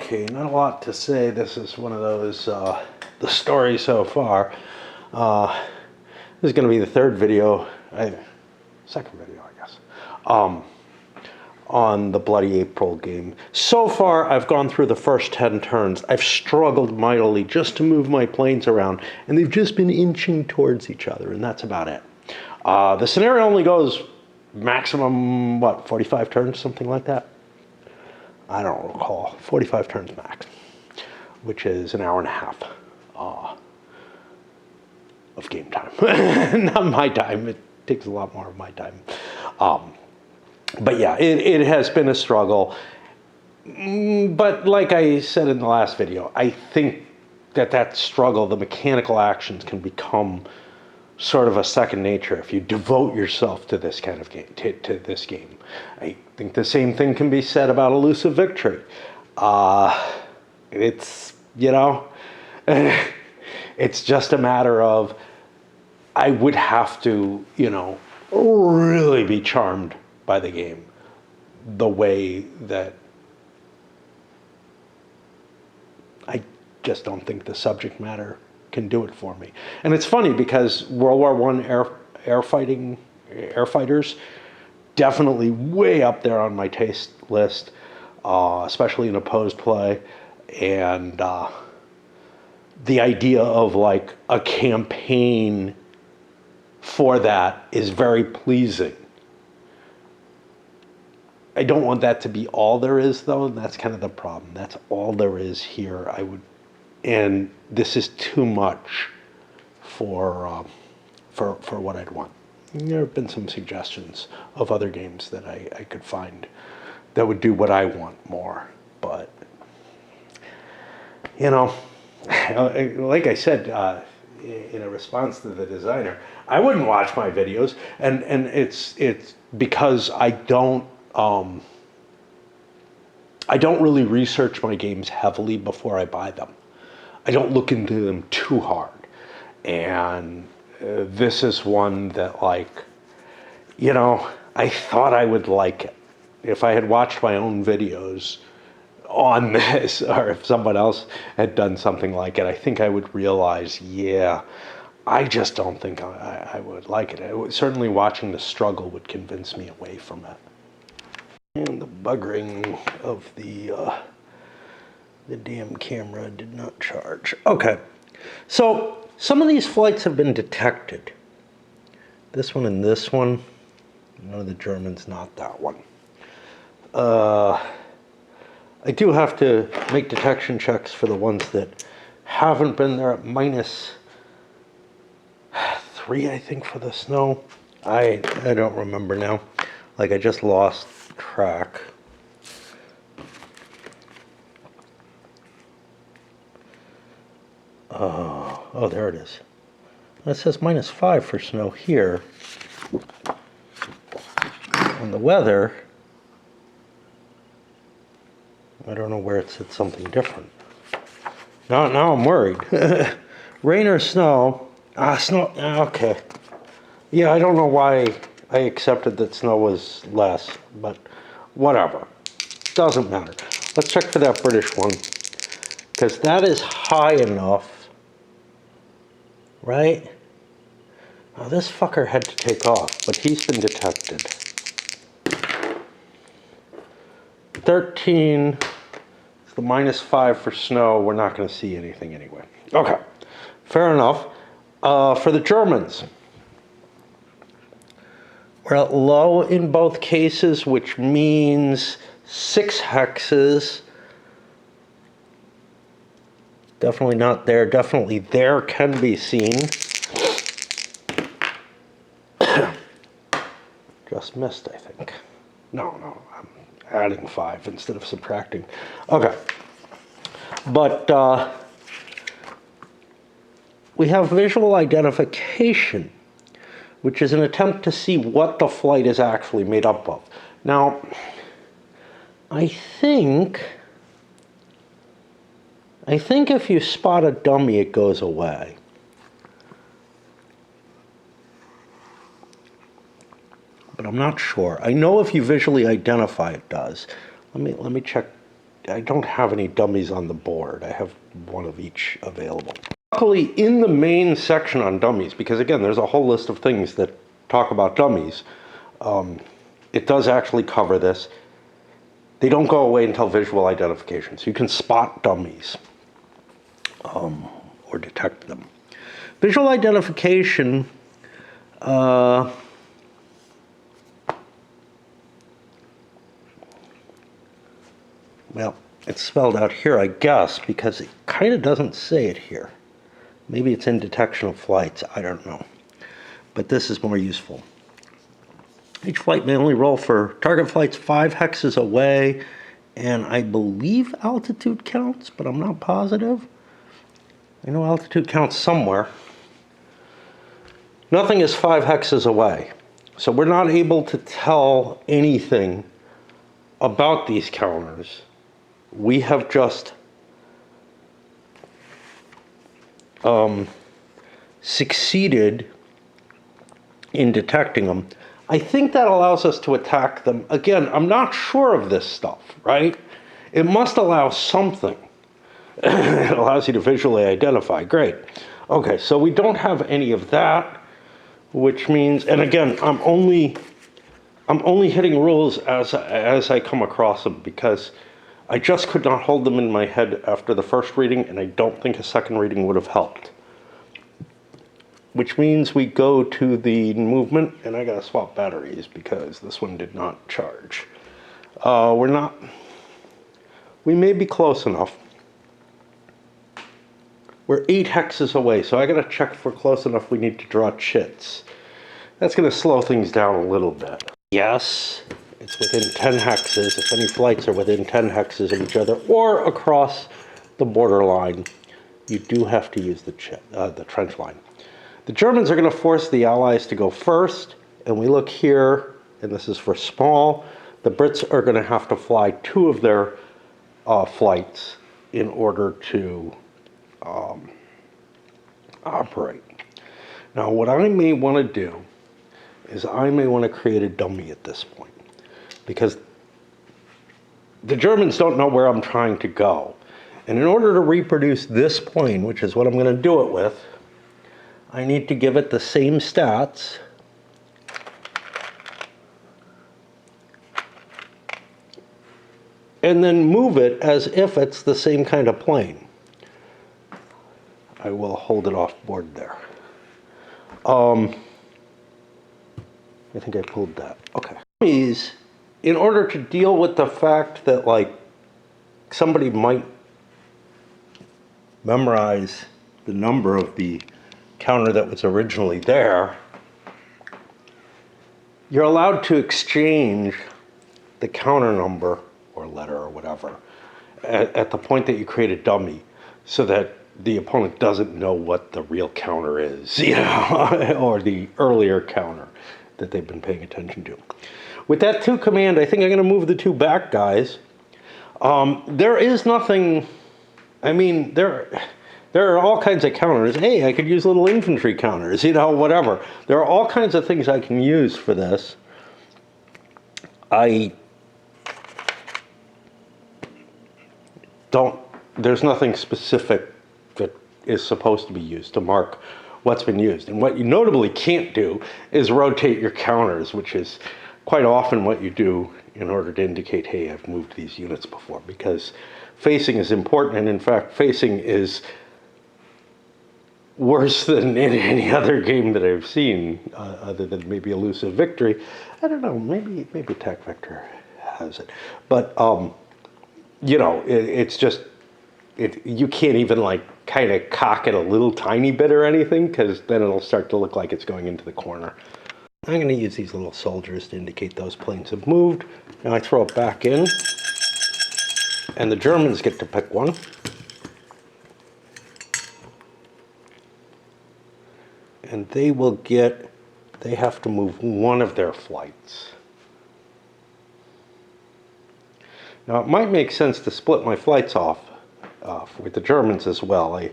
Okay, not a lot to say. This is one of those, the story so far. This is going to be the third video, second video, I guess, on the Bloody April game. So far, I've gone through the first 10 turns. I've struggled mightily just to move my planes around, and they've just been inching towards each other, and that's about it. The scenario only goes maximum, what, 45 turns, something like that? I don't recall. 45 turns max, which is an hour and a half of game time. Not my time. It takes a lot more of my time. But yeah, it has been a struggle. But like I said in the last video, I think that struggle, the mechanical actions can become sort of a second nature if you devote yourself to this kind of game, to this game. I think the same thing can be said about Elusive Victory. It's, you know, it's just a matter of, I would have to, you know, really be charmed by the game the way that I just don't think the subject matter can do it for me. And it's funny because World War I airfighters, definitely way up there on my taste list, especially in opposed play. And the idea of like a campaign for that is very pleasing. I don't want that to be all there is, though, and that's kind of the problem. That's all there is here. And this is too much for what I'd want. There have been some suggestions of other games that I could find that would do what I want more, but you know, like I said in a response to the designer, I wouldn't watch my videos, and it's because I don't really research my games heavily before I buy them. I don't look into them too hard. And this is one that, like, you know, I thought I would like it. If I had watched my own videos on this, or if someone else had done something like it, I think I would realize, yeah, I just don't think I would like it. Certainly watching the struggle would convince me away from it. And the buggering of the damn camera did not charge. Okay, so some of these flights have been detected. This one and this one. None of the Germans, not that one. I do have to make detection checks for the ones that haven't been there at -3, I think, for the snow. I don't remember now. Like, I just lost track. Oh, there it is. It says -5 for snow here. On the weather, I don't know where it said something different. Now I'm worried. Rain or snow? Snow, okay. Yeah, I don't know why I accepted that snow was less, but whatever. Doesn't matter. Let's check for that British one, because that is high enough, right? Now this fucker had to take off, but he's been detected. 13, it's the -5 for snow. We're not going to see anything anyway. Okay, fair enough. For the Germans, we're at low in both cases, which means 6 hexes. Definitely not there. Definitely there can be seen. Just missed, I think. No, I'm adding 5 instead of subtracting. Okay. But we have visual identification, which is an attempt to see what the flight is actually made up of. Now, I think if you spot a dummy, it goes away. But I'm not sure. I know if you visually identify, it does. Let me check I don't have any dummies on the board. I have one of each available. Luckily, in the main section on dummies, because again, there's a whole list of things that talk about dummies, it does actually cover this. They don't go away until visual identification, so you can spot dummies or detect them. Visual identification, well, it's spelled out here, I guess, because it kind of doesn't say it here. Maybe it's in detection of flights, I don't know. But this is more useful. Each flight may only roll for target flights 5 hexes away, and I believe altitude counts, but I'm not positive. I know altitude counts somewhere. Nothing is 5 hexes away, so we're not able to tell anything about these counters. We have just succeeded in detecting them. I think that allows us to attack them. Again, I'm not sure of this stuff, right? It must allow something. It allows you to visually identify. Great. Okay, so we don't have any of that, which means, and again, I'm only hitting rules as I come across them, because I just could not hold them in my head after the first reading, and I don't think a second reading would have helped. Which means we go to the movement, and I gotta swap batteries because this one did not charge. We may be close enough. We're 8 hexes away, so I gotta check if we're close enough. We need to draw chits. That's gonna slow things down a little bit. Yes, it's within 10 hexes. If any flights are within 10 hexes of each other or across the borderline, you do have to use the trench line. The Germans are going to force the Allies to go first, and we look here, and this is for small. The Brits are going to have to fly 2 of their flights in order to operate. Now, what I may want to do is I may want to create a dummy at this point, because the Germans don't know where I'm trying to go. And in order to reproduce this plane, which is what I'm going to do it with, I need to give it the same stats and then move it as if it's the same kind of plane. I will hold it off board there. I think I pulled that. Okay. In order to deal with the fact that, like, somebody might memorize the number of the counter that was originally there, you're allowed to exchange the counter number or letter or whatever at the point that you create a dummy, so that the opponent doesn't know what the real counter is, you know, or the earlier counter that they've been paying attention to. With that 2 command, I think I'm going to move the 2 back guys. There is nothing, I mean, there are all kinds of counters. Hey, I could use little infantry counters, you know, whatever. There are all kinds of things I can use for this. There's nothing specific that is supposed to be used to mark what's been used. And what you notably can't do is rotate your counters, which is quite often what you do in order to indicate, hey, I've moved these units before, because facing is important, and in fact, facing is worse than in any other game that I've seen, other than maybe Elusive Victory. I don't know, maybe Attack Vector has it. But, you know, it's just, you can't even, like, kind of cock it a little tiny bit or anything, because then it'll start to look like it's going into the corner. I'm going to use these little soldiers to indicate those planes have moved. Now I throw it back in, and the Germans get to pick one. And they have to move one of their flights. Now it might make sense to split my flights off with the Germans as well. I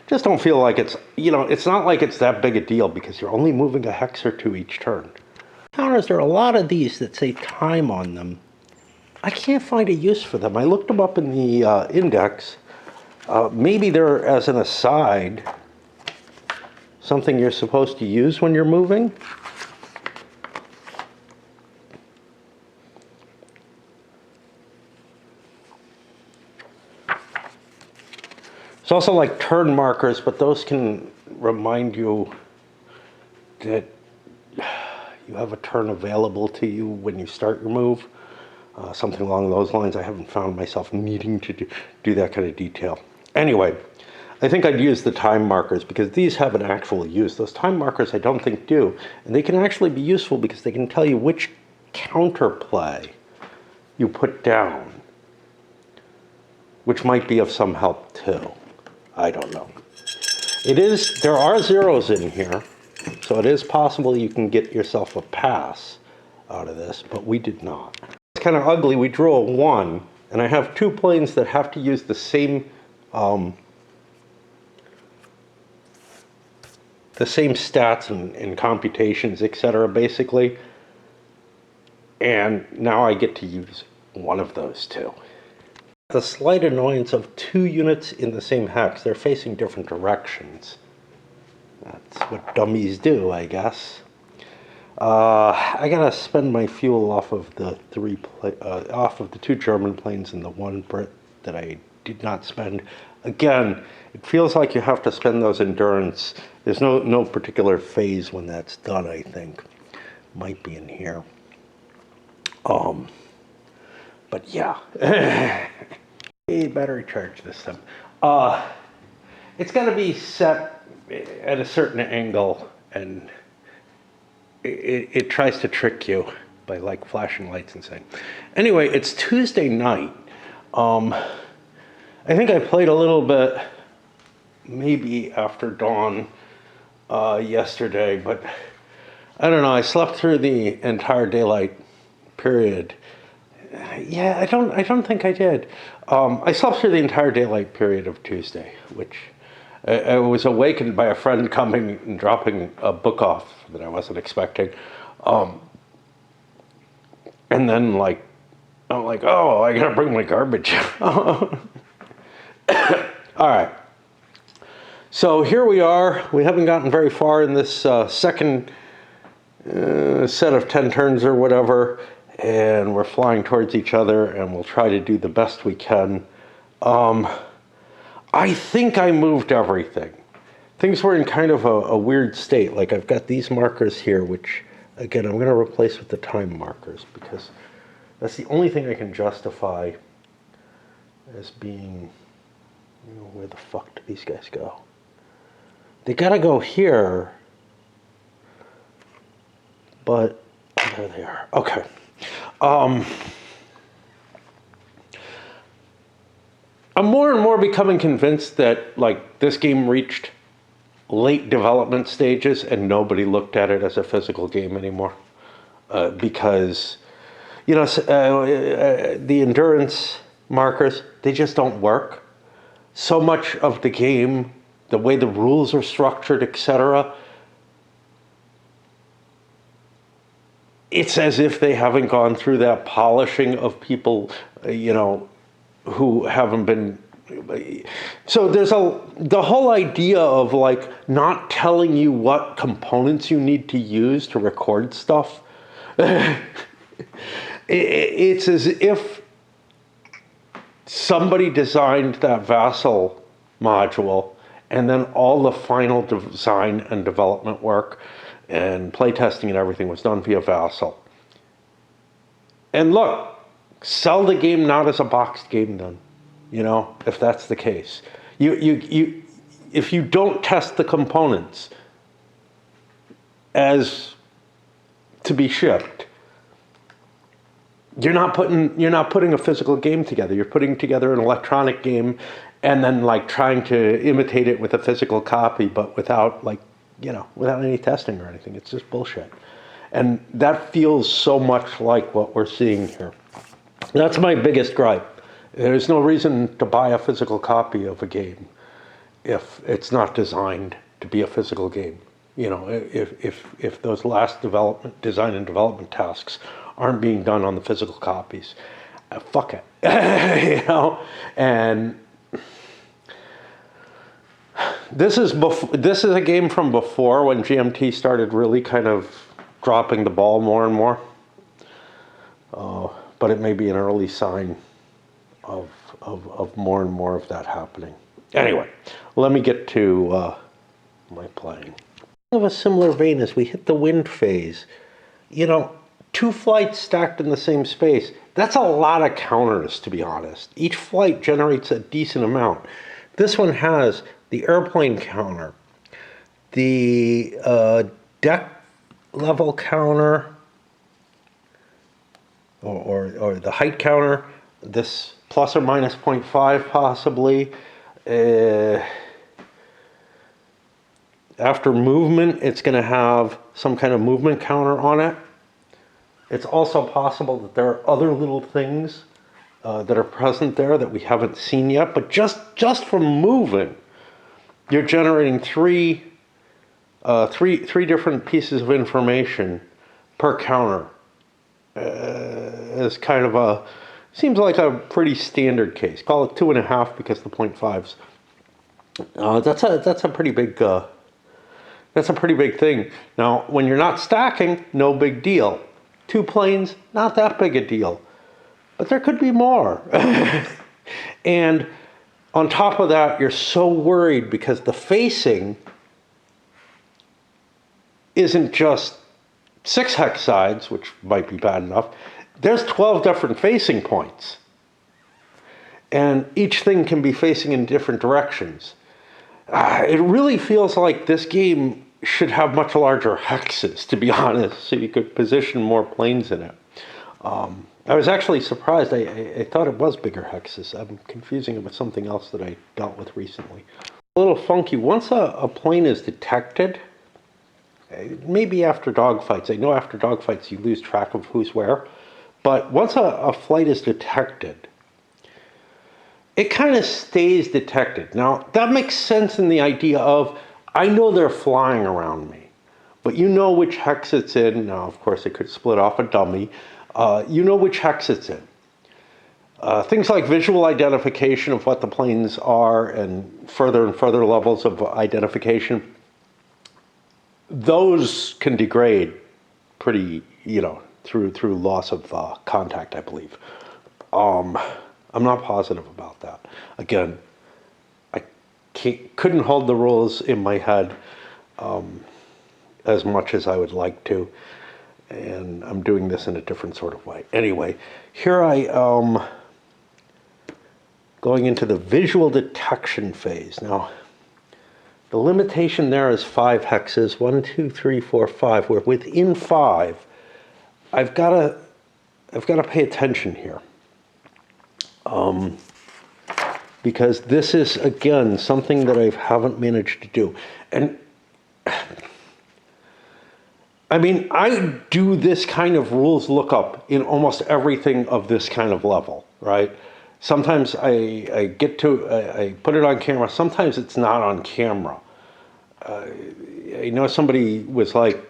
just don't feel like it's, you know, it's not like it's that big a deal, because you're only moving a hex or 2 each turn. Counters, there are a lot of these that say time on them, I can't find a use for them. I looked them up in the index. Maybe they're, as an aside, something you're supposed to use when you're moving. It's also like turn markers, but those can remind you that you have a turn available to you when you start your move. Something along those lines. I haven't found myself needing to do that kind of detail. Anyway, I think I'd use the time markers because these have an actual use. Those time markers I don't think do. And they can actually be useful because they can tell you which counterplay you put down, which might be of some help too. I don't know. There are zeros in here, so it is possible you can get yourself a pass out of this, but we did not. It's kind of ugly. We drew a 1, and I have 2 planes that have to use the same stats and computations, etc., basically. And now I get to use one of those 2. The slight annoyance of 2 units in the same hex. They're facing different directions. That's what dummies do, I guess. I gotta spend my fuel off of the 2 German planes and the 1 Brit that I did not spend. Again, it feels like you have to spend those endurance. There's no particular phase when that's done, I think. Might be in here. But yeah. Battery charge this time. It's got to be set at a certain angle, and it tries to trick you by like flashing lights and saying. Anyway, it's Tuesday night. I think I played a little bit, maybe after dawn yesterday, but I don't know. I slept through the entire daylight period. Yeah, I don't think I did. I slept through the entire daylight period of Tuesday, which I was awakened by a friend coming and dropping a book off that I wasn't expecting. And then I'm like, oh, I gotta bring my garbage. All right. So here we are. We haven't gotten very far in this second set of 10 turns or whatever. And we're flying towards each other, and we'll try to do the best we can. I think I moved everything. Things were in kind of a weird state. Like I've got these markers here, which, again, I'm going to replace with the time markers because that's the only thing I can justify as being, where the fuck do these guys go? They got to go here, but there they are. Okay. I'm more and more becoming convinced that this game reached late development stages and nobody looked at it as a physical game anymore, because the endurance markers, they just don't work. So much of the game, the way the rules are structured, etc., it's as if they haven't gone through that polishing of people, who haven't been. So there's the whole idea of not telling you what components you need to use to record stuff. It's as if somebody designed that Vassal module, and then all the final design and development work and playtesting and everything was done via Vassal. And look, sell the game not as a boxed game then, if that's the case. If you don't test the components as to be shipped, you're not putting a physical game together. You're putting together an electronic game and then trying to imitate it with a physical copy, but without without any testing or anything. It's just bullshit. And that feels so much like what we're seeing here. That's my biggest gripe. There's no reason to buy a physical copy of a game if it's not designed to be a physical game. If those last design and development tasks aren't being done on the physical copies. fuck it. You know? And this is a game from before when GMT started really kind of dropping the ball more and more. But it may be an early sign of more and more of that happening. Anyway, let me get to my playing. Of a similar vein as we hit the wind phase, you know, 2 flights stacked in the same space, that's a lot of counters, to be honest. Each flight generates a decent amount. This one has the airplane counter, the deck level counter, or the height counter, this plus or minus 0.5 possibly. After movement, it's going to have some kind of movement counter on it. It's also possible that there are other little things that are present there that we haven't seen yet. But just from moving, you're generating three different pieces of information per counter. As kind of seems like a pretty standard case. Call it 2.5 because the 0.5s. That's a pretty big. That's a pretty big thing. Now, when you're not stacking, no big deal. 2 planes, not that big a deal. But there could be more. And on top of that, you're so worried because the facing isn't just 6 hex sides, which might be bad enough. There's 12 different facing points. And each thing can be facing in different directions. It really feels like this game should have much larger hexes, to be honest, so you could position more planes in it. I was actually surprised. I thought it was bigger hexes. I'm confusing it with something else that I dealt with recently. A little funky. Once a plane is detected, maybe after dogfights. I know after dogfights you lose track of who's where. But once a flight is detected, it kind of stays detected. Now, that makes sense in the idea of, I know they're flying around me, but you know which hex it's in. Now, of course, it could split off a dummy. You know which hex it's in. Things like visual identification of what the planes are and further levels of identification, those can degrade pretty, through loss of contact, I believe. I'm not positive about that. Again, I couldn't hold the rules in my head as much as I would like to, and I'm doing this in a different sort of way. Anyway, here I am going into the visual detection phase. Now, the limitation there is 5 hexes, 1, 2, 3, 4, 5. We're within 5. I've got to pay attention here. Because this is, again, something that I haven't managed to do. And I mean, I do this kind of rules lookup in almost everything of this kind of level, right? Sometimes I put it on camera. Sometimes it's not on camera. I know somebody was like,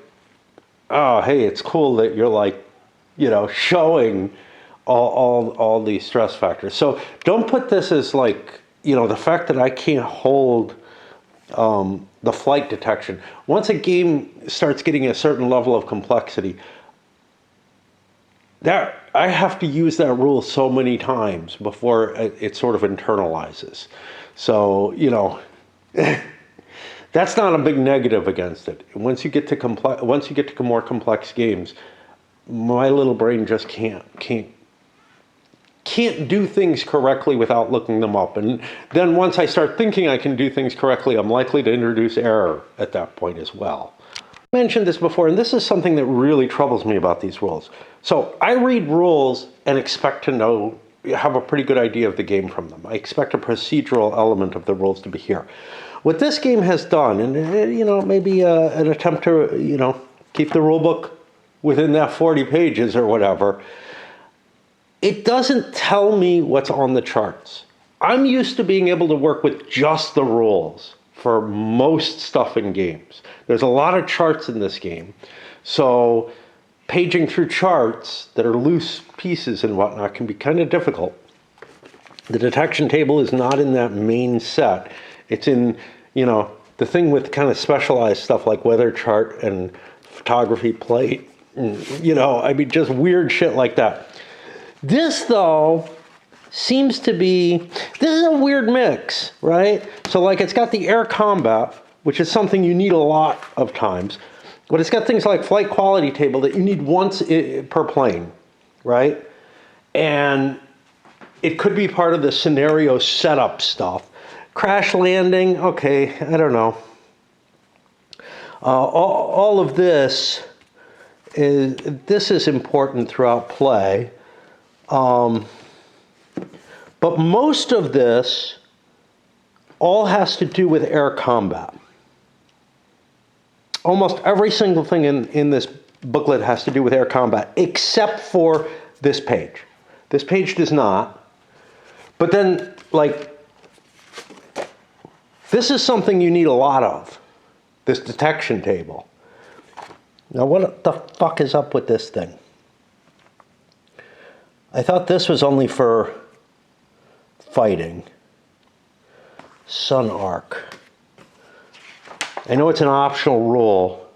oh, hey, it's cool that you're like, showing all these stress factors. So don't put this as like, the fact that I can't hold the flight detection. Once a game starts getting a certain level of complexity, that I have to use that rule so many times before it sort of internalizes. So, that's not a big negative against it. Once you get to more complex games, my little brain just can't do things correctly without looking them up. And then once I start thinking I can do things correctly, I'm likely to introduce error at that point as well. I mentioned this before, and this is something that really troubles me about these rules. So I read rules and expect to have a pretty good idea of the game from them. I expect a procedural element of the rules to be here. What this game has done, and maybe an attempt to, keep the rule book within that 40 pages or whatever, it doesn't tell me what's on the charts. I'm used to being able to work with just the rules for most stuff in games. There's a lot of charts in this game. So paging through charts that are loose pieces and whatnot can be kind of difficult. The detection table is not in that main set. It's in, the thing with kind of specialized stuff like weather chart and photography plate, and, just weird shit like that. This, though, seems to be, this is a weird mix, right? So, like, it's got the air combat, which is something you need a lot of times, but it's got things like flight quality table that you need once per plane, right? And it could be part of the scenario setup stuff. Crash landing, okay, I don't know. All of this is important throughout play. But most of this all has to do with air combat. Almost every single thing in this booklet has to do with air combat, except for this page. This page does not. But then, this is something you need a lot of, this detection table. Now, what the fuck is up with this thing? I thought this was only for fighting. Sun arc. I know it's an optional rule.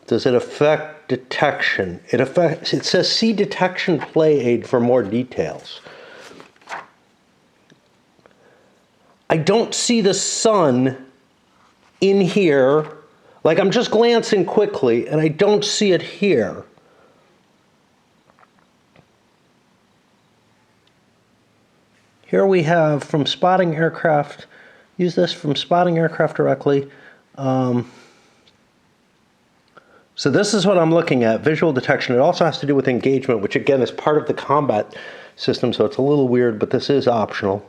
Does it affect detection? It says see detection play aid for more details. I don't see the sun in here. Like, I'm just glancing quickly and I don't see it here. Here we have from spotting aircraft, use this from spotting aircraft directly. So this is what I'm looking at, visual detection. It also has to do with engagement, which again is part of the combat system, so it's a little weird, but this is optional.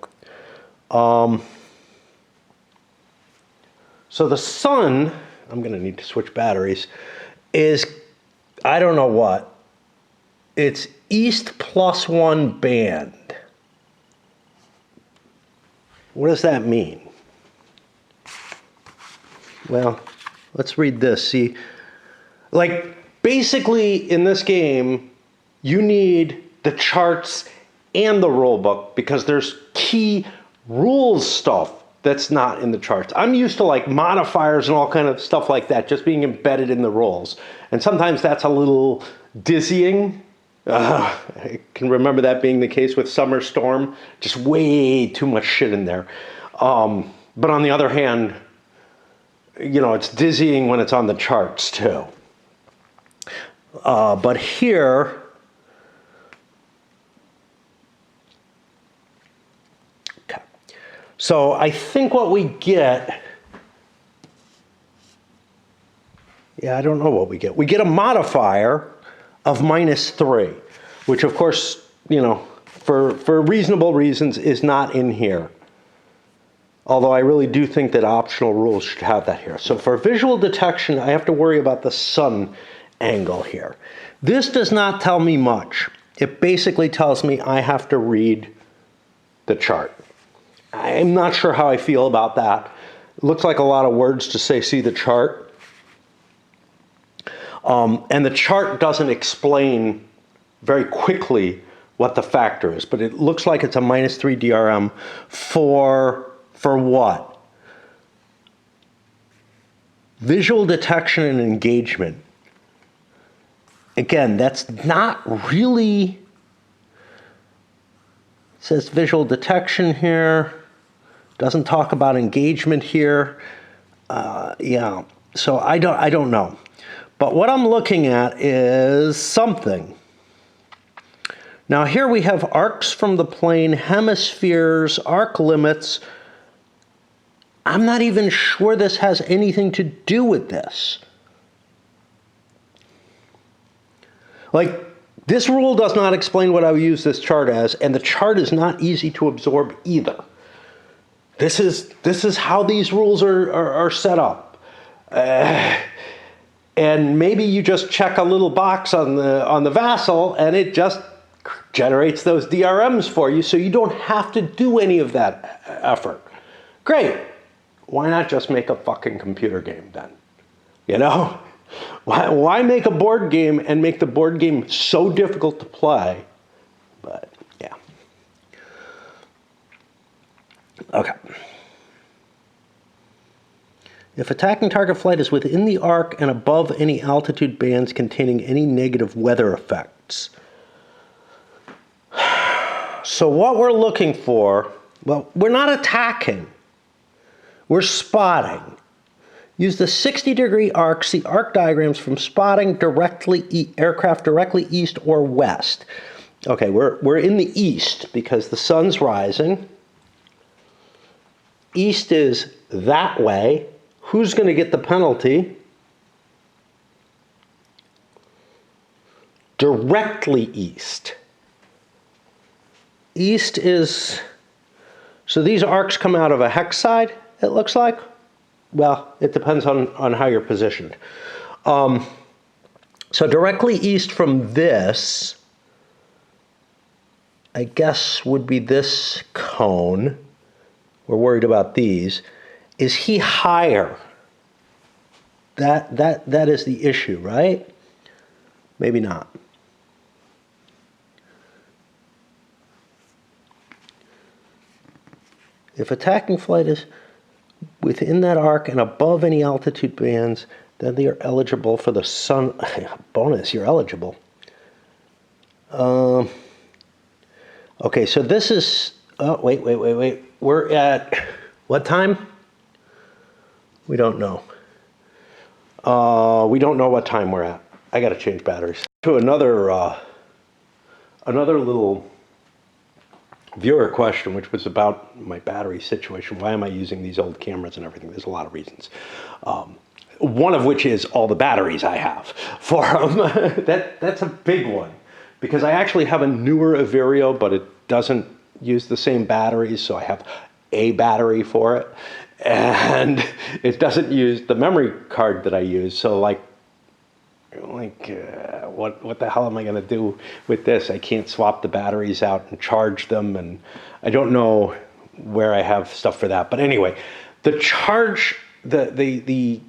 So the sun, I'm going to need to switch batteries, is, I don't know what, it's east +1 band. What does that mean? Well, let's read this. See, like, basically in this game, you need the charts and the rule book because there's key rules stuff that's not in the charts. I'm used to like modifiers and all kind of stuff like that just being embedded in the rules. And sometimes that's a little dizzying. I can remember that being the case with Summer Storm. Just way too much shit in there. But on the other hand, it's dizzying when it's on the charts too. But here, okay. So I think what we get, I don't know what we get. We get a modifier of -3, which of course, for reasonable reasons is not in here. Although I really do think that optional rules should have that here. So for visual detection, I have to worry about the sun angle here. This does not tell me much. It basically tells me I have to read the chart. I'm not sure how I feel about that. It looks like a lot of words to say, see the chart. And the chart doesn't explain very quickly what the factor is, but it looks like it's a -3 DRM for what? Visual detection and engagement. Again, that's not really, it says visual detection here, doesn't talk about engagement here. So I don't know. But what I'm looking at is something. Now here we have arcs from the plane, hemispheres, arc limits. I'm not even sure this has anything to do with this. Like, this rule does not explain what I would use this chart as, and the chart is not easy to absorb either. This is how these rules are set up. And maybe you just check a little box on the Vassal and it just generates those DRMs for you so you don't have to do any of that effort. Great. Why not just make a fucking computer game then? Why make a board game and make the board game so difficult to play? But yeah. Okay. If attacking target flight is within the arc and above any altitude bands containing any negative weather effects. So what we're looking for, well, we're not attacking. We're spotting. Use the 60-degree arc, see arc diagrams from spotting aircraft directly east or west. Okay, we're in the east because the sun's rising. East is that way. Who's going to get the penalty? Directly east. East is, so these arcs come out of a hex side, it looks like. Well, it depends on how you're positioned. So directly east from this, I guess would be this cone. We're worried about these. Is he higher? That is the issue, right? Maybe not. If attacking flight is within that arc and above any altitude bands, then they are eligible for the sun bonus. You're eligible. Okay, so this is. Oh, wait. We're at what time? We don't know. We don't know what time we're at. I got to change batteries. To another little viewer question, which was about my battery situation. Why am I using these old cameras and everything? There's a lot of reasons. One of which is all the batteries I have for them. That's a big one. Because I actually have a newer Aveiro, but it doesn't use the same batteries, so I have a battery for it. And it doesn't use the memory card that I use. So what the hell am I going to do with this? I can't swap the batteries out and charge them, and I don't know where I have stuff for that. But anyway, the charge, the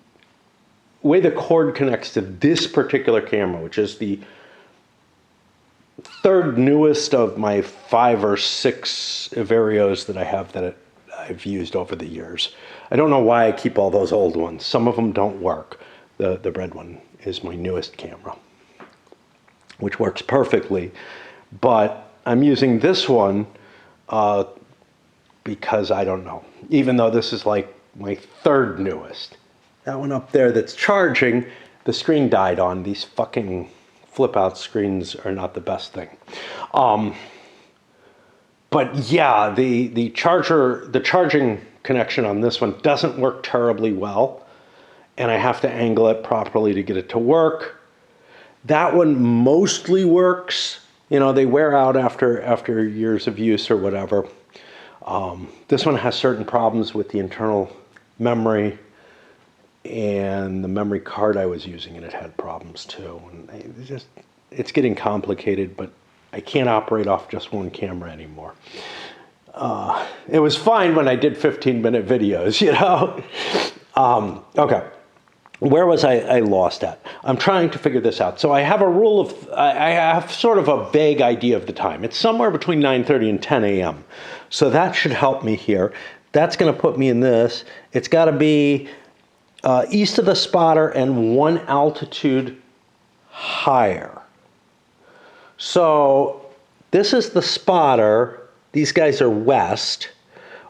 way the cord connects to this particular camera, which is the third newest of my 5 or 6 Aveiros that I have that I've used over the years. I don't know why I keep all those old ones. Some of them don't work. The red one is my newest camera, which works perfectly. But I'm using this one because I don't know. Even though this is like my third newest. That one up there that's charging, the screen died on. These fucking flip-out screens are not the best thing. But yeah, the charging connection on this one doesn't work terribly well, and I have to angle it properly to get it to work. That one mostly works. You know, they wear out after years of use or whatever. This one has certain problems with the internal memory, and the memory card I was using, and it had problems too. And it's getting complicated, but I can't operate off just one camera anymore. It was fine when I did 15-minute videos, you know? Okay, where was I lost at? I'm trying to figure this out. So I have a rule of, I have sort of a vague idea of the time. It's somewhere between 9:30 and 10 a.m. So that should help me here. That's gonna put me in this. It's gotta be east of the spotter and 1 altitude higher. So this is the spotter, these guys are west,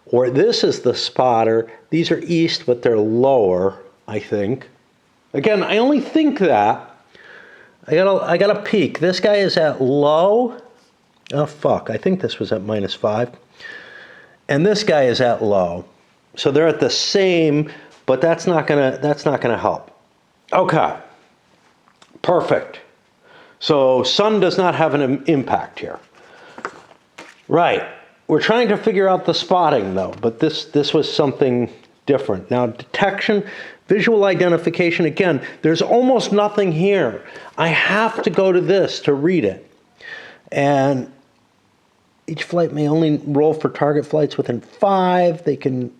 or this is the spotter, these are east, but they're lower, I think. Again, I only think that. I gotta peek. This guy is at low. Oh fuck, I think this was at -5. And this guy is at low. So they're at the same, but that's not gonna help. Okay, perfect. So sun does not have an impact here. Right, we're trying to figure out the spotting though, but this was something different. Now detection, visual identification, again, there's almost nothing here. I have to go to this to read it. And each flight may only roll for target flights within 5. They can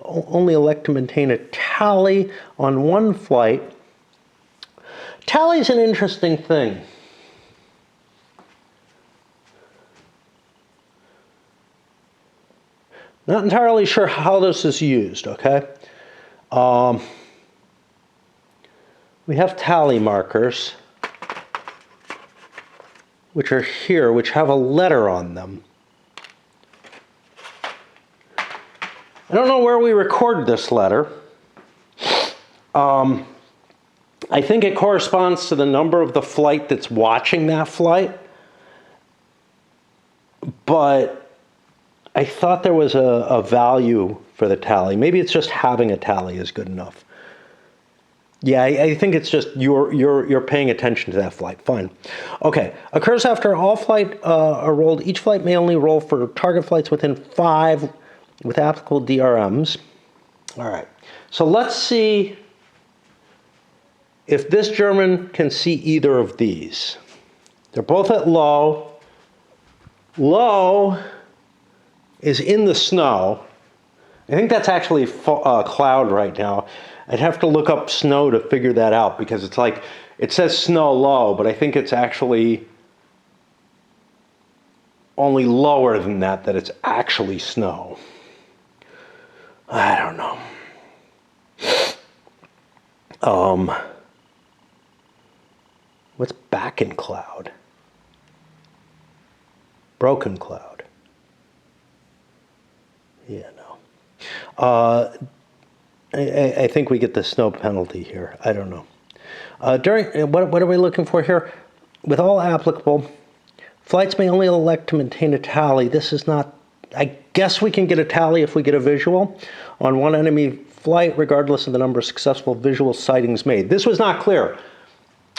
only elect to maintain a tally on one flight. Tally is an interesting thing. Not entirely sure how this is used, okay? We have tally markers, which are here, which have a letter on them. I don't know where we record this letter. I think it corresponds to the number of the flight that's watching that flight. But I thought there was a value for the tally. Maybe it's just having a tally is good enough. Yeah, I think it's just you're paying attention to that flight. Fine. Okay. Occurs after all flight are rolled. Each flight may only roll for target flights within 5 with applicable DRMs. All right. So let's see if this German can see either of these. They're both at low. Low is in the snow. I think that's actually a cloud right now. I'd have to look up snow to figure that out because it's like, it says snow low, but I think it's actually only lower than that it's actually snow. I don't know. What's back in cloud? Broken cloud. Yeah, no. I think we get the snow penalty here. I don't know. What are we looking for here? With all applicable, flights may only elect to maintain a tally. This is not, I guess we can get a tally if we get a visual on one enemy flight, regardless of the number of successful visual sightings made. This was not clear.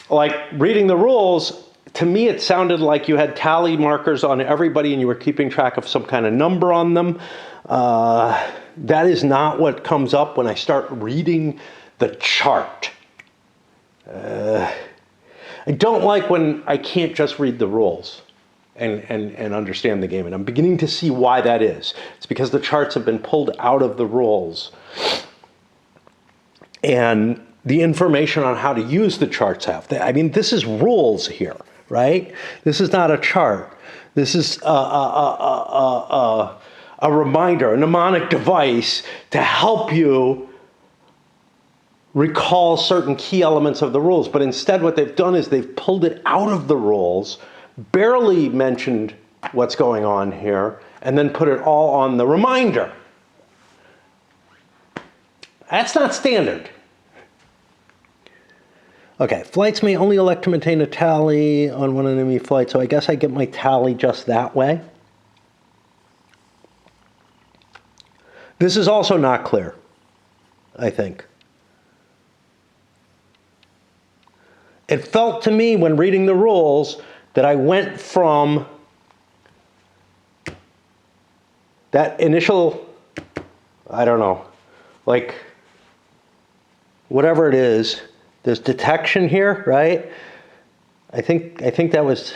Like, reading the rules, to me it sounded like you had tally markers on everybody and you were keeping track of some kind of number on them. That is not what comes up when I start reading the chart. I don't like when I can't just read the rules and understand the game. And I'm beginning to see why that is. It's because the charts have been pulled out of the rules. And the information on how to use the charts have. I mean, this is rules here, right? This is not a chart. This is a reminder, a mnemonic device to help you recall certain key elements of the rules. But instead what they've done is they've pulled it out of the rules, barely mentioned what's going on here, and then put it all on the reminder. That's not standard. Okay, flights may only elect to maintain a tally on one enemy flight, so I guess I get my tally just that way. This is also not clear, I think. It felt to me when reading the rules that I went from that initial, I don't know, like whatever it is, there's detection here, right? I think that was,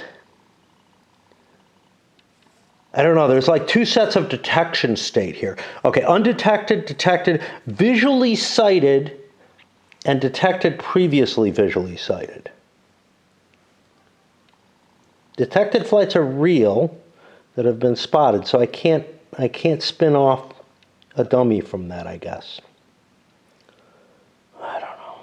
I don't know, there's like two sets of detection state here. Okay, undetected, detected, visually sighted, and detected previously visually sighted. Detected flights are real that have been spotted, so I can't spin off a dummy from that, I guess. I don't know.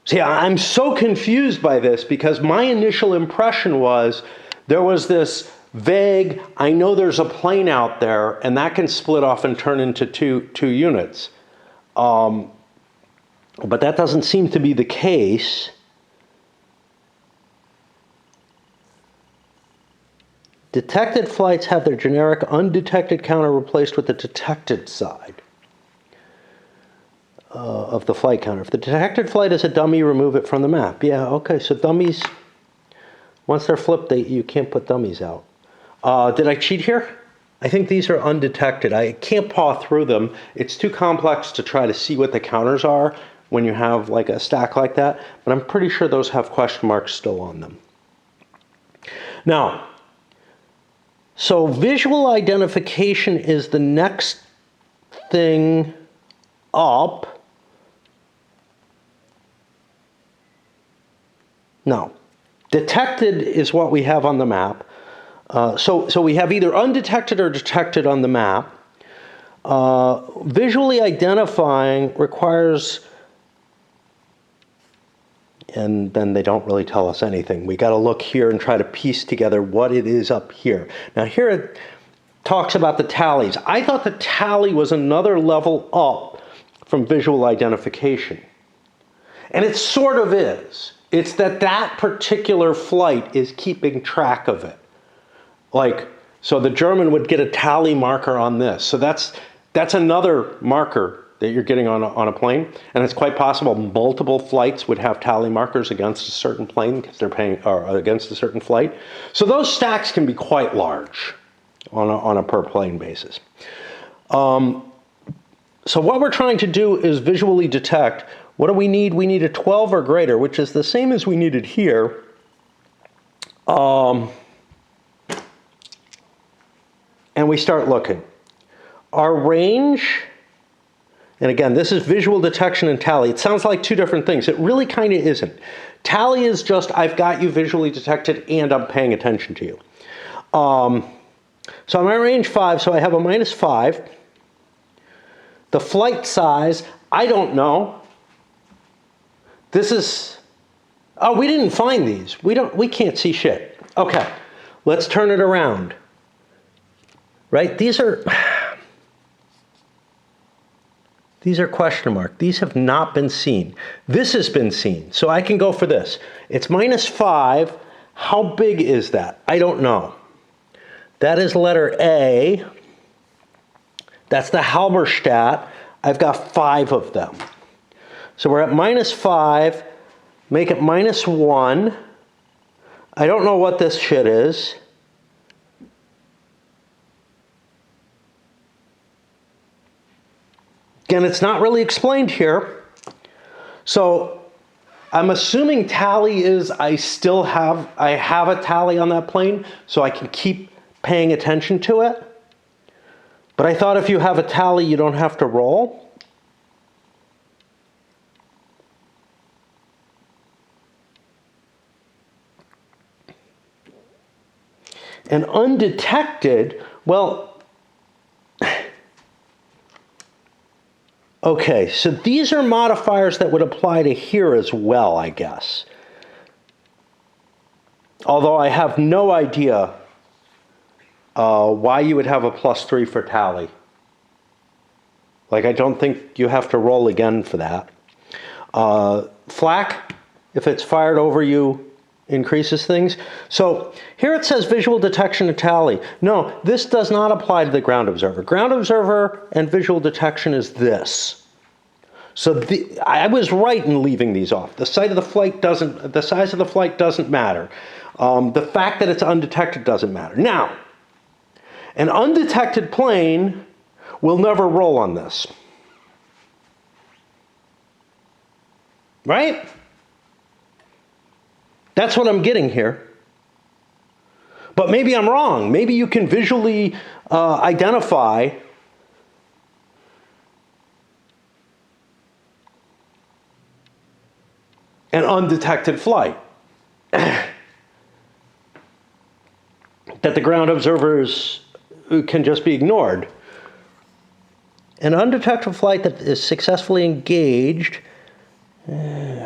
See, I'm so confused by this because my initial impression was there was this vague, I know there's a plane out there, and that can split off and turn into two units. But that doesn't seem to be the case. Detected flights have their generic undetected counter replaced with the detected side of the flight counter. If the detected flight is a dummy, remove it from the map. Yeah, okay, so dummies, once they're flipped, you can't put dummies out. Did I cheat here? I think these are undetected. I can't paw through them. It's too complex to try to see what the counters are when you have like a stack like that, but I'm pretty sure those have question marks still on them. Now, so visual identification is the next thing up. No. Detected is what we have on the map. So we have either undetected or detected on the map. Visually identifying requires, and then they don't really tell us anything. We got to look here and try to piece together what it is up here. Now here it talks about the tallies. I thought the tally was another level up from visual identification. And it sort of is. It's that particular flight is keeping track of it. Like, so the German would get a tally marker on this. So that's another marker that you're getting on a plane. And it's quite possible multiple flights would have tally markers against a certain plane because they're paying, or against a certain flight. So those stacks can be quite large on a per plane basis. So what we're trying to do is visually detect. What do we need? We need a 12 or greater, which is the same as we needed here. And we start looking. Our range, and again, this is visual detection and tally. It sounds like two different things. It really kind of isn't. Tally is just, I've got you visually detected and I'm paying attention to you. So I'm at range 5, so I have a -5. The flight size, I don't know. This is, oh, we didn't find these. We can't see shit. Okay, let's turn it around. Right, these are question mark. These have not been seen. This has been seen, so I can go for this. It's -5. How big is that? I don't know. That is letter A. That's the Halberstadt. I've got 5 of them. So we're at -5. Make it -1. I don't know what this shit is. Again, it's not really explained here. So I'm assuming tally is I have a tally on that plane, so I can keep paying attention to it. But I thought if you have a tally, you don't have to roll. And undetected, well, okay, so these are modifiers that would apply to here as well, I guess. Although I have no idea why you would have a +3 for tally. Like, I don't think you have to roll again for that. Flak, if it's fired over you, increases things. So here it says visual detection and tally. No, this does not apply to the ground observer. Ground observer and visual detection is this. So I was right in leaving these off. The size of the flight doesn't matter. The fact that it's undetected doesn't matter. Now, an undetected plane will never roll on this. Right? That's what I'm getting here. But maybe I'm wrong. Maybe you can visually identify an undetected flight. That the ground observers can just be ignored. An undetected flight that is successfully engaged.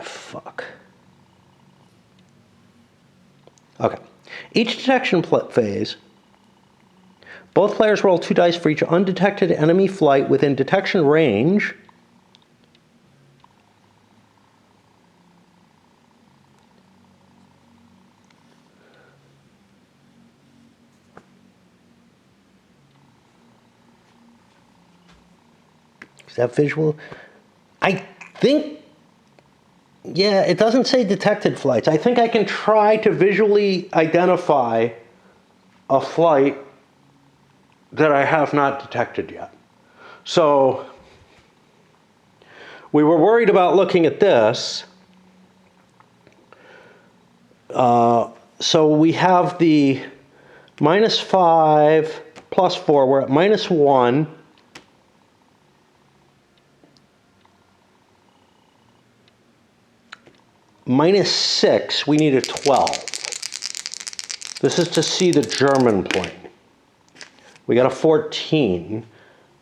Fuck. Okay. Each detection phase, both players roll 2 dice for each undetected enemy flight within detection range. Is that visual? I think, yeah, it doesn't say detected flights. I think I can try to visually identify a flight that I have not detected yet. So we were worried about looking at this. So we have the -5 +4. We're at -1. -6, we need a 12. This is to see the German plane. We got a 14.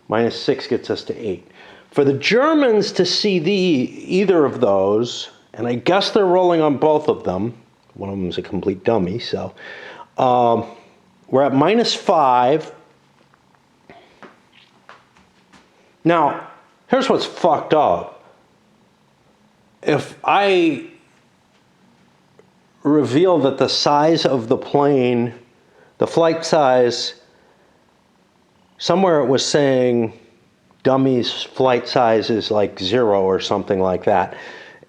-6 gets us to 8. For the Germans to see either of those, and I guess they're rolling on both of them. One of them is a complete dummy, so. We're at -5. Now, here's what's fucked up. If I reveal that the size of the plane, the flight size, somewhere it was saying dummy's flight size is like 0 or something like that.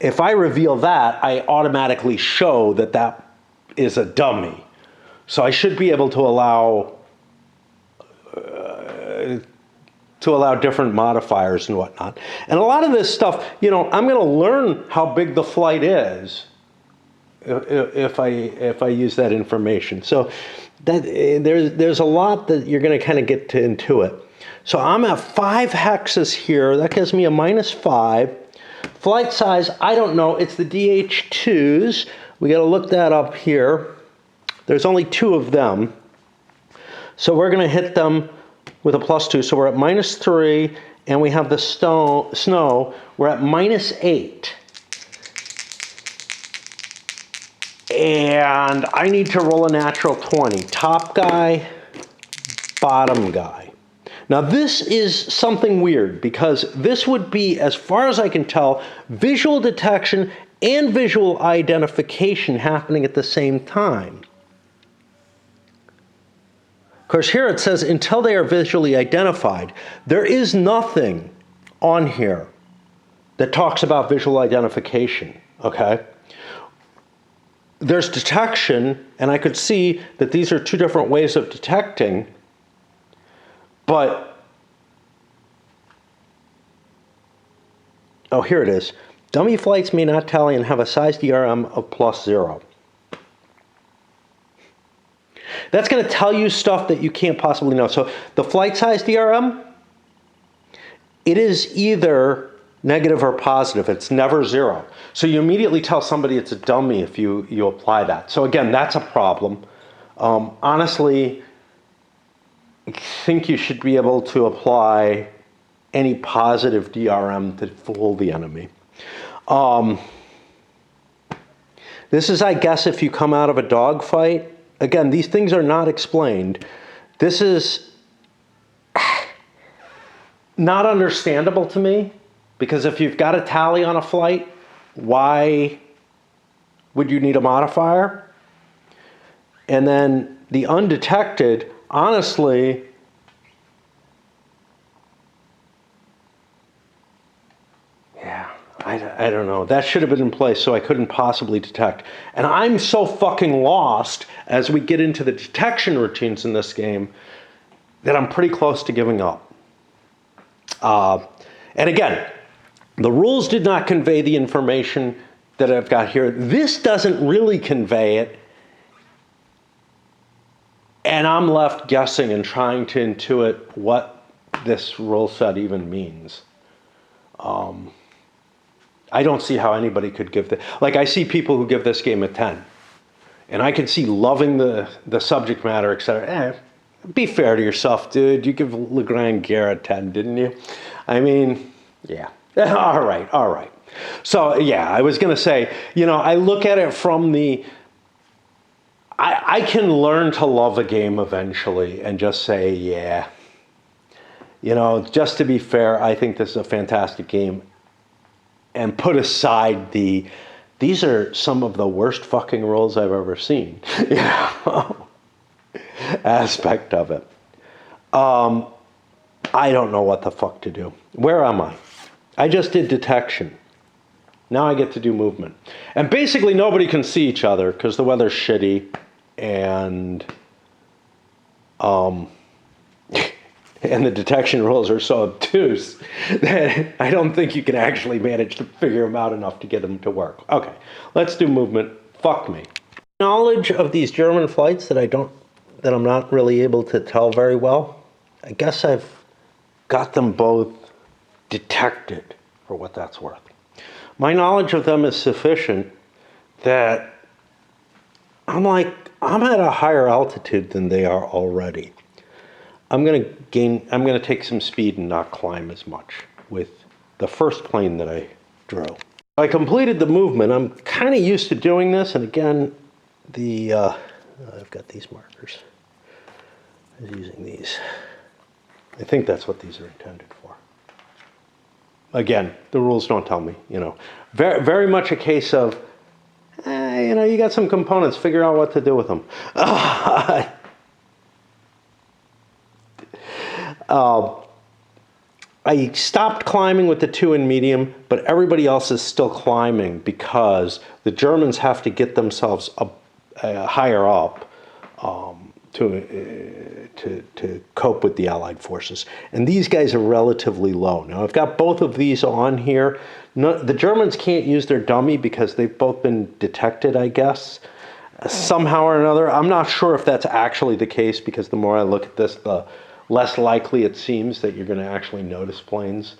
If I reveal that, I automatically show that that is a dummy. So I should be able to allow different modifiers and whatnot. And a lot of this stuff, you know, I'm going to learn how big the flight is if I use that information. So that there's a lot that you're going to kind of get to intuit. So I'm at 5 hexes here. That gives me a -5. Flight size, I don't know. It's the DH2s. We got to look that up here. There's only 2 of them. So we're going to hit them with a +2. So we're at -3, and we have the snow. We're at -8. And I need to roll a natural 20. Top guy, bottom guy. Now this is something weird, because this would be, as far as I can tell, visual detection and visual identification happening at the same time. Of course, here it says, until they are visually identified. There is nothing on here that talks about visual identification, okay? There's detection, and I could see that these are 2 different ways of detecting, but, oh, here it is. Dummy flights may not tally and have a size DRM of +0. That's going to tell you stuff that you can't possibly know. So the flight size DRM, it is either negative or positive. It's never 0. So you immediately tell somebody it's a dummy if you apply that. So again, that's a problem. Honestly, I think you should be able to apply any positive DRM to fool the enemy. This is, I guess, if you come out of a dogfight. Again, these things are not explained. This is not understandable to me, because if you've got a tally on a flight, why would you need a modifier? And then the undetected, honestly, yeah, I don't know. That should have been in place so I couldn't possibly detect. And I'm so fucking lost as we get into the detection routines in this game that I'm pretty close to giving up. And again, the rules did not convey the information that I've got here. This doesn't really convey it. And I'm left guessing and trying to intuit what this rule set even means. I don't see how anybody could give the, like, I see people who give this game a 10. And I can see loving the subject matter, etc. Be fair to yourself, dude. You give Le Grand Guerre a 10, didn't you? I mean, yeah. All right. So, yeah, I was going to say, you know, I look at it from the, I can learn to love a game eventually and just say, yeah. You know, just to be fair, I think this is a fantastic game. And put aside these are some of the worst fucking rules I've ever seen, you know, aspect of it. I don't know what the fuck to do. Where am I? I just did detection. Now I get to do movement. And basically nobody can see each other because the weather's shitty, and and the detection rules are so obtuse that I don't think you can actually manage to figure them out enough to get them to work. Okay, let's do movement. Fuck me. Knowledge of these German flights that I'm not really able to tell very well. I guess I've got them both detected, for what that's worth. My knowledge of them is sufficient that I'm like, I'm at a higher altitude than they are already. I'm going to take some speed and not climb as much with the first plane that I drew. I completed the movement. I'm kind of used to doing this, and again, I've got these markers. I was using these. I think that's what these are intended for. Again, the rules don't tell me, Very, very much a case of, you got some components, figure out what to do with them. I stopped climbing with the 2 in medium, but everybody else is still climbing because the Germans have to get themselves higher up to cope with the Allied forces. And these guys are relatively low. Now, I've got both of these on here. The Germans can't use their dummy because they've both been detected, I guess, somehow or another. I'm not sure if that's actually the case because the more I look at this, the less likely it seems that you're going to actually notice planes.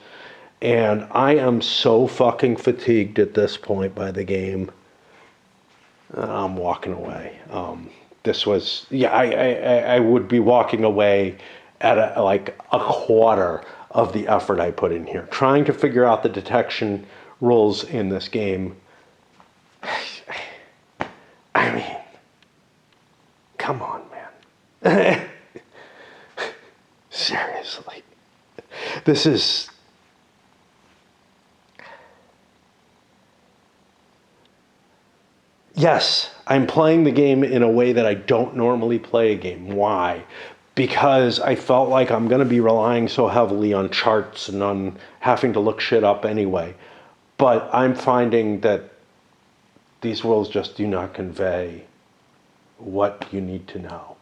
And I am so fucking fatigued at this point by the game. I'm walking away. This was, I would be walking away at a quarter of the effort I put in here. Trying to figure out the detection rules in this game. I mean, come on, man. Seriously. This is... Yes, I'm playing the game in a way that I don't normally play a game. Why? Because I felt like I'm going to be relying so heavily on charts and on having to look shit up anyway. But I'm finding that these rules just do not convey what you need to know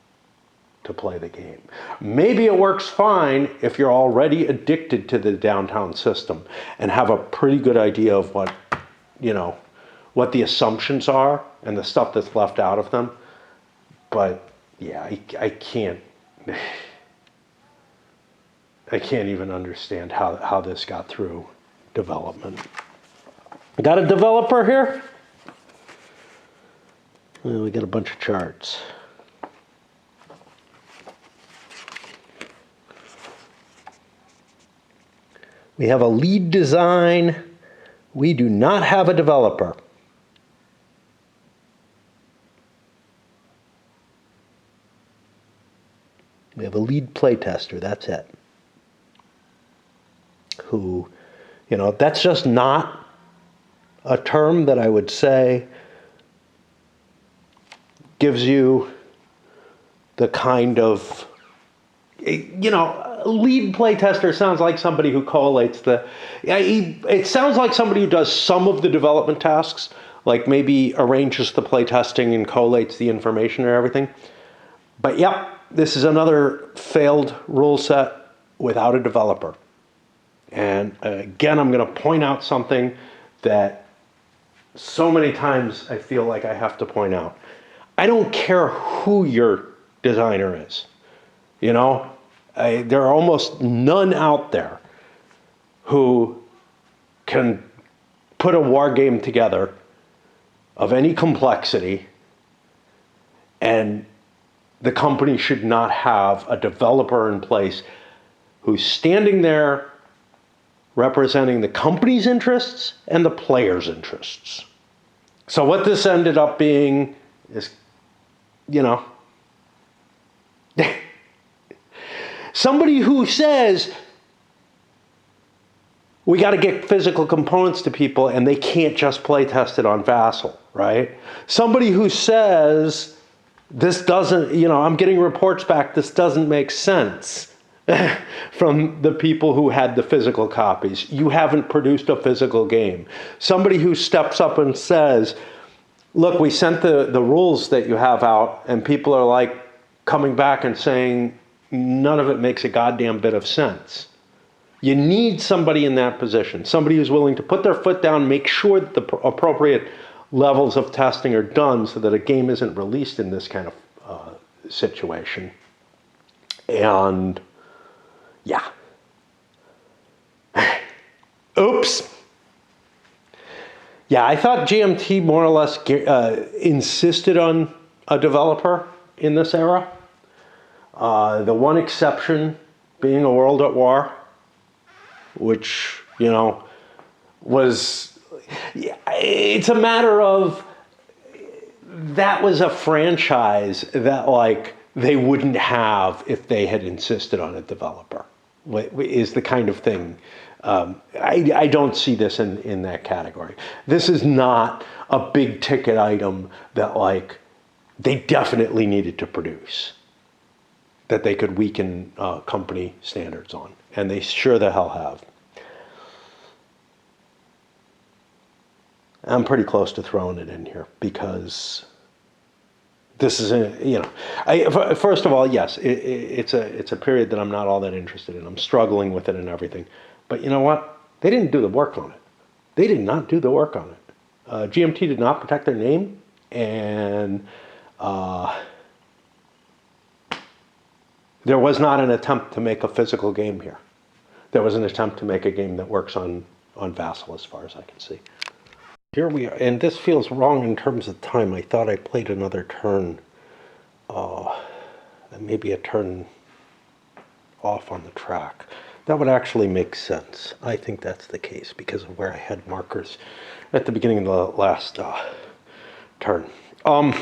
to play the game. Maybe it works fine if you're already addicted to the downtown system and have a pretty good idea of what the assumptions are and the stuff that's left out of them. But yeah, I can't even understand how this got through development. Got a developer here? Well, we got a bunch of charts. We have a lead design. We do not have a developer. We have a lead playtester, that's it. Who, that's just not a term that I would say gives you the kind of, lead playtester sounds like somebody who collates it sounds like somebody who does some of the development tasks, like maybe arranges the playtesting and collates the information and everything. But yep, this is another failed rule set without a developer. And again, I'm going to point out something that so many times I feel like I have to point out. I don't care who your designer is. There are almost none out there who can put a war game together of any complexity, and the company should not have a developer in place who's standing there representing the company's interests and the player's interests. So what this ended up being is, somebody who says, we got to get physical components to people and they can't just play test it on Vassal, right? Somebody who says, this doesn't, I'm getting reports back, this doesn't make sense from the people who had the physical copies. You haven't produced a physical game. Somebody who steps up and says, look, we sent the rules that you have out, and people are like coming back and saying, none of it makes a goddamn bit of sense. You need somebody in that position, somebody who's willing to put their foot down, make sure that the appropriate levels of testing are done so that a game isn't released in this kind of situation. And yeah. Oops. Yeah, I thought GMT more or less insisted on a developer in this era. The one exception being A World at War, which, was, it's a matter of, that was a franchise that like they wouldn't have if they had insisted on a developer, is the kind of thing. I don't see this in that category. This is not a big ticket item that like they definitely needed to produce, that they could weaken company standards on. And they sure the hell have. I'm pretty close to throwing it in here because this is first of all, yes, it's a period that I'm not all that interested in. I'm struggling with it and everything. But you know what? They didn't do the work on it. They did not do the work on it. GMT did not protect their name, and there was not an attempt to make a physical game here. There was an attempt to make a game that works on Vassal, as far as I can see. Here we are, and this feels wrong in terms of time. I thought I played another turn, maybe a turn off on the track. That would actually make sense. I think that's the case because of where I had markers at the beginning of the last turn. I'm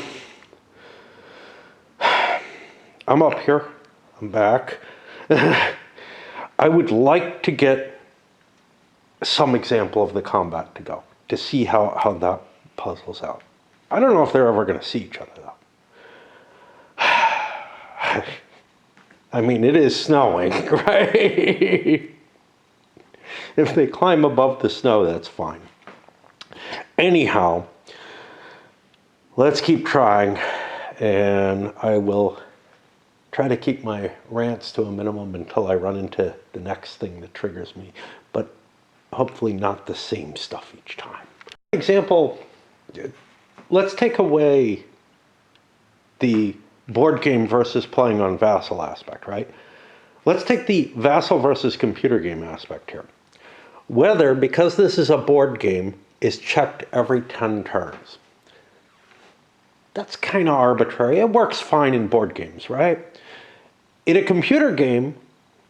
up here. I'm back. I would like to get some example of the combat to go, to see how that puzzles out. I don't know if they're ever going to see each other, though. I mean, it is snowing, right? If they climb above the snow, that's fine. Anyhow, let's keep trying, and I will try to keep my rants to a minimum until I run into the next thing that triggers me, but hopefully not the same stuff each time. Example, let's take away the board game versus playing on Vassal aspect, right? Let's take the Vassal versus computer game aspect here. Whether, because this is a board game, is checked every 10 turns. That's kind of arbitrary. It works fine in board games, right? In a computer game,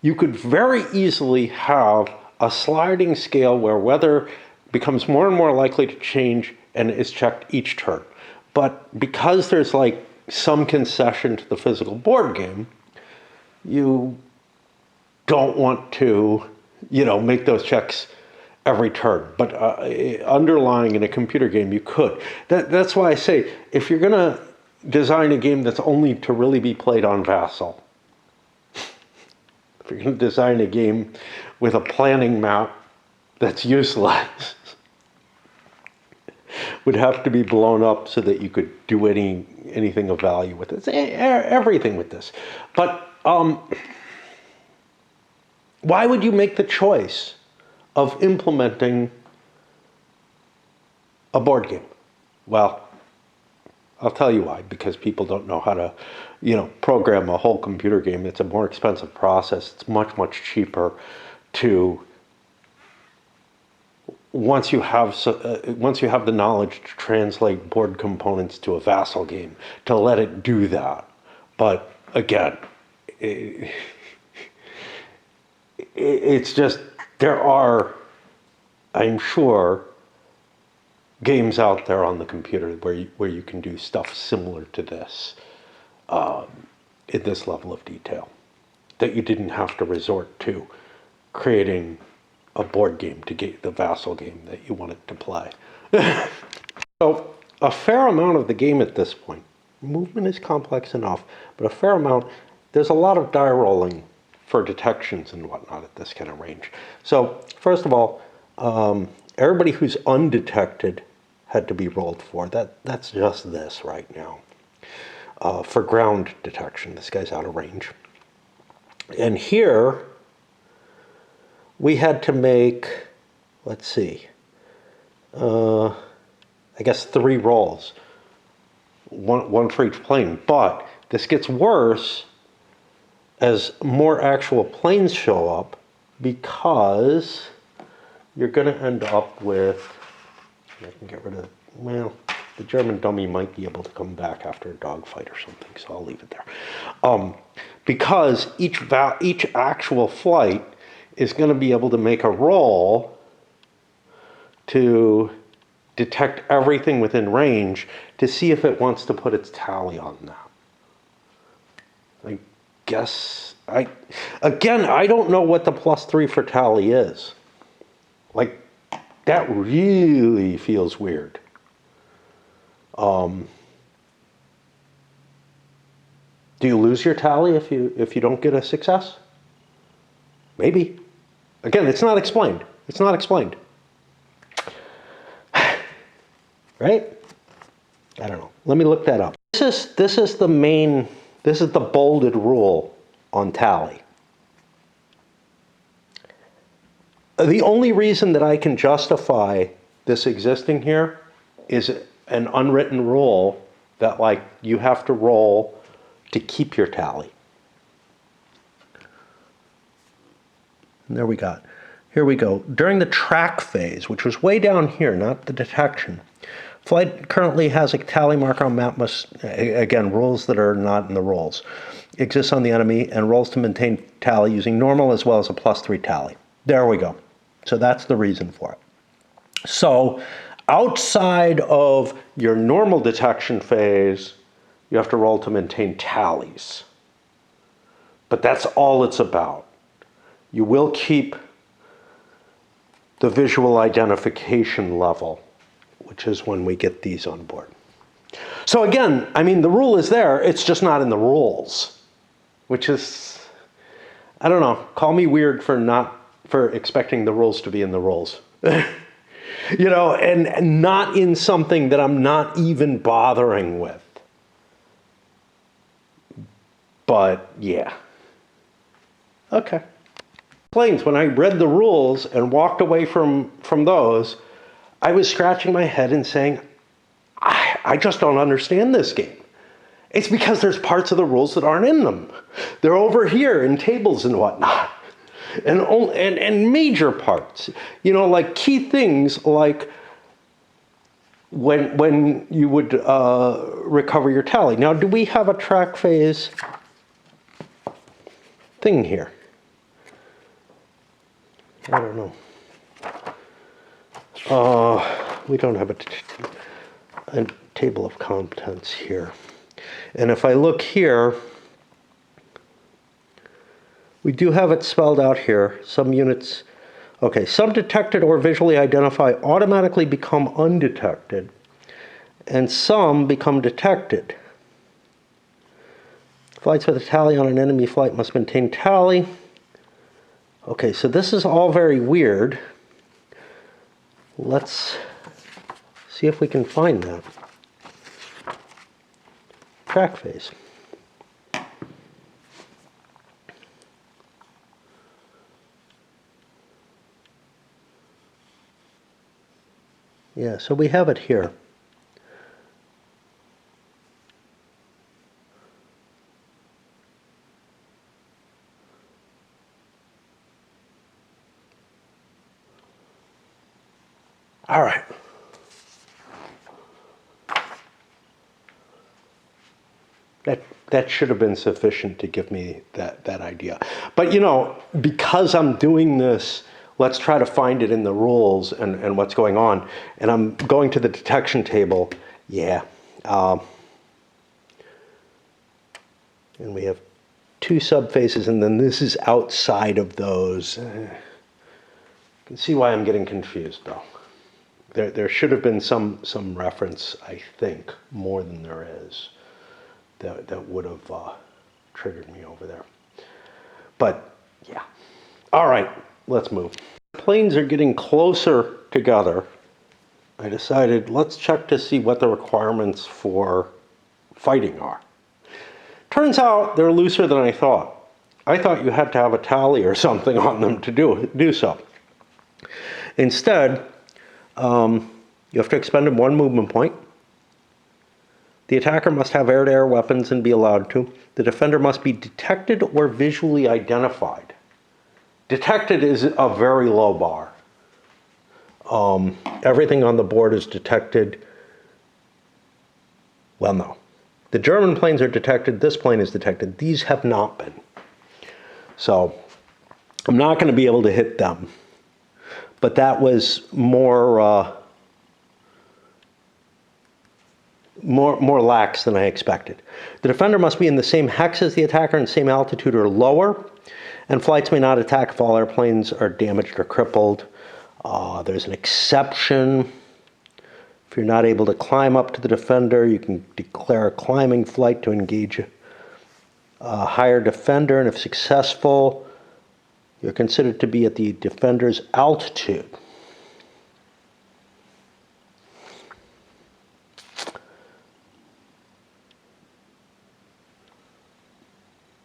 you could very easily have a sliding scale where weather becomes more and more likely to change and is checked each turn. But because there's like some concession to the physical board game, you don't want to, make those checks every turn. But underlying in a computer game, you could. That's why I say, if you're going to design a game that's only to really be played on Vassal, if you're going to design a game with a planning map that's useless, would have to be blown up so that you could do anything of value with it. Everything with this. But why would you make the choice of implementing a board game? Well, I'll tell you why. Because people don't know how to, program a whole computer game. It's a more expensive process. It's much, much cheaper to, once you have the knowledge to translate board components to a Vassal game, to let it do that. But again, it's just, there are, I'm sure, games out there on the computer where you can do stuff similar to this, in this level of detail, that you didn't have to resort to creating a board game to get the Vassal game that you wanted to play. So a fair amount of the game at this point, movement is complex enough, but a fair amount, there's a lot of die rolling for detections and whatnot at this kind of range. So first of all, everybody who's undetected had to be rolled for. That's just this right now. For ground detection, this guy's out of range. And here, we had to make, let's see, I guess 3 rolls, one for each plane. But this gets worse as more actual planes show up, because you're going to end up with I can get rid of, well, the German dummy might be able to come back after a dogfight or something, so I'll leave it there. Because each actual flight is going to be able to make a roll to detect everything within range to see if it wants to put its tally on that. I guess, I don't know what the +3 for tally is. Like, that really feels weird. Do you lose your tally if you don't get a success? Maybe. Again, it's not explained. It's not explained. Right? I don't know. Let me look that up. This is the bolded rule on tally. The only reason that I can justify this existing here is an unwritten rule that, like, you have to roll to keep your tally. And there we got. Here we go. During the track phase, which was way down here, not the detection, flight currently has a tally marker on map again, rules that are not in the rolls, exists on the enemy, and rolls to maintain tally using normal as well as a +3 tally. There we go. So that's the reason for it. So outside of your normal detection phase, you have to roll to maintain tallies. But that's all it's about. You will keep the visual identification level, which is when we get these on board. So again, I mean, the rule is there, it's just not in the rules, which is, I don't know, call me weird for expecting the rules to be in the rules. You know, and not in something that I'm not even bothering with. But yeah. Okay. Planes, when I read the rules and walked away from those, I was scratching my head and saying, I just don't understand this game. It's because there's parts of the rules that aren't in them. They're over here in tables and whatnot. And major parts, you know, like key things like when you would recover your tally. Now, do we have a track phase thing here? I don't know. We don't have a table of contents here. And if I look here, we do have it spelled out here. Some units, okay, some detected or visually identify automatically become undetected, and some become detected. Flights with a tally on an enemy flight must maintain tally. Okay, so this is all very weird. Let's see if we can find that. Track phase. Yeah, so we have it here. All right. That should have been sufficient to give me that idea. But, you know, because I'm doing this, let's try to find it in the rules and what's going on. And I'm going to the detection table. Yeah. And we have two subphases, and then this is outside of those. You can see why I'm getting confused, though. There should have been some reference, I think, more than there is, that would have triggered me over there. But, yeah. All right, let's move. Planes are getting closer together. I decided, let's check to see what the requirements for fighting are. Turns out they're looser than I thought. I thought you had to have a tally or something on them to do so. Instead, you have to expend one movement point. The attacker must have air-to-air weapons and be allowed to. The defender must be detected or visually identified. Detected is a very low bar. Everything on the board is detected. Well, no. The German planes are detected. This plane is detected. These have not been. So I'm not going to be able to hit them. But that was more lax than I expected. The defender must be in the same hex as the attacker and same altitude or lower. And flights may not attack if all airplanes are damaged or crippled. There's an exception. If you're not able to climb up to the defender, you can declare a climbing flight to engage a higher defender. And if successful, you're considered to be at the defender's altitude.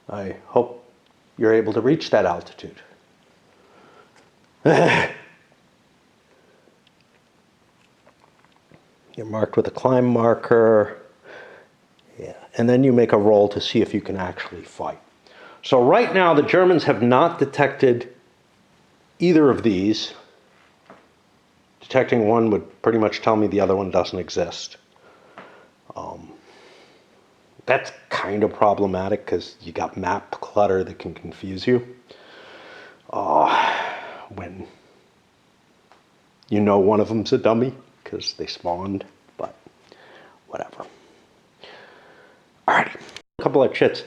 I hope you're able to reach that altitude. You're marked with a climb marker. Yeah, and then you make a roll to see if you can actually fight. So right now, the Germans have not detected either of these. Detecting one would pretty much tell me the other one doesn't exist. That's kind of problematic because you got map clutter that can confuse you. When you know one of them's a dummy because they spawned, but whatever. All right, a couple of chits.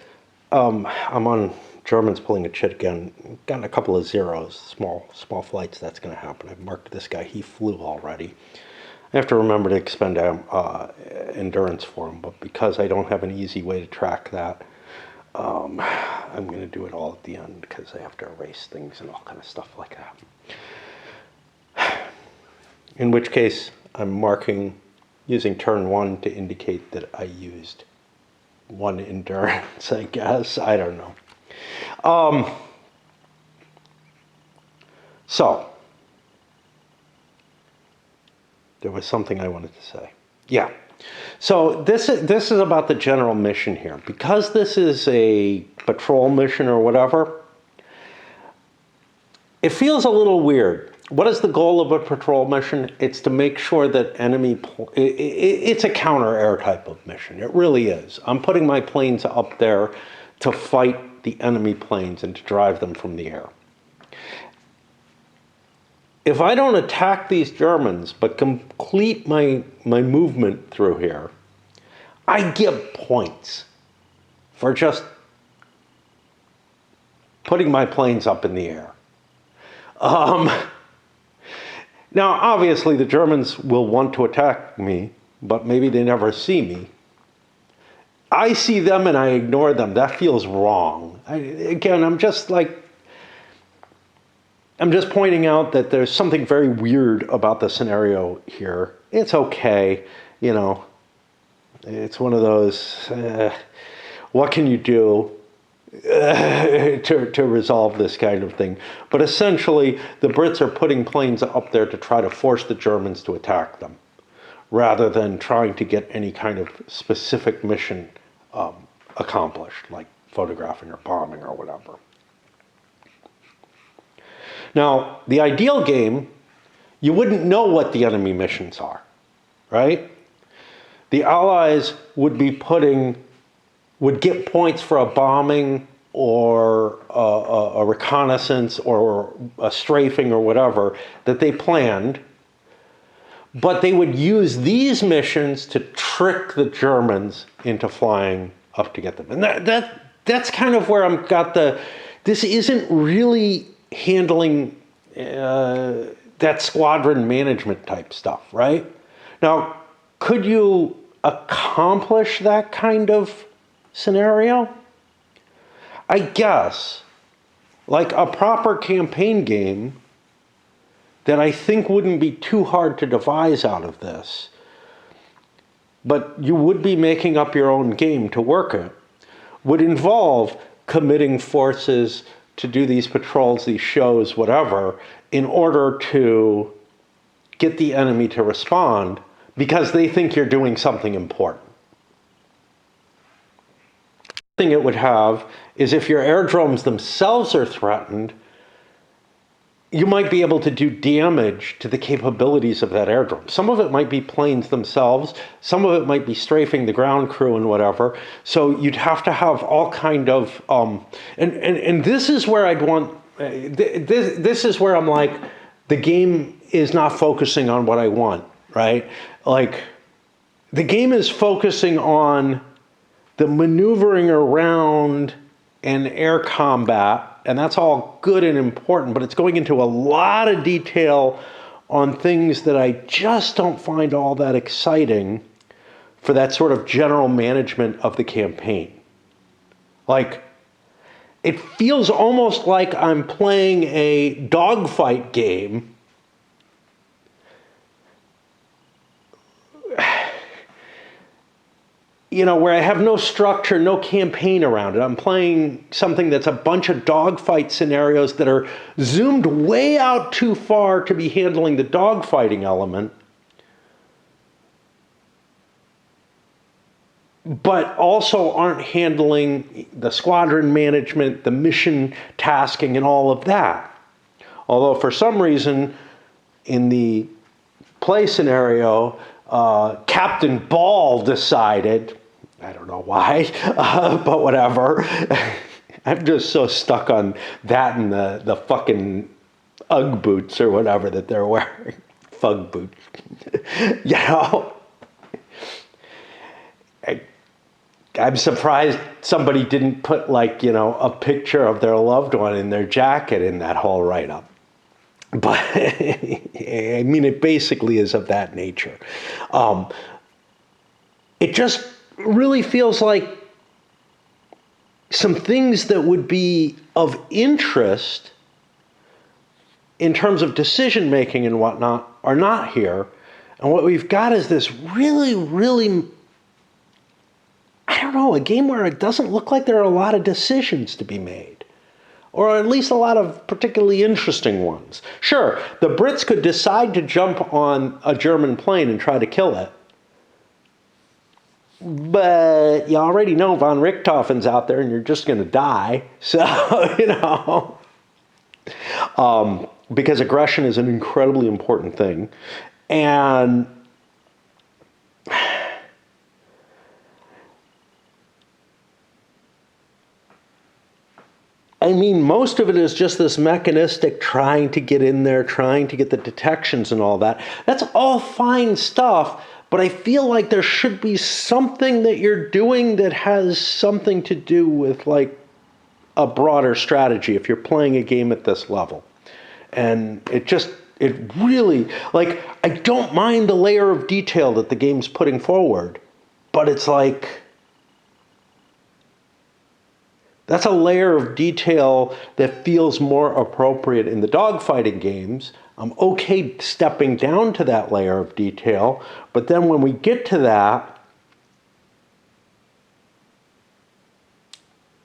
I'm on Germans pulling a chit again. Gotten a couple of zeros, small flights. That's going to happen. I've marked this guy. He flew already. I have to remember to expend endurance for him, but because I don't have an easy way to track that, I'm going to do it all at the end because I have to erase things and all kind of stuff like that. In which case, I'm marking using turn 1 to indicate that I used 1 endurance, I guess. I don't know. So, there was something I wanted to say. Yeah. So this is about the general mission here. Because this is a patrol mission or whatever, it feels a little weird. What is the goal of a patrol mission? It's to make sure that it's a counter-air type of mission. It really is. I'm putting my planes up there to fight the enemy planes and to drive them from the air. If I don't attack these Germans, but complete my movement through here, I get points for just putting my planes up in the air. Now, obviously, the Germans will want to attack me, but maybe they never see me. I see them and I ignore them. That feels wrong. Again, I'm just pointing out that there's something very weird about the scenario here. It's okay, you know. It's one of those, what can you do to resolve this kind of thing? But essentially, the Brits are putting planes up there to try to force the Germans to attack them, rather than trying to get any kind of specific mission accomplished, like photographing or bombing or whatever. Now, the ideal game, you wouldn't know what the enemy missions are, right? The Allies would get points for a bombing or a reconnaissance or a strafing or whatever that they planned, but they would use these missions to trick the Germans into flying up to get them. And that's kind of where I've got this isn't really handling that squadron management type stuff, right? Now, could you accomplish that kind of scenario? I guess. Like a proper campaign game that I think wouldn't be too hard to devise out of this, but you would be making up your own game to work it, would involve committing forces to do these patrols, these shows, whatever, in order to get the enemy to respond because they think you're doing something important. The thing it would have is if your airdromes themselves are threatened, you might be able to do damage to the capabilities of that airdrome. Some of it might be planes themselves. Some of it might be strafing the ground crew and whatever. So you'd have to have all kind of, and this is where I'd want, this is where I'm like, the game is not focusing on what I want, right? Like, the game is focusing on the maneuvering around and air combat, and that's all good and important, but it's going into a lot of detail on things that I just don't find all that exciting for that sort of general management of the campaign. Like, it feels almost like I'm playing a dogfight game where I have no structure, no campaign around it. I'm playing something that's a bunch of dogfight scenarios that are zoomed way out too far to be handling the dogfighting element, but also aren't handling the squadron management, the mission tasking, and all of that. Although for some reason, in the play scenario, Captain Ball decided, I don't know why, but whatever. I'm just so stuck on that and the fucking Ugg boots or whatever that they're wearing. Fug boots. I'm surprised somebody didn't put a picture of their loved one in their jacket in that whole write-up. But I mean, it basically is of that nature. It just really feels like some things that would be of interest in terms of decision making and whatnot are not here. And what we've got is this really, really, I don't know, a game where it doesn't look like there are a lot of decisions to be made. Or at least a lot of particularly interesting ones. Sure, the Brits could decide to jump on a German plane and try to kill it. But you already know von Richthofen's out there and you're just going to die. So, because aggression is an incredibly important thing. And I mean, most of it is just this mechanistic trying to get in there, trying to get the detections and all that. That's all fine stuff, but I feel like there should be something that you're doing that has something to do with like a broader strategy if you're playing a game at this level. And it really, like, I don't mind the layer of detail that the game's putting forward, but it's like, that's a layer of detail that feels more appropriate in the dogfighting games. I'm okay stepping down to that layer of detail, but then when we get to that,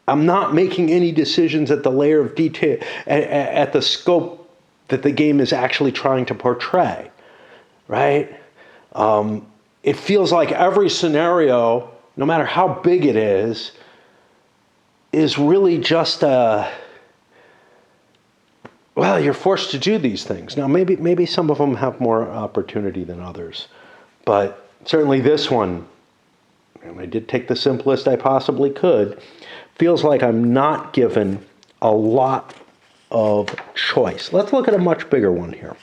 I'm not making any decisions at the layer of detail, at the scope that the game is actually trying to portray, right? It feels like every scenario, no matter how big it is really just well, you're forced to do these things. Now, maybe some of them have more opportunity than others, but certainly this one, and I did take the simplest I possibly could, feels like I'm not given a lot of choice. Let's look at a much bigger one here.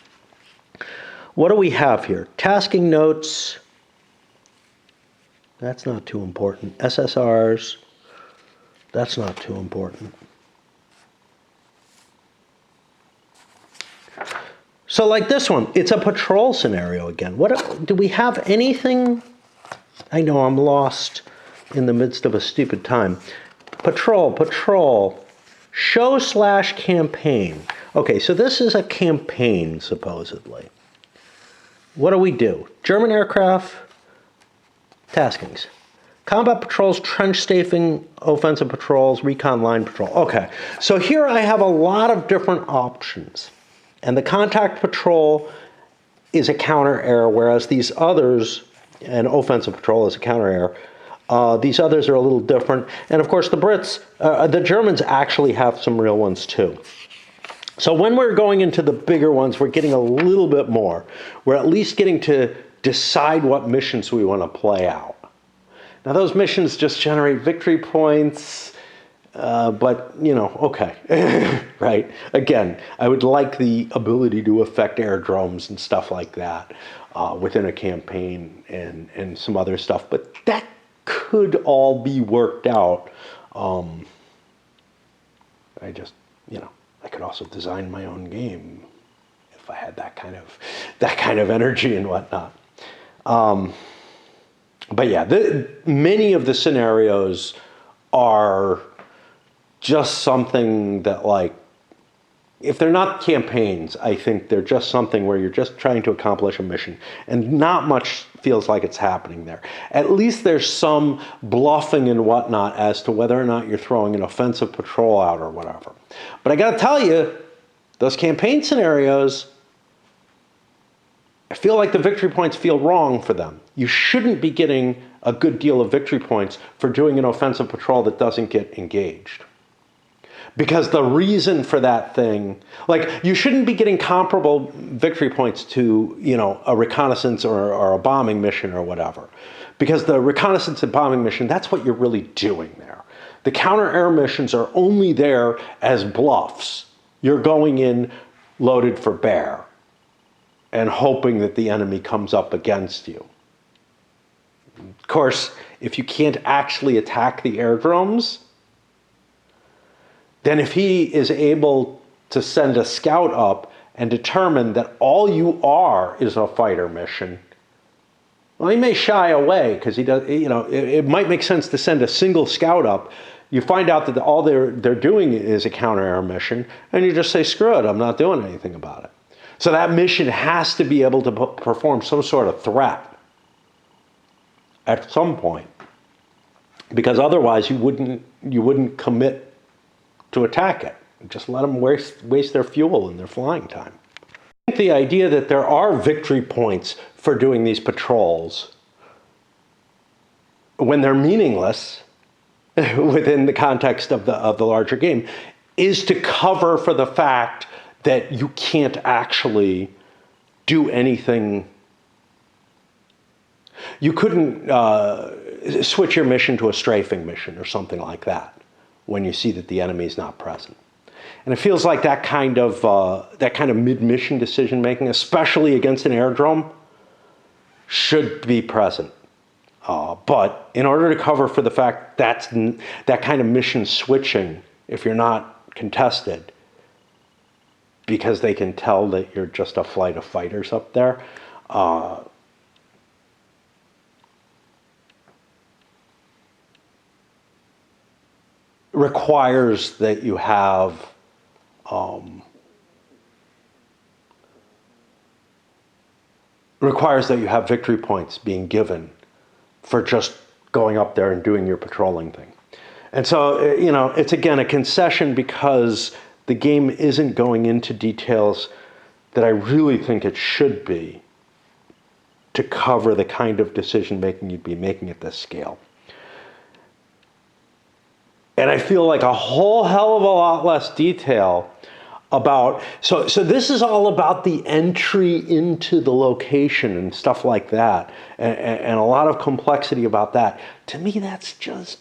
What do we have here? Tasking notes. That's not too important. SSRs. That's not too important. So like this one, it's a patrol scenario again. Do we have anything? I know I'm lost in the midst of a stupid time. Patrol. Show/campaign. Okay, so this is a campaign, supposedly. What do? German aircraft, taskings. Combat patrols, trench strafing, offensive patrols, recon line patrol. Okay, so here I have a lot of different options. And the contact patrol is a counter-air, whereas these others, and offensive patrol is a counter-air, these others are a little different. And of course the Germans actually have some real ones too. So when we're going into the bigger ones, we're getting a little bit more. We're at least getting to decide what missions we want to play out. Now those missions just generate victory points, but okay, right? Again, I would like the ability to affect airdromes and stuff like that within a campaign and some other stuff, but that could all be worked out. I could also design my own game if I had that kind of energy and whatnot. But yeah, many of the scenarios are just something that, like, if they're not campaigns, I think they're just something where you're just trying to accomplish a mission and not much feels like it's happening there. At least there's some bluffing and whatnot as to whether or not you're throwing an offensive patrol out or whatever. But I gotta tell you, those campaign scenarios, I feel like the victory points feel wrong for them. You shouldn't be getting a good deal of victory points for doing an offensive patrol that doesn't get engaged. Because the reason for that thing, like, you shouldn't be getting comparable victory points to, a reconnaissance or a bombing mission or whatever. Because the reconnaissance and bombing mission, that's what you're really doing there. The counter-air missions are only there as bluffs. You're going in loaded for bear and hoping that the enemy comes up against you. Of course, if you can't actually attack the airdromes, then if he is able to send a scout up and determine that all you are is a fighter mission, well, he may shy away because he does. It might make sense to send a single scout up. You find out that all they're doing is a counter-air mission, and you just say, screw it, I'm not doing anything about it. So that mission has to be able to perform some sort of threat at some point, because otherwise you wouldn't commit to attack it. Just let them waste their fuel and their flying time. I think the idea that there are victory points for doing these patrols, when they're meaningless within the context of the larger game, is to cover for the fact that you can't actually do anything. You couldn't switch your mission to a strafing mission or something like that when you see that the enemy is not present. And it feels like that kind of mid-mission decision-making, especially against an airdrome, should be present. But in order to cover for the fact that kind of mission switching, if you're not contested, because they can tell that you're just a flight of fighters up there, requires that you have victory points being given for just going up there and doing your patrolling thing. And so, it's again a concession because the game isn't going into details that I really think it should be to cover the kind of decision making you'd be making at this scale. And I feel like a whole hell of a lot less detail about, so this is all about the entry into the location and stuff like that, and a lot of complexity about that. To me, that's just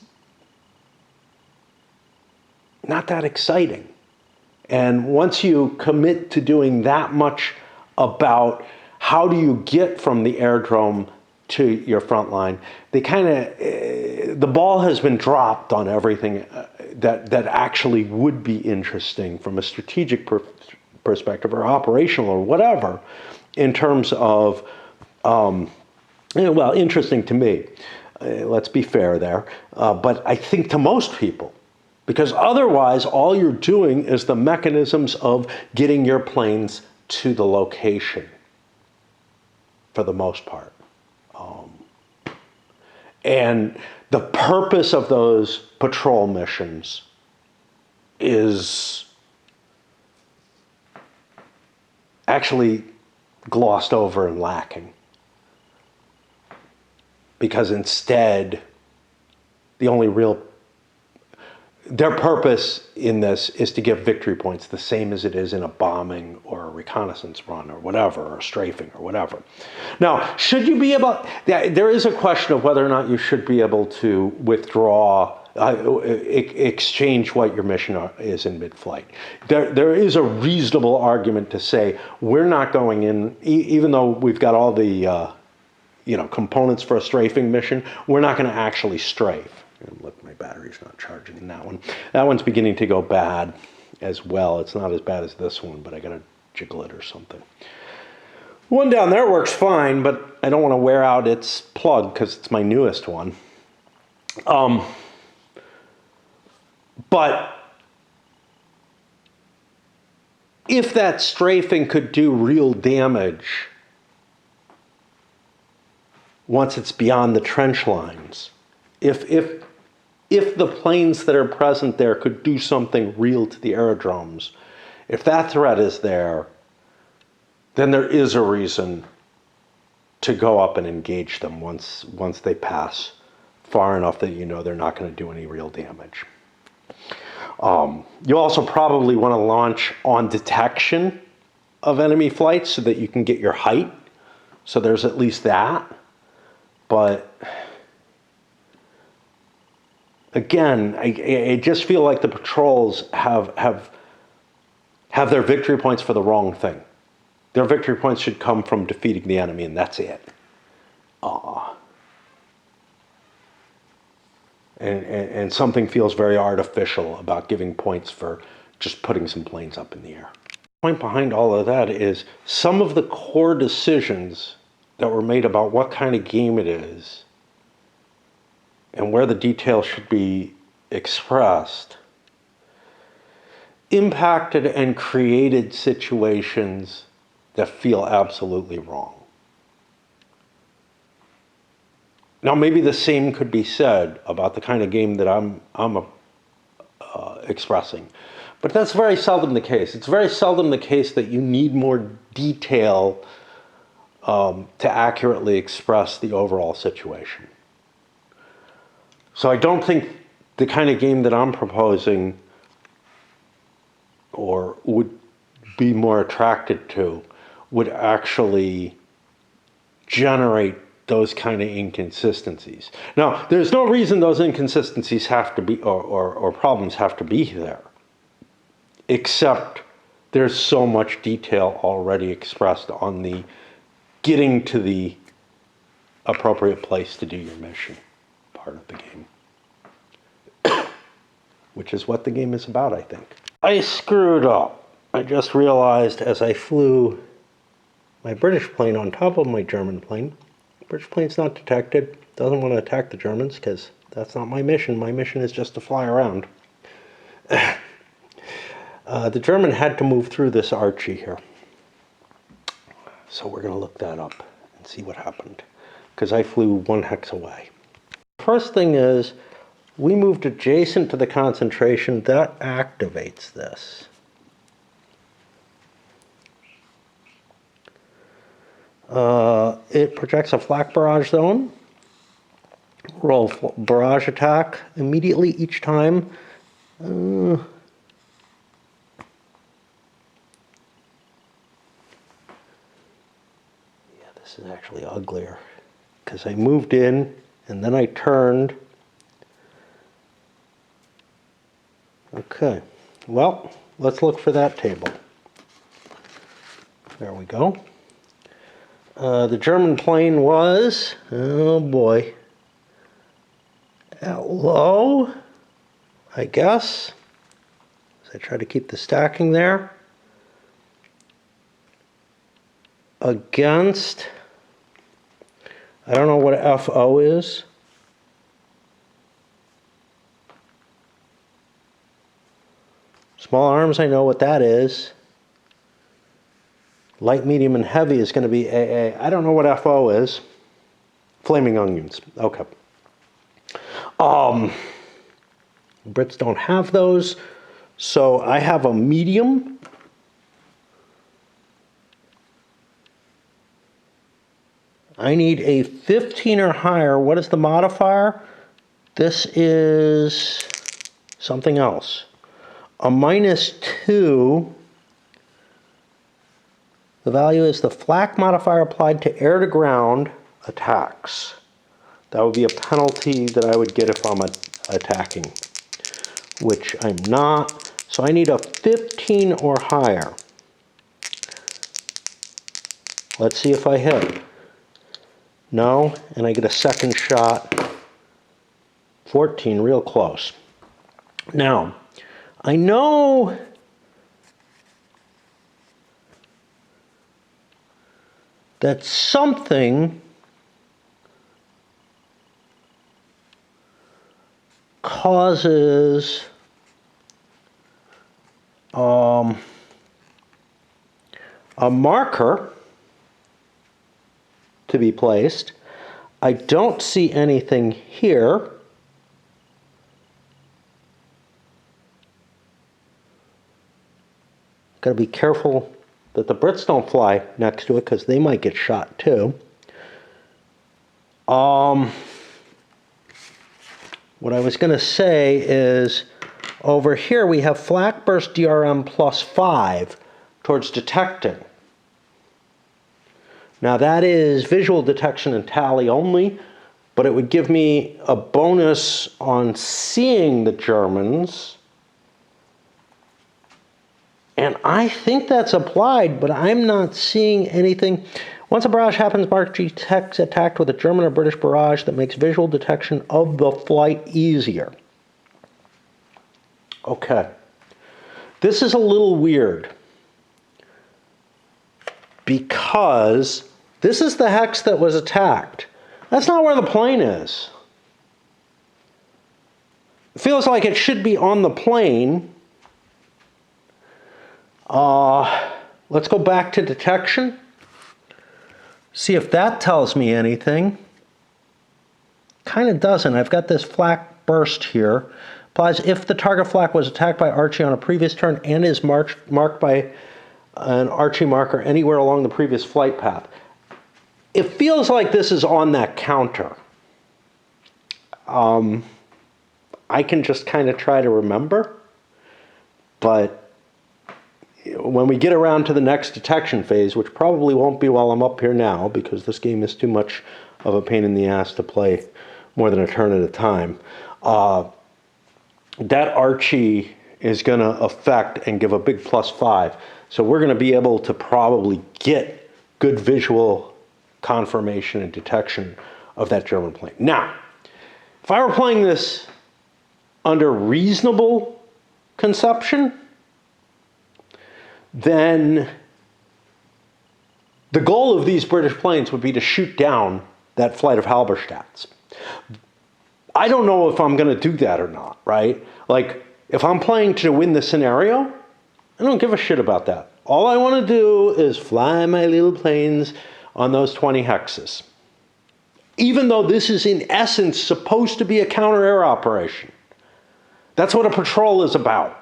not that exciting. And once you commit to doing that much about how do you get from the airdrome to your front line, the ball has been dropped on everything that actually would be interesting from a strategic perspective or operational or whatever, in terms of, interesting to me. Let's be fair there. But I think to most people, because otherwise all you're doing is the mechanisms of getting your planes to the location for the most part. And the purpose of those patrol missions is actually glossed over and lacking. Because instead, the only real their purpose in this is to give victory points the same as it is in a bombing or a reconnaissance run or whatever, or strafing or whatever. Now, should you be able, there is a question of whether or not you should be able to withdraw, exchange what your mission is in mid-flight. There is a reasonable argument to say we're not going in, even though we've got all the components for a strafing mission, we're not going to actually strafe. Look, my battery's not charging in that one. That one's beginning to go bad as well. It's not as bad as this one, but I gotta jiggle it or something. One down there works fine, but I don't want to wear out its plug because it's my newest one. But if that strafing could do real damage once it's beyond the trench lines, if the planes that are present there could do something real to the aerodromes, if that threat is there, then there is a reason to go up and engage them once they pass far enough that you know they're not going to do any real damage. You also probably want to launch on detection of enemy flights so that you can get your height. So there's at least that. But again, I just feel like the patrols have their victory points for the wrong thing. Their victory points should come from defeating the enemy, and that's it. And something feels very artificial about giving points for just putting some planes up in the air. The point behind all of that is some of the core decisions that were made about what kind of game it is and where the details should be expressed impacted and created situations that feel absolutely wrong. Now, maybe the same could be said about the kind of game that I'm expressing, but that's very seldom the case. It's very seldom the case that you need more detail to accurately express the overall situation. So I don't think the kind of game that I'm proposing or would be more attracted to would actually generate those kind of inconsistencies. Now, there's no reason those inconsistencies have to be, or problems have to be there, except there's so much detail already expressed on the getting to the appropriate place to do your mission part of the game, which is what the game is about, I think. I screwed up. I just realized as I flew my British plane on top of my German plane. British plane's not detected. Doesn't want to attack the Germans because that's not my mission. My mission is just to fly around. The German had to move through this Archie here. So we're going to look that up and see what happened, because I flew 1 hex away. First thing is, we moved adjacent to the concentration. That activates this. It projects a flak barrage zone. Roll barrage attack immediately each time. Yeah, this is actually uglier because I moved in and then I turned. Okay, well, let's look for that table. There we go. The German plane was, oh boy, at low, I guess. As I try to keep the stacking there. Against, I don't know what FO is. Small arms, I know what that is. Light, medium, and heavy is going to be AA. I don't know what FO is. Flaming onions. Okay. Brits don't have those. So I have a medium. I need a 15 or higher. What is the modifier? This is something else. A -2, the value is the flak modifier applied to air-to-ground attacks. That would be a penalty that I would get if I'm attacking, which I'm not. So I need a 15 or higher. Let's see if I hit. No, and I get a second shot. 14, real close. Now, I know that something causes a marker to be placed. I don't see anything here. Got to be careful that the Brits don't fly next to it because they might get shot too. What I was going to say is over here we have flak burst DRM +5 towards detecting. Now that is visual detection and tally only, but it would give me a bonus on seeing the Germans. And I think that's applied, but I'm not seeing anything. Once a barrage happens, Mark detects attacked with a German or British barrage that makes visual detection of the flight easier. Okay. This is a little weird because this is the hex that was attacked. That's not where the plane is. It feels like it should be on the plane. Let's go back to detection. See if that tells me anything. Kind of doesn't. I've got this flak burst here. Applies if the target flak was attacked by Archie on a previous turn and is marked by an Archie marker anywhere along the previous flight path. It feels like this is on that counter. I can just kind of try to remember, but when we get around to the next detection phase, which probably won't be while I'm up here now because this game is too much of a pain in the ass to play more than a turn at a time, that Archie is going to affect and give a big +5. So we're going to be able to probably get good visual confirmation and detection of that German plane. Now, if I were playing this under reasonable conception, then the goal of these British planes would be to shoot down that flight of Halberstadts. I don't know if I'm going to do that or not, right? Like, if I'm playing to win the scenario, I don't give a shit about that. All I want to do is fly my little planes on those 20 hexes. Even though this is in essence supposed to be a counter-air operation. That's what a patrol is about.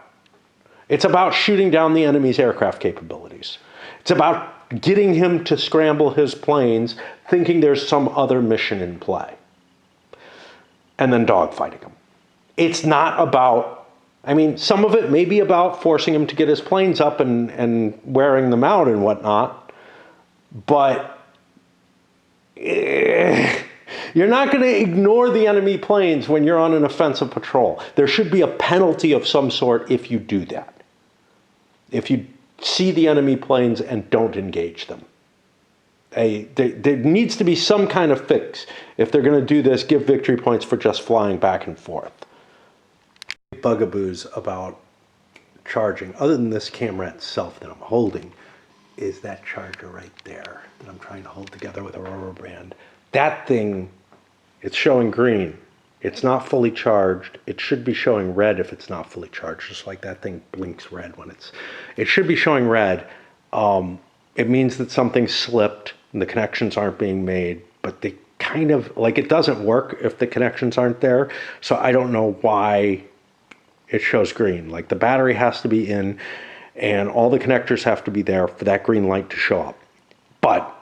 It's about shooting down the enemy's aircraft capabilities. It's about getting him to scramble his planes, thinking there's some other mission in play, and then dogfighting him. It's not about, I mean, some of it may be about forcing him to get his planes up and wearing them out and whatnot, but you're not going to ignore the enemy planes when you're on an offensive patrol. There should be a penalty of some sort if you do that. If you see the enemy planes and don't engage them. There needs to be some kind of fix. If they're going to do this, give victory points for just flying back and forth. Bugaboos about charging, other than this camera itself that I'm holding, is that charger right there that I'm trying to hold together with a rubber band. That thing, it's showing green. It's not fully charged. It should be showing red if it's not fully charged, just like that thing blinks red when it should be showing red. It means that something slipped and the connections aren't being made, but they kind of, like, it doesn't work if the connections aren't there. So I don't know why it shows green. Like, the battery has to be in and all the connectors have to be there for that green light to show up. But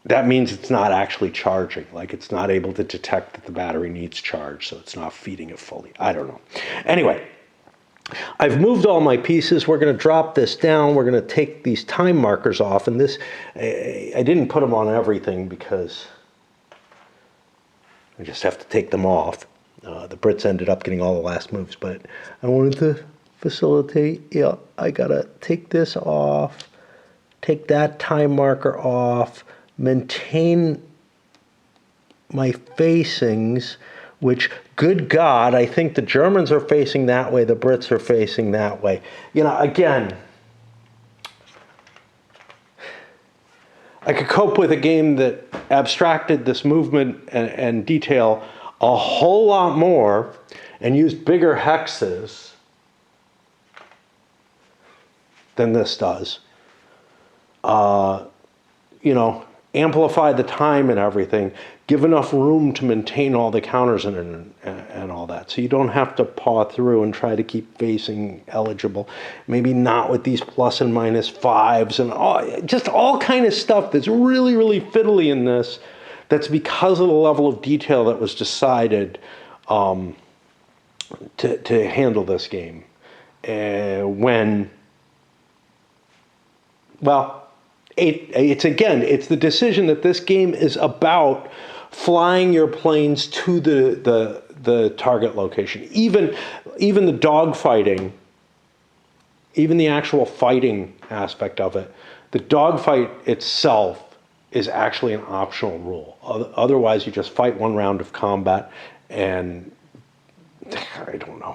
that means it's not actually charging. Like, it's not able to detect that the battery needs charge, so it's not feeding it fully. I don't know. Anyway, I've moved all my pieces. We're going to drop this down. We're going to take these time markers off. And this, I didn't put them on everything because I just have to take them off. The Brits ended up getting all the last moves, but I wanted to facilitate. Yeah, I got to take this off, take that time marker off, maintain my facings, which, good God, I think the Germans are facing that way, the Brits are facing that way. You know, again, I could cope with a game that abstracted this movement and detail a whole lot more and used bigger hexes than this does. You know, amplify the time and everything, give enough room to maintain all the counters and all that. So you don't have to paw through and try to keep facing eligible. Maybe not with these plus and minus fives and just all kind of stuff that's really, really fiddly in this. That's because of the level of detail that was decided to handle this game. It's the decision that this game is about flying your planes to the target location. Even the dogfighting, even the actual fighting aspect of it, the dogfight itself is actually an optional rule. Otherwise, you just fight one round of combat and I don't know.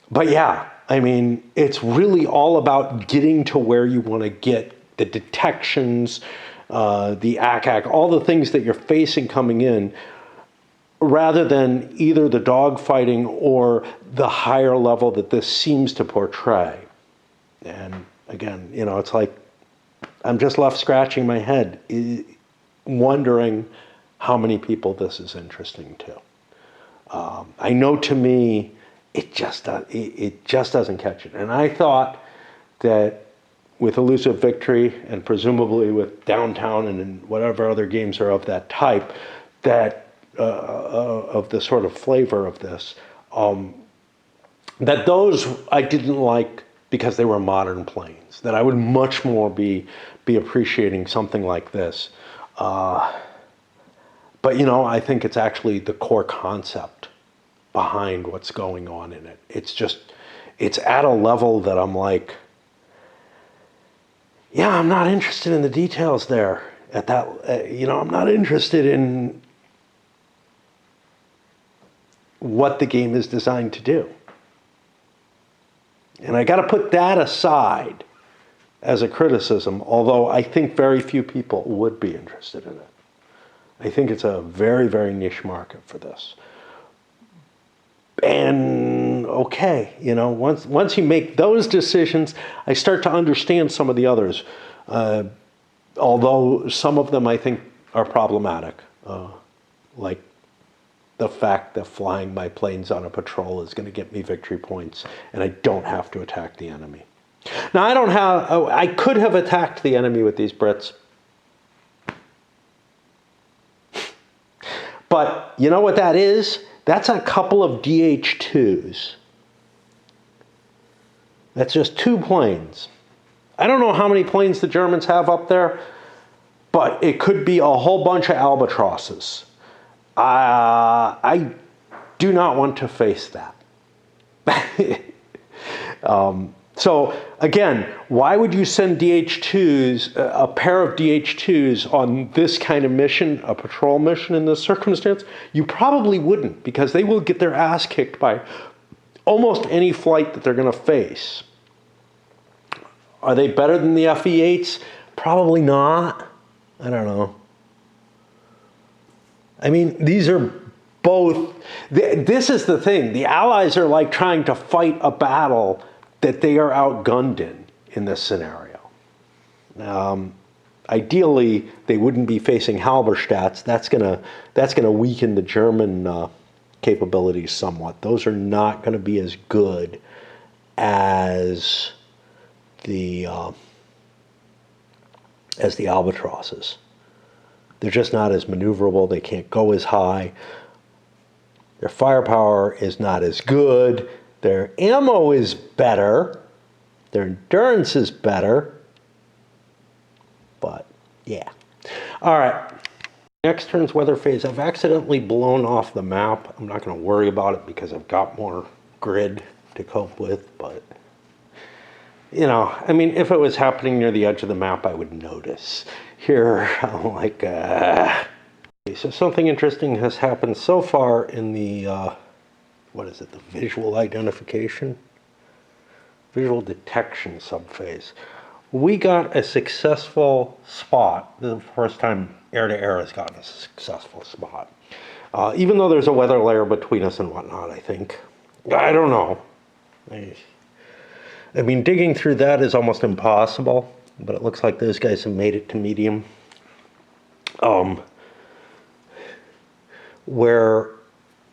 But yeah, I mean, it's really all about getting to where you want to get, the detections, the ACAC, all the things that you're facing coming in, rather than either the dogfighting or the higher level that this seems to portray. And again, you know, it's like I'm just left scratching my head, wondering how many people this is interesting to. I know, to me, it just doesn't catch it. And I thought that with Elusive Victory and presumably with Downtown and whatever other games are of that type, that of the sort of flavor of this, that those I didn't like because they were modern planes. That I would much more be appreciating something like this. But you know, I think it's actually the core concept behind what's going on in it. It's at a level that I'm like, yeah, I'm not interested in the details there at that, I'm not interested in what the game is designed to do. And I got to put that aside as a criticism, although I think very few people would be interested in it. I think it's a very, very niche market for this. And okay, once you make those decisions, I start to understand some of the others. Although some of them I think are problematic, like the fact that flying my planes on a patrol is going to get me victory points, and I don't have to attack the enemy. Now I could have attacked the enemy with these Brits, but you know what that is? That's a couple of DH-2s. That's just 2 planes. I don't know how many planes the Germans have up there, but it could be a whole bunch of albatrosses. I do not want to face that. So again, why would you send DH-2s, a pair of DH-2s on this kind of mission, a patrol mission in this circumstance? You probably wouldn't, because they will get their ass kicked by almost any flight that they're going to face. Are they better than the FE-8s? Probably not. I don't know. I mean, these are both, this is the thing. The Allies are like trying to fight a battle that they are outgunned in this scenario. Ideally, they wouldn't be facing Halberstadts. That's gonna weaken the German capabilities somewhat. Those are not going to be as good as the as the albatrosses. They're just not as maneuverable. They can't go as high. Their firepower is not as good. Their ammo is better. Their endurance is better. But, yeah. All right. Next turn's weather phase. I've accidentally blown off the map. I'm not going to worry about it because I've got more grid to cope with. But, you know, I mean, if it was happening near the edge of the map, I would notice. Here, I'm like, Okay, so something interesting has happened so far in the, what is it, the visual identification? Visual detection subphase. We got a successful spot. This is the first time air-to-air has gotten a successful spot. Even though there's a weather layer between us and whatnot, I think. I don't know. I mean, digging through that is almost impossible, but it looks like those guys have made it to medium. Where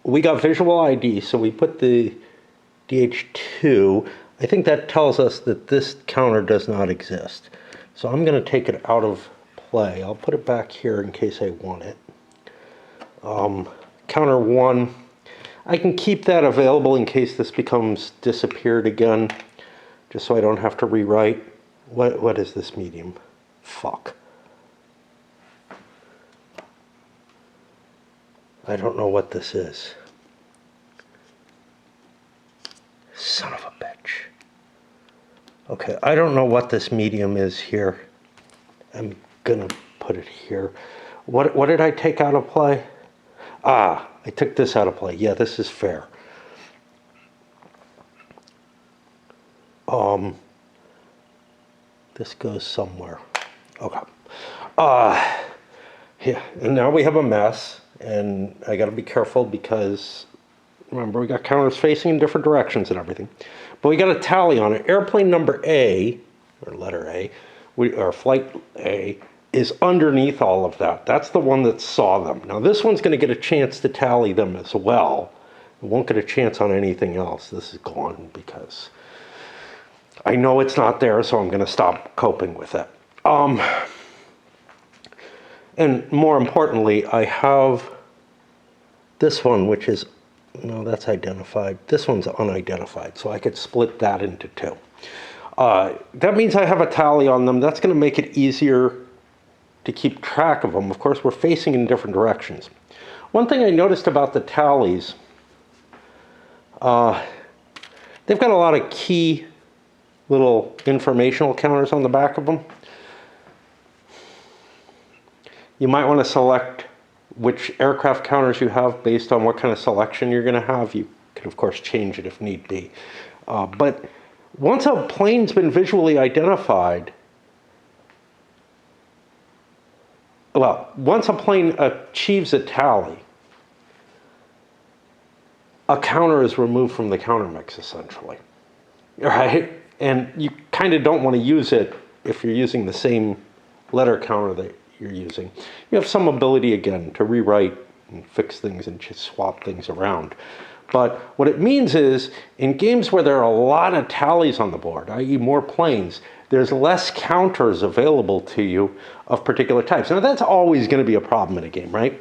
we got visual ID, so we put the DH2. I think that tells us that this counter does not exist. So I'm going to take it out of play. I'll put it back here in case I want it. Counter 1. I can keep that available in case this becomes disappeared again, just so I don't have to rewrite. What is this medium? Fuck. I don't know what this is. Son of a bitch. Okay, I don't know what this medium is here. I'm gonna put it here. What did I take out of play? I took this out of play. Yeah, this is fair. This goes somewhere. Okay. Yeah, and now we have a mess, and I gotta be careful because remember, we got counters facing in different directions and everything. But we got a tally on it. Airplane number A, or letter A, or flight A, is underneath all of that. That's the one that saw them. Now this one's going to get a chance to tally them as well. It won't get a chance on anything else. This is gone because I know it's not there, so I'm going to stop coping with it. And more importantly, I have this one, which is, no, that's identified. This one's unidentified, so I could split that into two. That means I have a tally on them. That's going to make it easier to keep track of them. Of course, we're facing in different directions. One thing I noticed about the tallies, they've got a lot of key little informational counters on the back of them. You might want to select which aircraft counters you have based on what kind of selection you're going to have. You can, of course, change it if need be. But once a plane's been visually identified, well, once a plane achieves a tally, a counter is removed from the counter mix, essentially. Right? And you kind of don't want to use it if you're using the same letter counter that you're using. You have some ability, again, to rewrite and fix things and just swap things around. But what it means is, in games where there are a lot of tallies on the board, i.e. more planes, there's less counters available to you of particular types. Now, that's always going to be a problem in a game, right?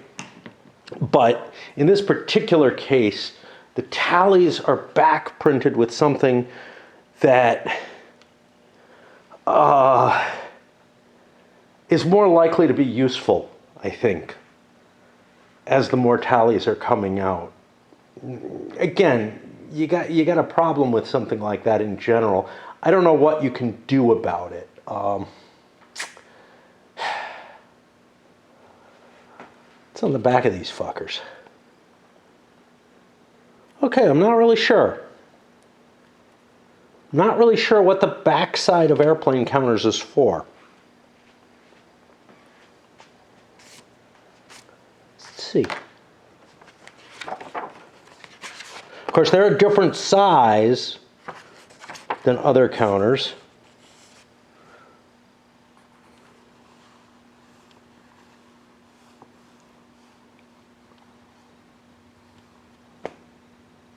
But in this particular case, the tallies are back printed with something that is more likely to be useful, I think, as the more tallies are coming out. Again, you got a problem with something like that in general. I don't know what you can do about it. It's on the back of these fuckers. Okay, I'm not really sure. Not really sure what the backside of airplane counters is for. Let's see. Of course, they're a different size than other counters.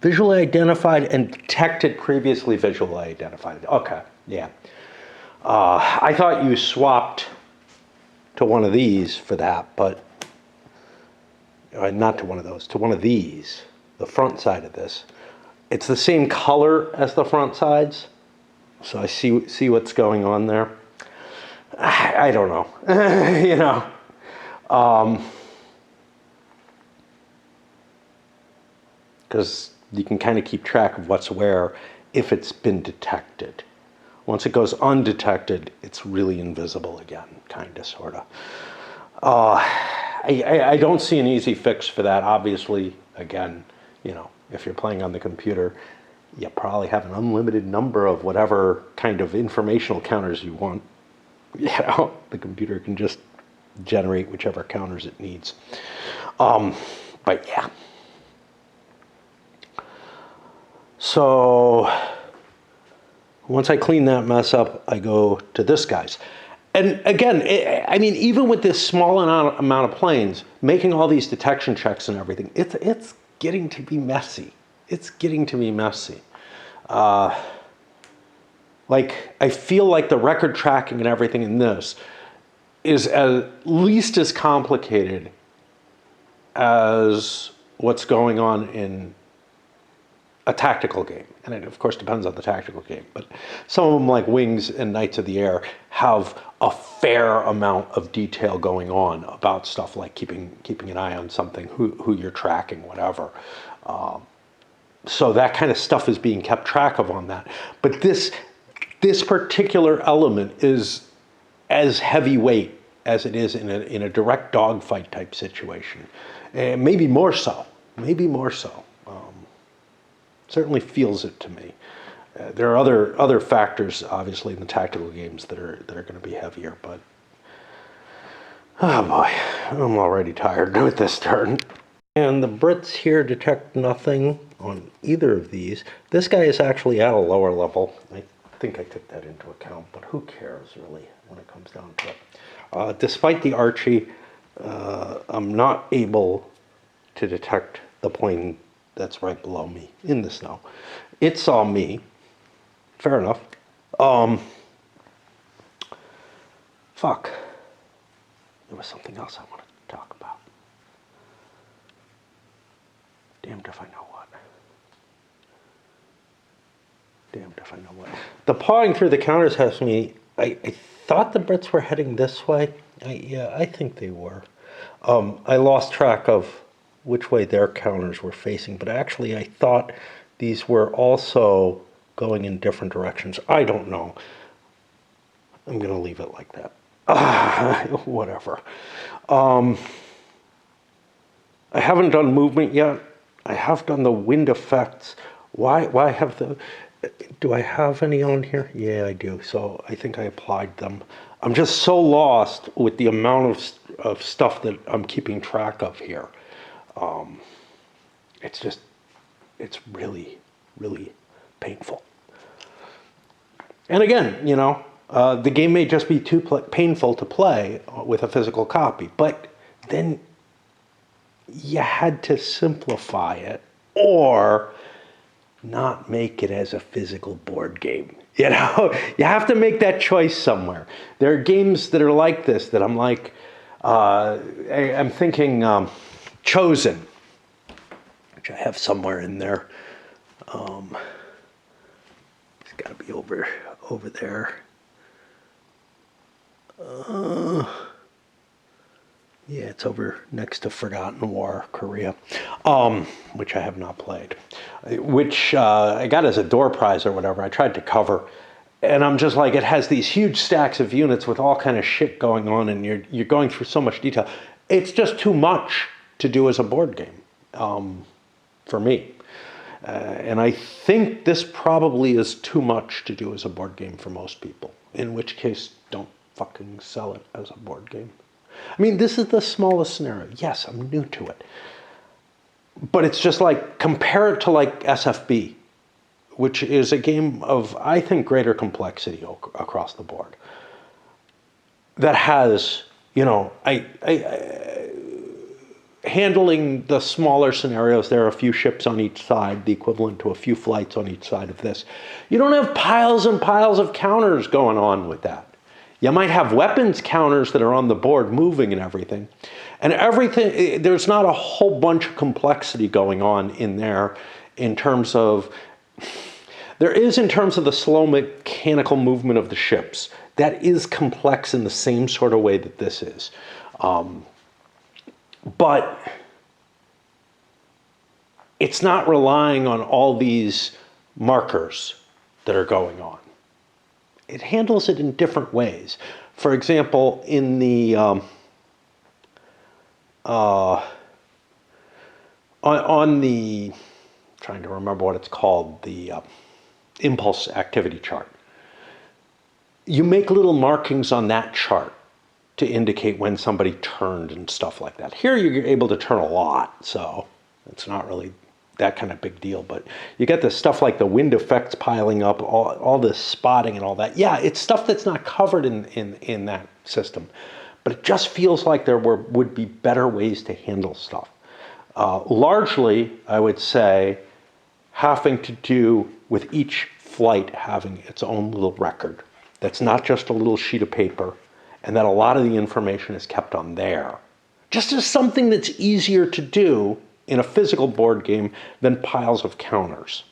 Visually identified and detected previously visually identified. Okay, yeah. I thought you swapped to one of these for that, but not to one of those, to one of these, the front side of this. It's the same color as the front sides, so I see what's going on there. I don't know, you know, because you can kind of keep track of what's where if it's been detected. Once it goes undetected, it's really invisible again, kind of, sort of. I don't see an easy fix for that. Obviously, again, you know, if you're playing on the computer, you probably have an unlimited number of whatever kind of informational counters you want. You know, the computer can just generate whichever counters it needs. But yeah. So once I clean that mess up, I go to this guy's. And again, I mean, even with this small amount of planes, making all these detection checks and everything, it's getting to be messy. It's getting to be messy. Like, I feel like the record tracking and everything in this is at least as complicated as what's going on in a tactical game. And it, of course, depends on the tactical game. But some of them, like Wings and Knights of the Air, have a fair amount of detail going on about stuff like keeping an eye on something, who you're tracking, whatever. So that kind of stuff is being kept track of on that. But this particular element is as heavyweight as it is in a direct dogfight type situation. And maybe more so. Maybe more so. Certainly feels it to me. There are other factors, obviously, in the tactical games that are going to be heavier, but oh boy, I'm already tired with this turn. And the Brits here detect nothing on either of these. This guy is actually at a lower level. I think I took that into account, but who cares really when it comes down to it. Despite the Archie, I'm not able to detect the plane that's right below me in the snow. It saw me. Fair enough. Fuck. There was something else I wanted to talk about. Damned if I know what. Damned if I know what. The pawing through the counters has me... I thought the Brits were heading this way. Yeah, I think they were. I lost track of which way their counters were facing, but actually I thought these were also going in different directions. I don't know. I'm going to leave it like that. Whatever. I haven't done movement yet. I have done the wind effects. Why have the... Do I have any on here? Yeah, I do. So I think I applied them. I'm just so lost with the amount of stuff that I'm keeping track of here. It's really, really painful. And again, you know, the game may just be too painful to play with a physical copy, but then you had to simplify it or not make it as a physical board game. You know, you have to make that choice somewhere. There are games that are like this that I'm like, I'm thinking Chosen, which I have somewhere in there. It's got to be over there. Yeah, it's over next to Forgotten War, Korea, which I have not played, which I got as a door prize or whatever. I tried to cover, and I'm just like, it has these huge stacks of units with all kind of shit going on, and you're going through so much detail. It's just too much to do as a board game for me. And I think this probably is too much to do as a board game for most people, in which case don't fucking sell it as a board game. I mean, this is the smallest scenario. Yes, I'm new to it. But it's just like, compare it to like SFB, which is a game of, I think, greater complexity across the board. That has, you know, handling the smaller scenarios, there are a few ships on each side, the equivalent to a few flights on each side of this. You don't have piles and piles of counters going on with that. You might have weapons counters that are on the board moving and everything. And everything, there's not a whole bunch of complexity going on in there in terms of, there is in terms of the slow mechanical movement of the ships. That is complex in the same sort of way that this is. But it's not relying on all these markers that are going on. It handles it in different ways. For example, in the on the, trying to remember what it's called, the impulse activity chart, you make little markings on that chart to indicate when somebody turned and stuff like that. Here you're able to turn a lot, so it's not really that kind of big deal, but you get this stuff like the wind effects piling up, all this spotting and all that. Yeah, it's stuff that's not covered in that system, but it just feels like there would be better ways to handle stuff. Largely, I would say, having to do with each flight having its own little record. That's not just a little sheet of paper, and that a lot of the information is kept on there. Just as something that's easier to do in a physical board game than piles of counters.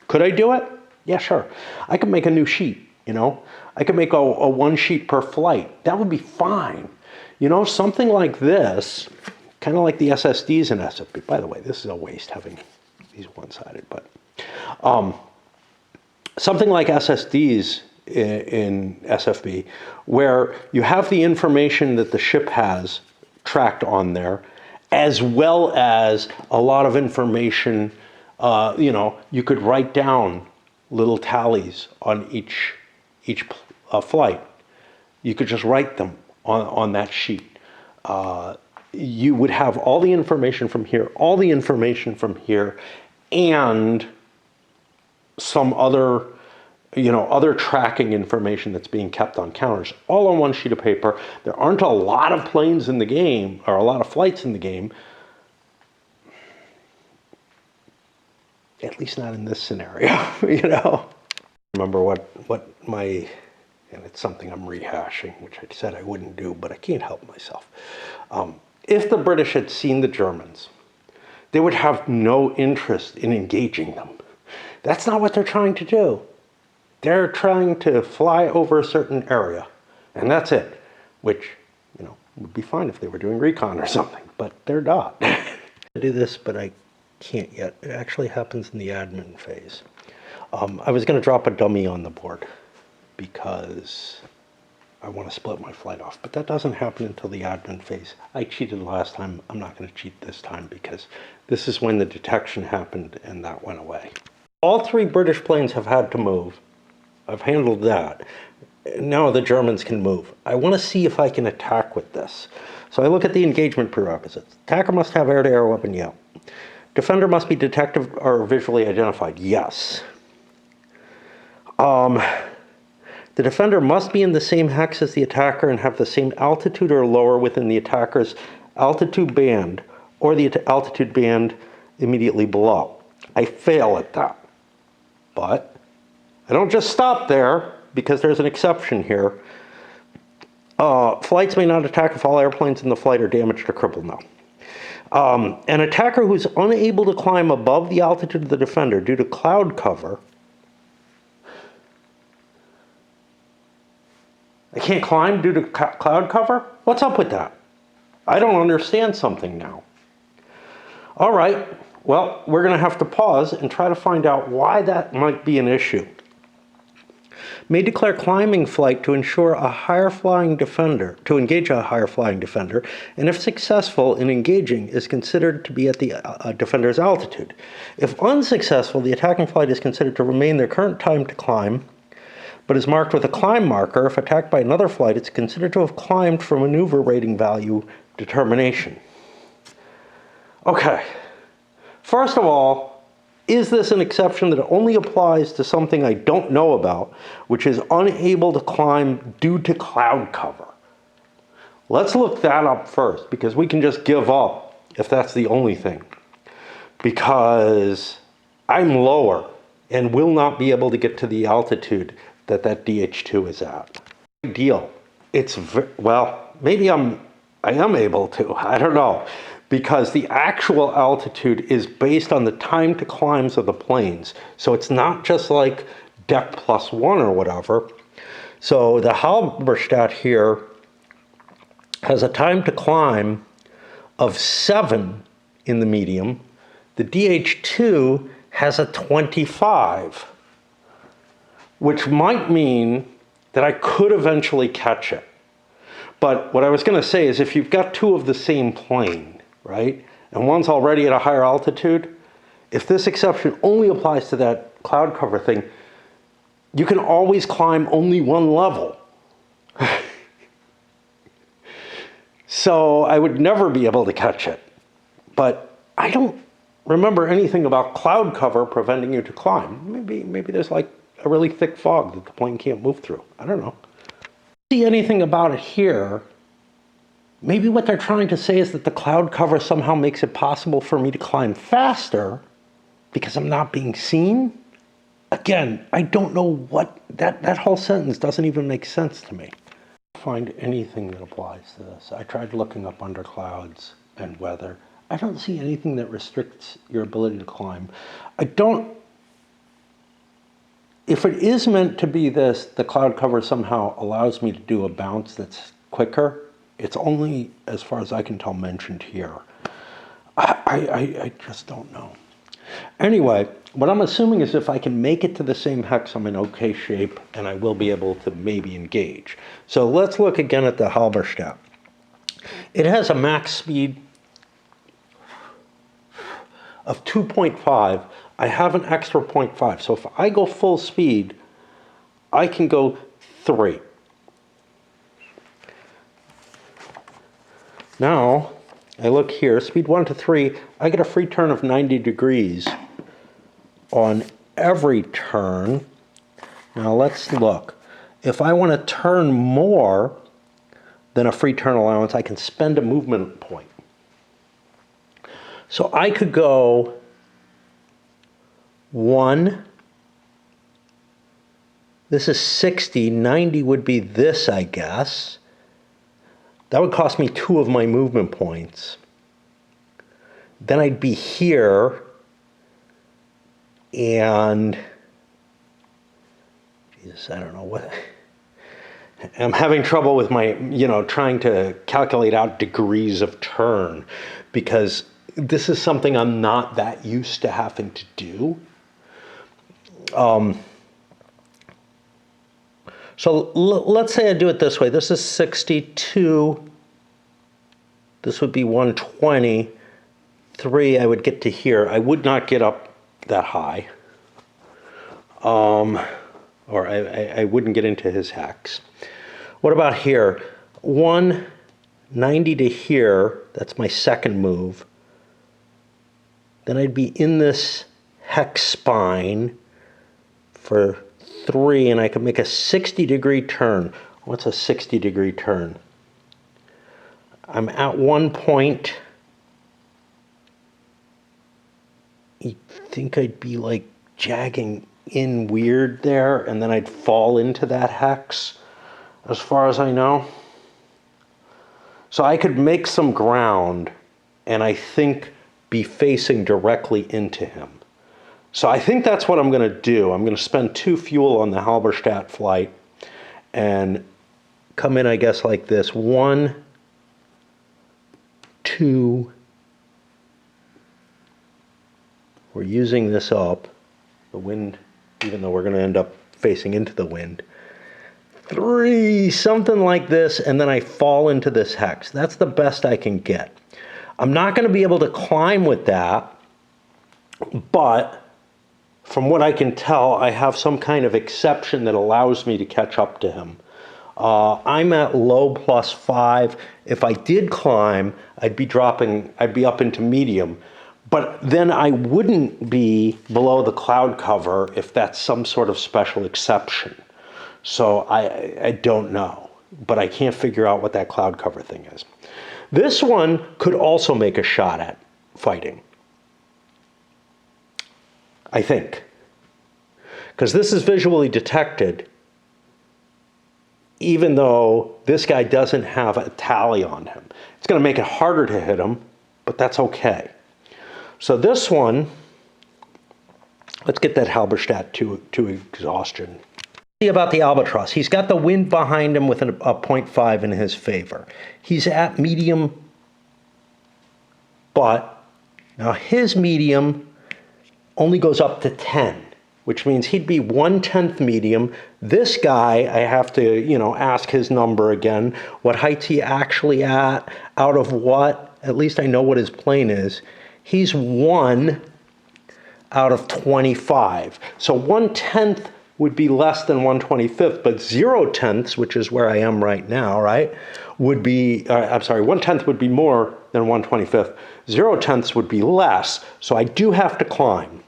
Could I do it? Yeah, sure. I could make a new sheet, you know? I could make a one sheet per flight. That would be fine. You know, something like this, kind of like the SSDs in SFB. By the way, this is a waste having these one-sided, but something like SSDs in SFB, where you have the information that the ship has tracked on there, as well as a lot of information. You know, you could write down little tallies on each flight. You could just write them on that sheet. You would have all the information from here, all the information from here, and some other, you know, other tracking information that's being kept on counters, all on one sheet of paper. There aren't a lot of planes in the game, or a lot of flights in the game, at least not in this scenario, you know. Remember what my, and it's something I'm rehashing, which I said I wouldn't do, but I can't help myself. If the British had seen the Germans, they would have no interest in engaging them. That's not what they're trying to do. They're trying to fly over a certain area, and that's it, which, you know, would be fine if they were doing recon or something, but they're not. I do this, but I can't yet. It actually happens in the admin phase. I was going to drop a dummy on the board because I want to split my flight off, but that doesn't happen until the admin phase. I cheated last time. I'm not going to cheat this time because this is when the detection happened and that went away. All three British planes have had to move. I've handled that. Now the Germans can move. I want to see if I can attack with this. So I look at the engagement prerequisites. Attacker must have air-to-air weapon, yeah. Defender must be detective or visually identified, yes. The defender must be in the same hex as the attacker and have the same altitude or lower within the attacker's altitude band or the altitude band immediately below. I fail at that. But I don't just stop there, because there's an exception here. Flights may not attack if all airplanes in the flight are damaged or crippled. No. An attacker who's unable to climb above the altitude of the defender due to cloud cover. I can't climb due to cloud cover? What's up with that? I don't understand something now. All right, well, we're going to have to pause and try to find out why that might be an issue. May declare climbing flight to ensure a higher flying defender, to engage a higher flying defender, and if successful in engaging, is considered to be at the defender's altitude. If unsuccessful, the attacking flight is considered to remain their current time to climb, but is marked with a climb marker. If attacked by another flight, it's considered to have climbed for maneuver rating value determination. Okay, first of all, is this an exception that only applies to something I don't know about, which is unable to climb due to cloud cover? Let's look that up first, because we can just give up if that's the only thing. Because I'm lower and will not be able to get to the altitude that DH2 is at. Big deal. well, maybe I am able to, I don't know, because the actual altitude is based on the time to climbs of the planes. So it's not just like deck +1 or whatever. So the Halberstadt here has a time to climb of 7 in the medium. The DH2 has a 25, which might mean that I could eventually catch it. But what I was going to say is if you've got two of the same plane, right, and one's already at a higher altitude, if this exception only applies to that cloud cover thing, you can always climb only one level. So I would never be able to catch it. But I don't remember anything about cloud cover preventing you to climb. Maybe there's like a really thick fog that the plane can't move through. I don't know. See anything about it here. Maybe what they're trying to say is that the cloud cover somehow makes it possible for me to climb faster because I'm not being seen. Again, I don't know what, that whole sentence doesn't even make sense to me. I don't find anything that applies to this. I tried looking up under clouds and weather. I don't see anything that restricts your ability to climb. If it is meant to be this, the cloud cover somehow allows me to do a bounce that's quicker, it's only, as far as I can tell, mentioned here. I just don't know. Anyway, what I'm assuming is if I can make it to the same hex, I'm in okay shape, and I will be able to maybe engage. So let's look again at the Halberstadt. It has a max speed of 2.5. I have an extra 0.5. So if I go full speed, I can go 3. Now, I look here, speed 1 to 3, I get a free turn of 90 degrees on every turn. Now let's look. If I want to turn more than a free turn allowance, I can spend a movement point. So I could go 1, this is 60, 90 would be this, I guess. That would cost me 2 of my movement points. Then I'd be here, and, Jesus, I don't know what, I'm having trouble with my, trying to calculate out degrees of turn, because this is something I'm not that used to having to do. So let's say I do it this way. This is 62. This would be 120. 3, I would get to here. I would not get up that high. Or I wouldn't get into his hex. What about here? 190 to here. That's my second move. Then I'd be in this hex spine for 3, and I could make a 60-degree turn. What's a 60-degree turn? I'm at one point. You think I'd be like jagging in weird there, and then I'd fall into that hex, as far as I know. So I could make some ground, and I think be facing directly into him. So I think that's what I'm going to do. I'm going to spend 2 fuel on the Halberstadt flight and come in, I guess, like this. 1, 2. We're using this up. The wind, even though we're going to end up facing into the wind. 3, something like this, and then I fall into this hex. That's the best I can get. I'm not going to be able to climb with that, but from what I can tell, I have some kind of exception that allows me to catch up to him. I'm at low +5. If I did climb, I'd be up into medium. But then I wouldn't be below the cloud cover if that's some sort of special exception. So I don't know, but I can't figure out what that cloud cover thing is. This one could also make a shot at fighting, I think, because this is visually detected. even though this guy doesn't have a tally on him. It's going to make it harder to hit him, but that's okay. So this one, let's get that Halberstadt to exhaustion. See about the Albatross. He's got the wind behind him with a 0.5 in his favor. He's at medium, but now his medium only goes up to 10, which means he'd be 1/10 medium. This guy, I have to, ask his number again. What height's he actually at? Out of what? At least I know what his plane is. He's 1 out of 25. So 1/10 would be less than 1/25, but 0/10, which is where I am right now, right, would be, I'm sorry, 1/10 would be more than 1/25. 0/10 would be less, so I do have to climb.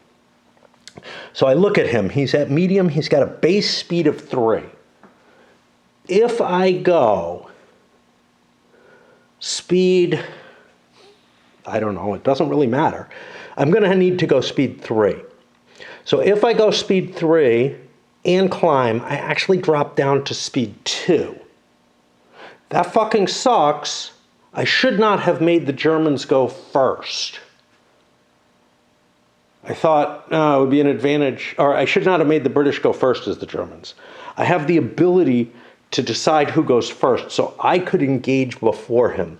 So I look at him. He's at medium. He's got a base speed of 3. If I go speed, I don't know, it doesn't really matter. I'm going to need to go speed 3. So if I go speed 3 and climb, I actually drop down to speed 2. That fucking sucks. I should not have made the Germans go first. I thought it would be an advantage, or I should not have made the British go first as the Germans. I have the ability to decide who goes first, so I could engage before him.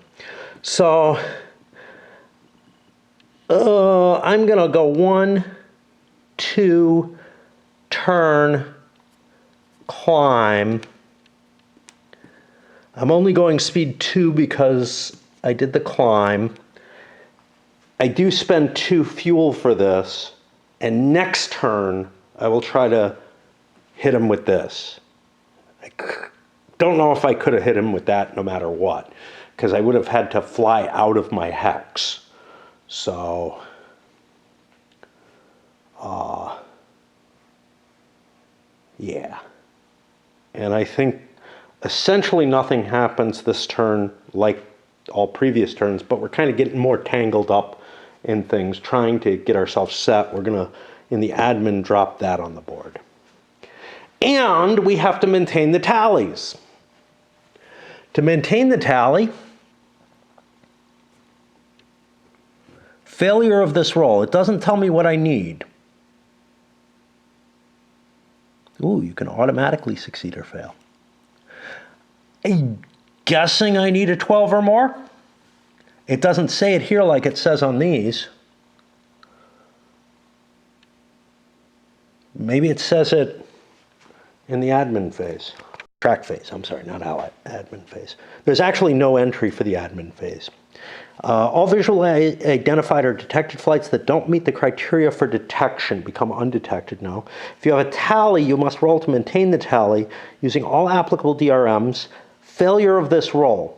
So I'm going to go 1, 2, turn, climb. I'm only going speed 2 because I did the climb. I do spend 2 fuel for this, and next turn I will try to hit him with this. I don't know if I could have hit him with that no matter what, because I would have had to fly out of my hex. So, yeah. And I think essentially nothing happens this turn like all previous turns, but we're kind of getting more tangled up in things, trying to get ourselves set. We're going to, in the admin, drop that on the board. And we have to maintain the tallies. To maintain the tally, failure of this roll. It doesn't tell me what I need. Ooh, you can automatically succeed or fail. I'm guessing I need a 12 or more. It doesn't say it here like it says on these. Maybe it says it in the admin phase. Track phase, I'm sorry, not admin phase. There's actually no entry for the admin phase. All visually identified or detected flights that don't meet the criteria for detection become undetected now. If you have a tally, you must roll to maintain the tally using all applicable DRMs. Failure of this roll.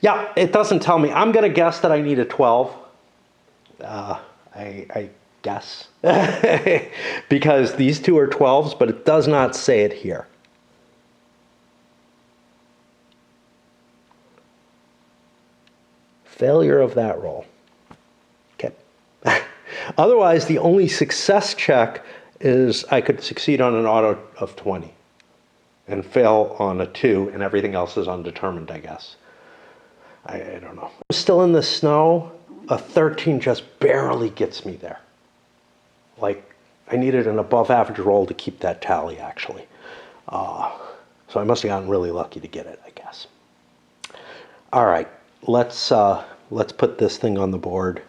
Yeah, it doesn't tell me. I'm going to guess that I need a 12. I guess. Because these two are 12s, but it does not say it here. Failure of that roll. Okay. Otherwise, the only success check is I could succeed on an auto of 20 and fail on a 2, and everything else is undetermined, I guess. I don't know. I'm still in the snow. A 13 just barely gets me there. Like, I needed an above average roll to keep that tally, actually. So I must have gotten really lucky to get it, I guess. All right, let's put this thing on the board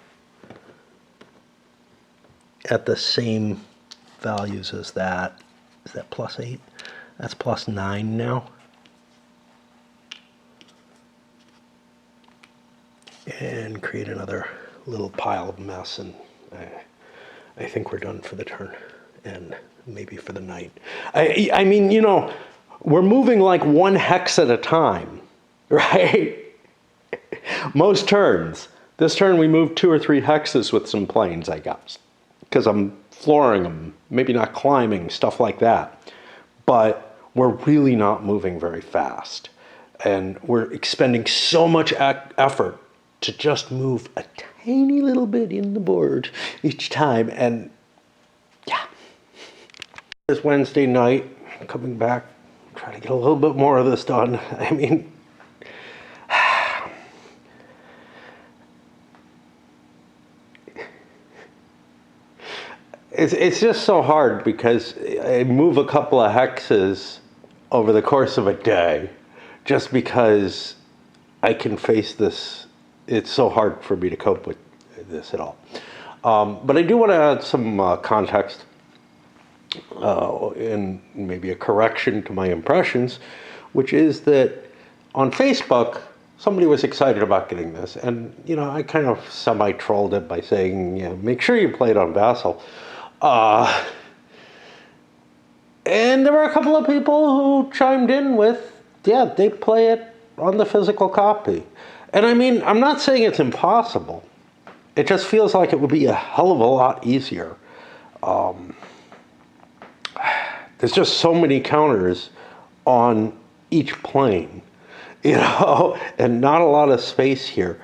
at the same values as that. Is that +8? That's +9 now. And create another little pile of mess, and I think we're done for the turn, and maybe for the night. I mean, you know, we're moving like 1 hex at a time, right? Most turns. This turn we moved 2 or 3 hexes with some planes, I guess, because I'm flooring them, maybe not climbing, stuff like that. But we're really not moving very fast, and we're expending so much effort to just move a tiny little bit in the board each time, and yeah. This Wednesday night, coming back Try to get a little bit more of this done. I mean, it's just so hard because I move a couple of hexes over the course of a day just because I can face this. It's so hard for me to cope with this at all. But I do want to add some context and maybe a correction to my impressions, which is that on Facebook, somebody was excited about getting this. And, you know, I kind of semi-trolled it by saying, yeah, make sure you play it on Vassal. And there were a couple of people who chimed in with, yeah, they play it on the physical copy. And I mean, I'm not saying it's impossible. It just feels like it would be a hell of a lot easier. There's just so many counters on each plane, you know, and not a lot of space here.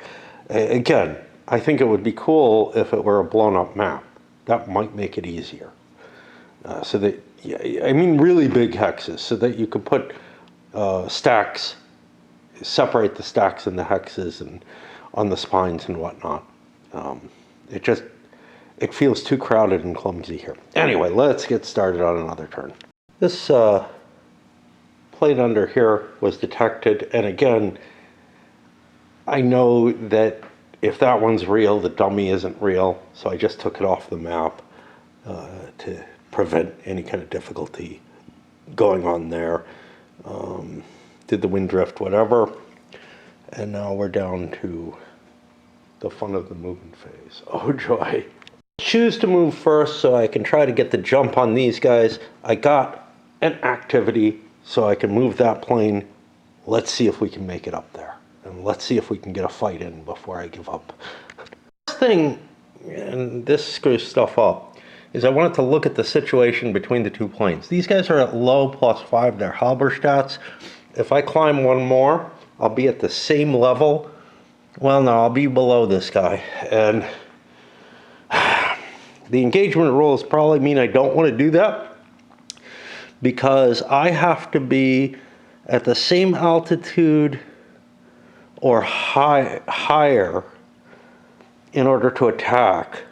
Again, I think it would be cool if it were a blown up map. That might make it easier. So that, I mean, really big hexes, so that you could put stacks, separate the stacks and the hexes and on the spines and whatnot. It feels too crowded and clumsy here. Anyway, let's get started on another turn. This plate under here was detected, and again, I know that if that one's real, the dummy isn't real, so I just took it off the map to prevent any kind of difficulty going on there. Did the wind drift, whatever, and now we're down to the fun of the movement phase. Oh joy. Choose to move first so I can try to get the jump on these guys. I got an activity so I can move that plane. Let's see if we can make it up there. And let's see if we can get a fight in before I give up. First thing, and this screws stuff up, is I wanted to look at the situation between the two planes. These guys are at low +5, they're Halberstadts. If I climb one more, I'll be at the same level. Well, no, I'll be below this guy. And the engagement rules probably mean I don't want to do that because I have to be at the same altitude or higher in order to attack.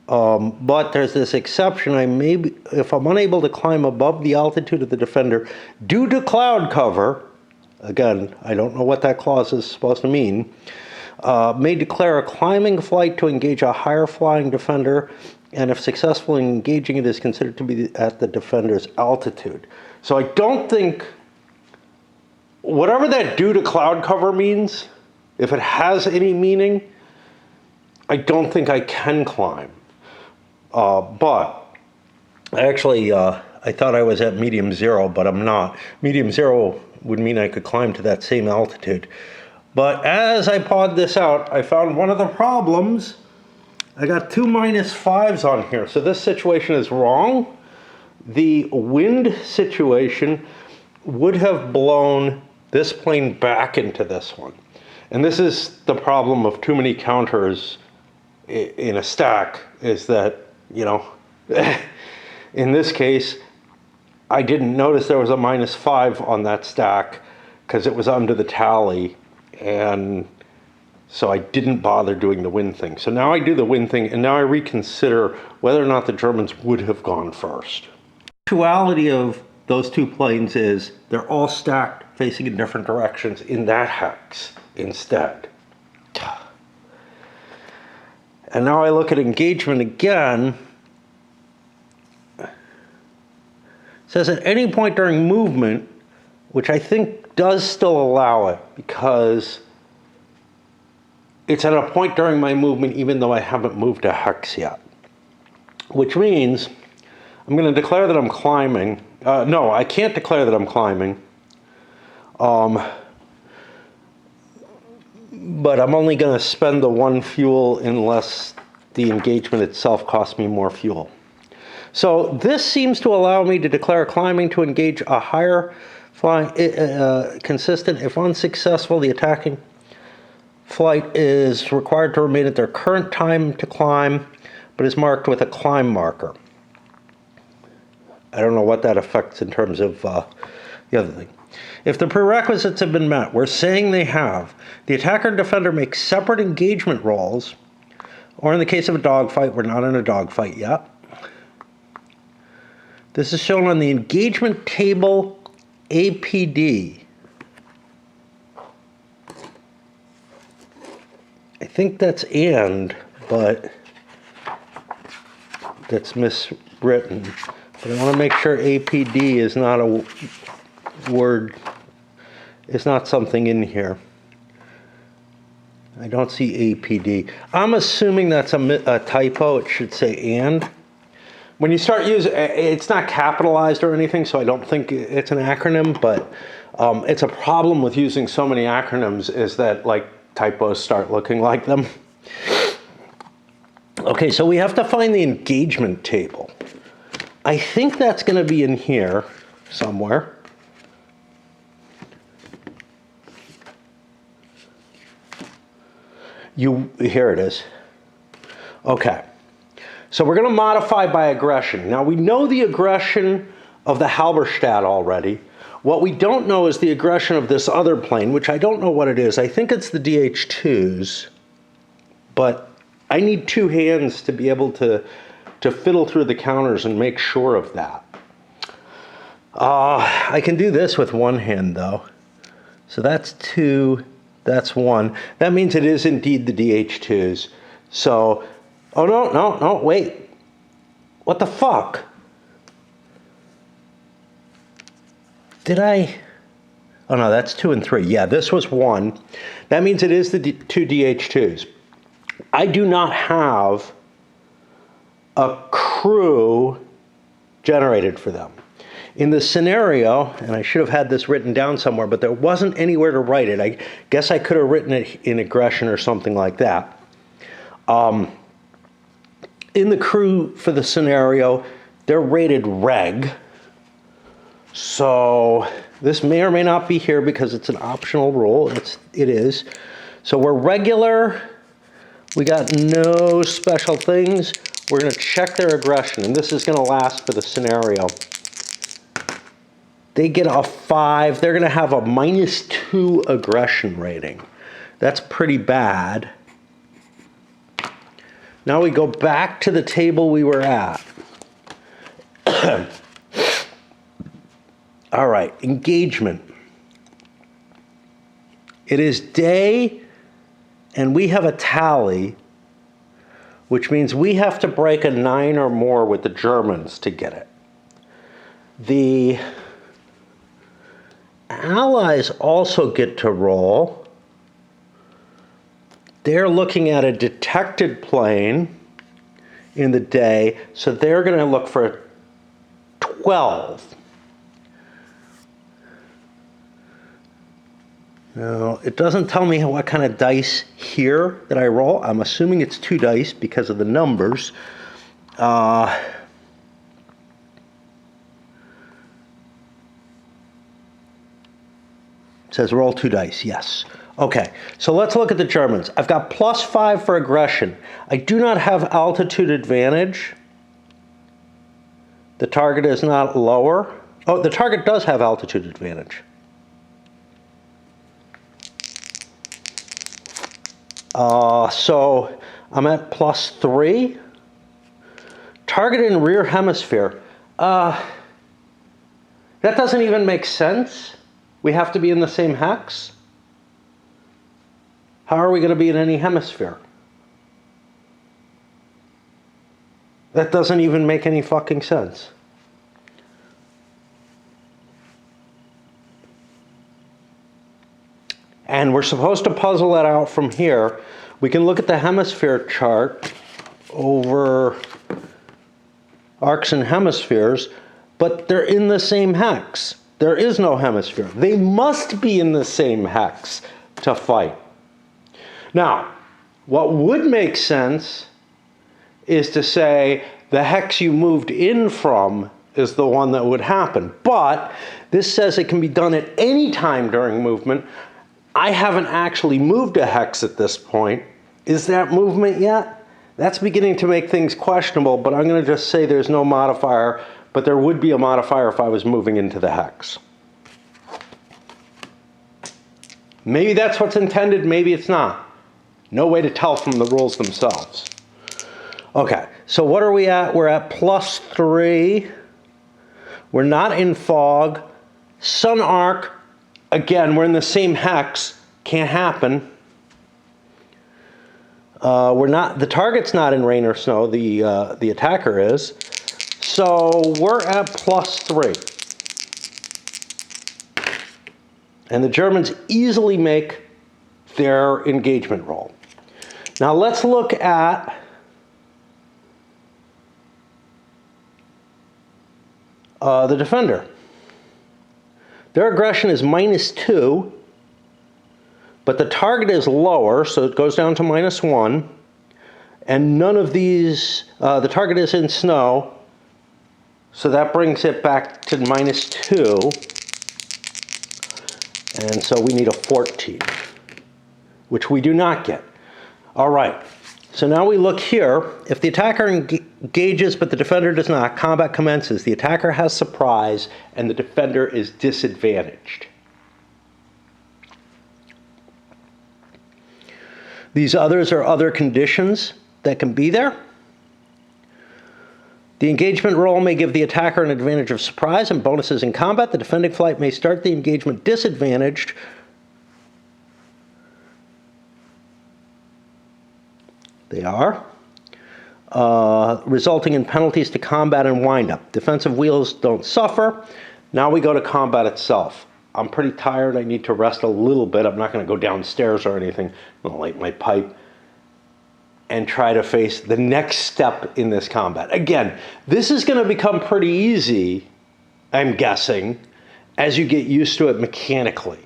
But there's this exception. If I'm unable to climb above the altitude of the defender due to cloud cover, again, I don't know what that clause is supposed to mean, may declare a climbing flight to engage a higher flying defender, and if successful in engaging it is considered to be at the defender's altitude. So I don't think, whatever that due to cloud cover means, if it has any meaning, I don't think I can climb. But actually, I thought I was at medium zero, but I'm not. Medium zero would mean I could climb to that same altitude. But as I pawed this out, I found one of the problems. I got two -5s on here, so this situation is wrong. The wind situation would have blown this plane back into this one. And this is the problem of too many counters in a stack, is that, you know, in this case, I didn't notice there was a -5 on that stack because it was under the tally, and so I didn't bother doing the wind thing. So now I do the wind thing, and now I reconsider whether or not the Germans would have gone first. The actuality of those two planes is they're all stacked facing in different directions in that hex instead. And now I look at engagement again. It says at any point during movement, which I think does still allow it because it's at a point during my movement even though I haven't moved a hex yet. Which means I'm going to declare that I'm climbing. No, I can't declare that I'm climbing. But I'm only going to spend the one fuel unless the engagement itself costs me more fuel. So this seems to allow me to declare climbing to engage a higher flying consistent. If unsuccessful, the attacking flight is required to remain at their current time to climb, but is marked with a climb marker. I don't know what that affects in terms of the other thing. If the prerequisites have been met, we're saying they have. The attacker and defender make separate engagement rolls, or in the case of a dogfight, we're not in a dogfight yet. This is shown on the engagement table APD. I think that's and, but that's miswritten. But I want to make sure APD is not a word, is not something in here. I don't see APD. I'm assuming that's a typo. It should say and. When you start using, it's not capitalized or anything, so I don't think it's an acronym, but it's a problem with using so many acronyms is that like typos start looking like them. Okay, so we have to find the engagement table. I think that's going to be in here somewhere. Here it is. Okay. So we're going to modify by aggression. Now we know the aggression of the Halberstadt already. What we don't know is the aggression of this other plane, which I don't know what it is. I think it's the DH2s, but I need two hands to be able to fiddle through the counters and make sure of that. I can do this with one hand though. So that's 2, that's 1. That means it is indeed the DH2s. So, oh no, wait. What the fuck? Did I? Oh no, that's 2 and 3. Yeah, this was 1. That means it is the 2 DH2s. I do not have a crew generated for them. In the scenario, and I should have had this written down somewhere, but there wasn't anywhere to write it. I guess I could have written it in aggression or something like that. In the crew for the scenario, they're rated reg. So this may or may not be here because it's an optional rule. It is. So we're regular. We got no special things. We're going to check their aggression, and this is going to last for the scenario. They get a 5. They're going to have a -2 aggression rating. That's pretty bad. Now we go back to the table we were at. All right, engagement. It is day, and we have a tally, which means we have to break a 9 or more with the Germans to get it. The Allies also get to roll. They're looking at a detected plane in the day, so they're going to look for 12. Now, it doesn't tell me what kind of dice here that I roll. I'm assuming it's 2 dice because of the numbers. It says roll 2 dice, yes. Okay, so let's look at the Germans. I've got +5 for aggression. I do not have altitude advantage. The target is not lower. Oh, the target does have altitude advantage. So I'm at +3. Target in rear hemisphere. That doesn't even make sense. We have to be in the same hex. How are we going to be in any hemisphere? That doesn't even make any fucking sense. And we're supposed to puzzle that out from here. We can look at the hemisphere chart over arcs and hemispheres, but they're in the same hex. There is no hemisphere. They must be in the same hex to fight. Now, what would make sense is to say the hex you moved in from is the one that would happen. But this says it can be done at any time during movement. I haven't actually moved a hex at this point. Is that movement yet? That's beginning to make things questionable, but I'm going to just say there's no modifier but there would be a modifier if I was moving into the hex. Maybe that's what's intended, maybe it's not. No way to tell from the rules themselves. Okay, so what are we at? We're at +3. We're not in fog. Sun arc, again, we're in the same hex. Can't happen. The target's not in rain or snow, the attacker is. So we're at +3. And the Germans easily make their engagement roll. Now let's look at the defender. Their aggression is -2, but the target is lower, so it goes down to -1. And none of these, the target is in snow, so that brings it back to -2. And so we need a 14, which we do not get. All right, so now we look here. If the attacker engages but the defender does not, combat commences. The attacker has surprise and the defender is disadvantaged. These others are other conditions that can be there. The engagement roll may give the attacker an advantage of surprise and bonuses in combat. The defending flight may start the engagement disadvantaged. They are. Resulting in penalties to combat and wind-up. Defensive wheels don't suffer. Now we go to combat itself. I'm pretty tired. I need to rest a little bit. I'm not going to go downstairs or anything. I'm going to light my pipe and try to face the next step in this combat. Again, this is going to become pretty easy, I'm guessing, as you get used to it mechanically.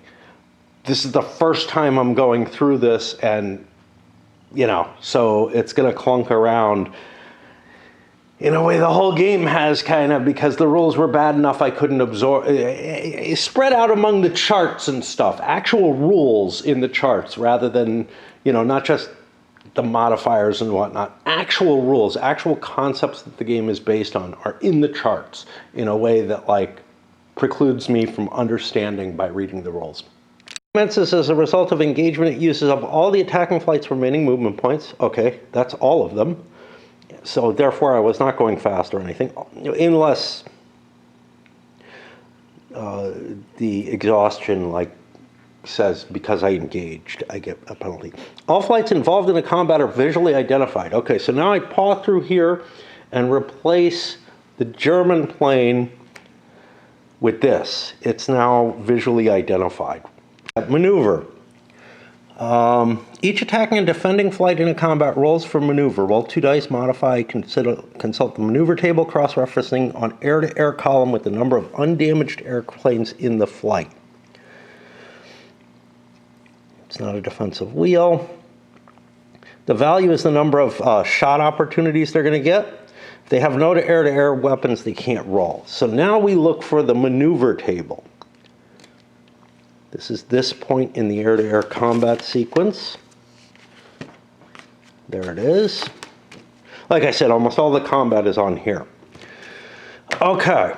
This is the first time I'm going through this, and, you know, so it's going to clunk around. In a way, the whole game has kind of, because the rules were bad enough I couldn't absorb, spread out among the charts and stuff. Actual rules in the charts rather than, you know, not just the modifiers and whatnot. Actual rules, actual concepts that the game is based on are in the charts in a way that, like, precludes me from understanding by reading the rules. Commences as a result of engagement. It uses up all the attacking flight's remaining movement points. Okay, that's all of them. So therefore I was not going fast or anything, unless the exhaustion, like, says because I engaged, I get a penalty. All flights involved in a combat are visually identified. Okay, so now I paw through here and replace the German plane with this. It's now visually identified. Maneuver. Each attacking and defending flight in a combat rolls for maneuver. Roll 2 dice, modify, consult the maneuver table, cross-referencing on air-to-air column with the number of undamaged airplanes in the flight. It's not a defensive wheel. The value is the number of shot opportunities they're going to get. If they have no air-to-air weapons, they can't roll. So now we look for the maneuver table. This is this point in the air-to-air combat sequence. There it is. Like I said, almost all the combat is on here. Okay.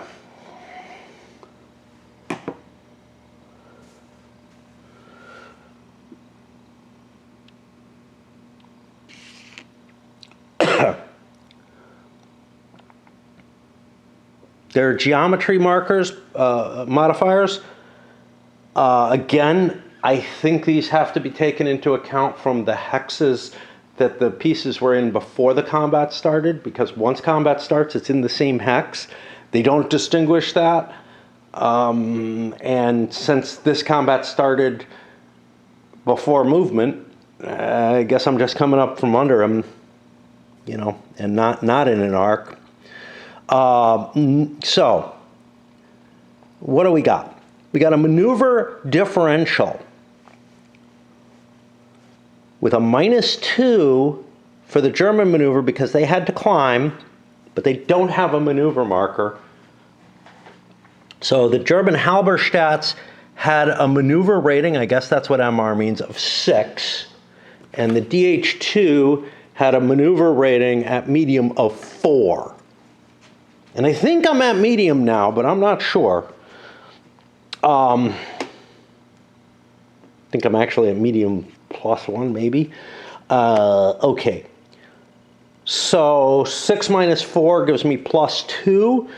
There are geometry markers, modifiers. Again, I think these have to be taken into account from the hexes that the pieces were in before the combat started, because once combat starts, it's in the same hex. They don't distinguish that. And since this combat started before movement, I guess I'm just coming up from under them, you know, and not in an arc. So, what do we got? We got a maneuver differential with a -2 for the German maneuver because they had to climb, but they don't have a maneuver marker. So the German Halberstadts had a maneuver rating, I guess that's what MR means, of 6, and the DH2 had a maneuver rating at medium of 4. And I think I'm at medium now, but I'm not sure. I think I'm actually at medium +1, maybe. Okay. So 6 minus 4 gives me +2,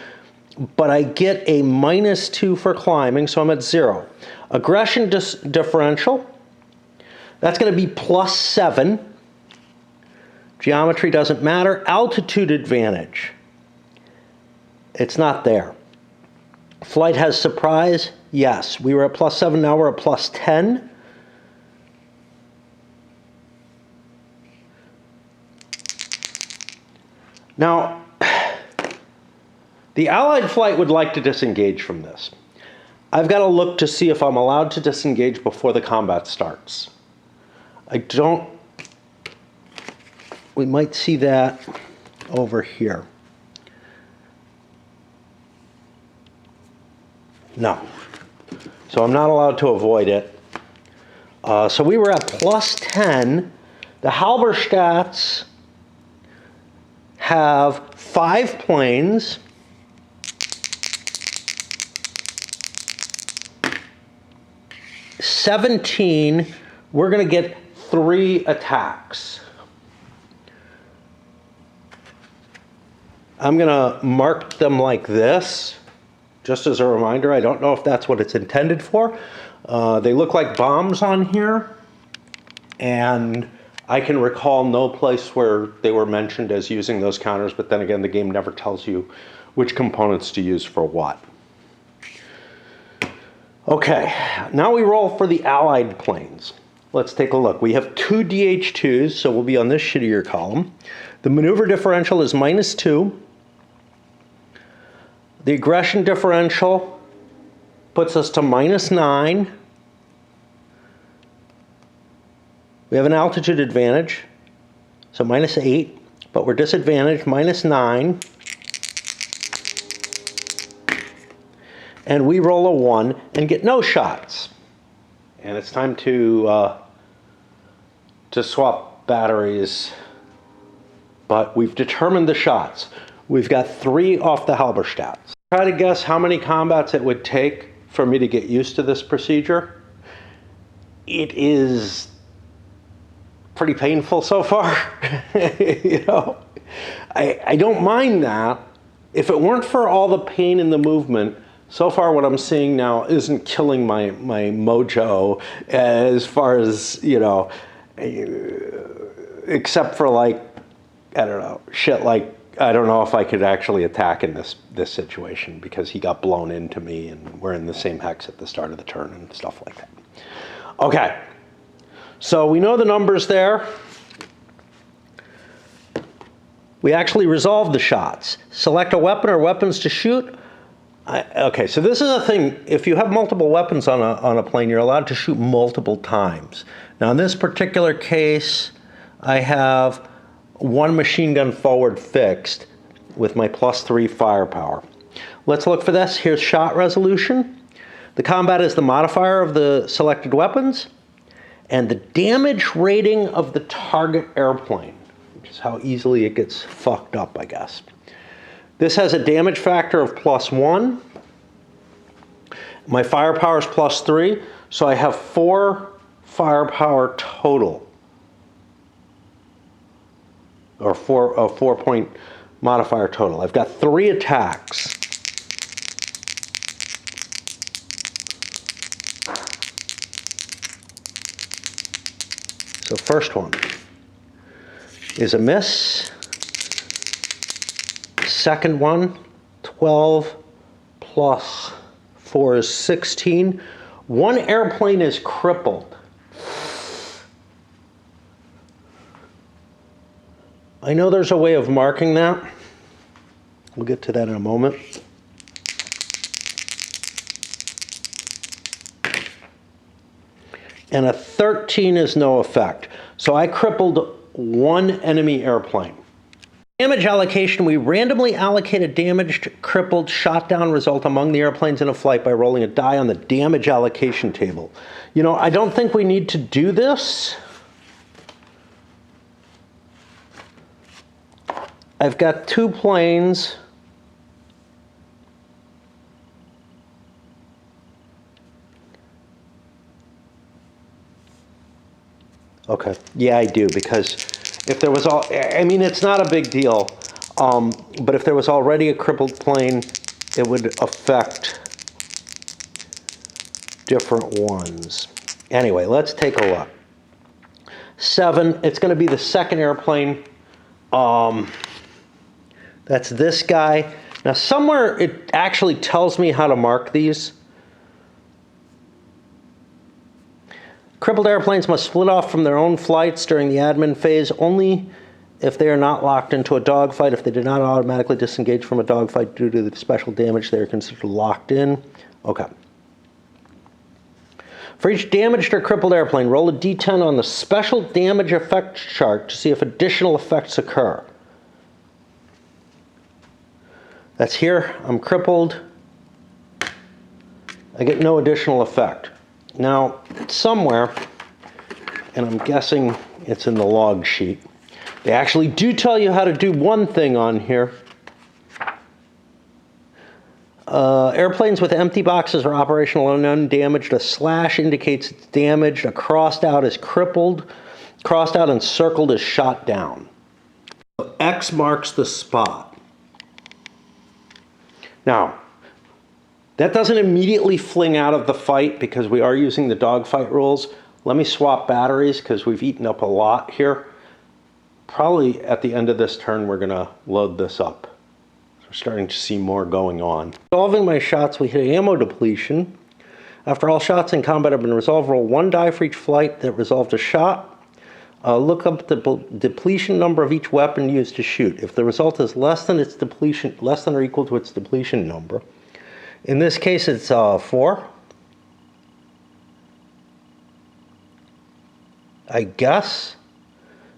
but I get a -2 for climbing, so I'm at 0. Aggression differential, that's going to be +7. Geometry doesn't matter. Altitude advantage, it's not there. Flight has surprise, yes. We were at +7, now we're at +10. Now, the Allied flight would like to disengage from this. I've got to look to see if I'm allowed to disengage before the combat starts. I don't. We might see that over here. No. So I'm not allowed to avoid it. So we were at +10. The Halberstadts have 5 planes. $17, we're going to get 3 attacks. I'm going to mark them like this, just as a reminder. I don't know if that's what it's intended for. They look like bombs on here, and I can recall no place where they were mentioned as using those counters, but then again, the game never tells you which components to use for what. Okay, now we roll for the Allied planes. Let's take a look. We have 2 DH2s, so we'll be on this shittier column. The maneuver differential is -2. The aggression differential puts us to -9. We have an altitude advantage, so -8, but we're disadvantaged, -9. And we roll a 1 and get no shots. And it's time to swap batteries. But we've determined the shots. We've got 3 off the Halberstadts. Try to guess how many combats it would take for me to get used to this procedure. It is pretty painful so far. You know, I don't mind that. If it weren't for all the pain in the movement, so far what I'm seeing now isn't killing my mojo as far as, you know, except for like, I don't know, shit like, I don't know if I could actually attack in this situation because he got blown into me and we're in the same hex at the start of the turn and stuff like that. Okay, so we know the numbers there. We actually resolved the shots. Select a weapon or weapons to shoot. Okay, so this is a thing. If you have multiple weapons on a plane, you're allowed to shoot multiple times. Now, in this particular case, I have 1 machine gun forward fixed with my +3 firepower. Let's look for this. Here's shot resolution. The combat is the modifier of the selected weapons and the damage rating of the target airplane, which is how easily it gets fucked up, I guess. This has a damage factor of +1. My firepower is +3, so I have 4 firepower total, or a 4-point modifier total. I've got 3 attacks. So first one is a miss. Second one, 12 plus 4 is 16. 1 airplane is crippled. I know there's a way of marking that. We'll get to that in a moment. And a 13 is no effect. So I crippled 1 enemy airplane. Damage allocation, we randomly allocate a damaged, crippled, shot down result among the airplanes in a flight by rolling a die on the damage allocation table. You know, I don't think we need to do this. I've got 2 planes Okay. Yeah, I do, because if there was I mean, it's not a big deal, but if there was already a crippled plane, it would affect different ones. Anyway, let's take a look. 7, it's going to be the second airplane. That's this guy. Now, somewhere it actually tells me how to mark these. Crippled airplanes must split off from their own flights during the admin phase only if they are not locked into a dogfight. If they did not automatically disengage from a dogfight due to the special damage, they are considered locked in. Okay. For each damaged or crippled airplane, roll a d10 on the special damage effect chart to see if additional effects occur. That's here. I'm crippled. I get no additional effect. Now, somewhere, and I'm guessing it's in the log sheet, they actually do tell you how to do one thing on here. Airplanes with empty boxes are operational and undamaged. A slash indicates it's damaged. A crossed out is crippled. Crossed out and circled is shot down. So X marks the spot. Now, that doesn't immediately fling out of the fight because we are using the dogfight rules. Let me swap batteries because we've eaten up a lot here. Probably at the end of this turn, we're going to load this up. So we're starting to see more going on. Resolving my shots, we hit ammo depletion. After all shots in combat have been resolved, roll 1 die for each flight that resolved a shot. Look up the depletion number of each weapon used to shoot. If the result is less than or equal to its depletion number, in this case, it's 4. I guess.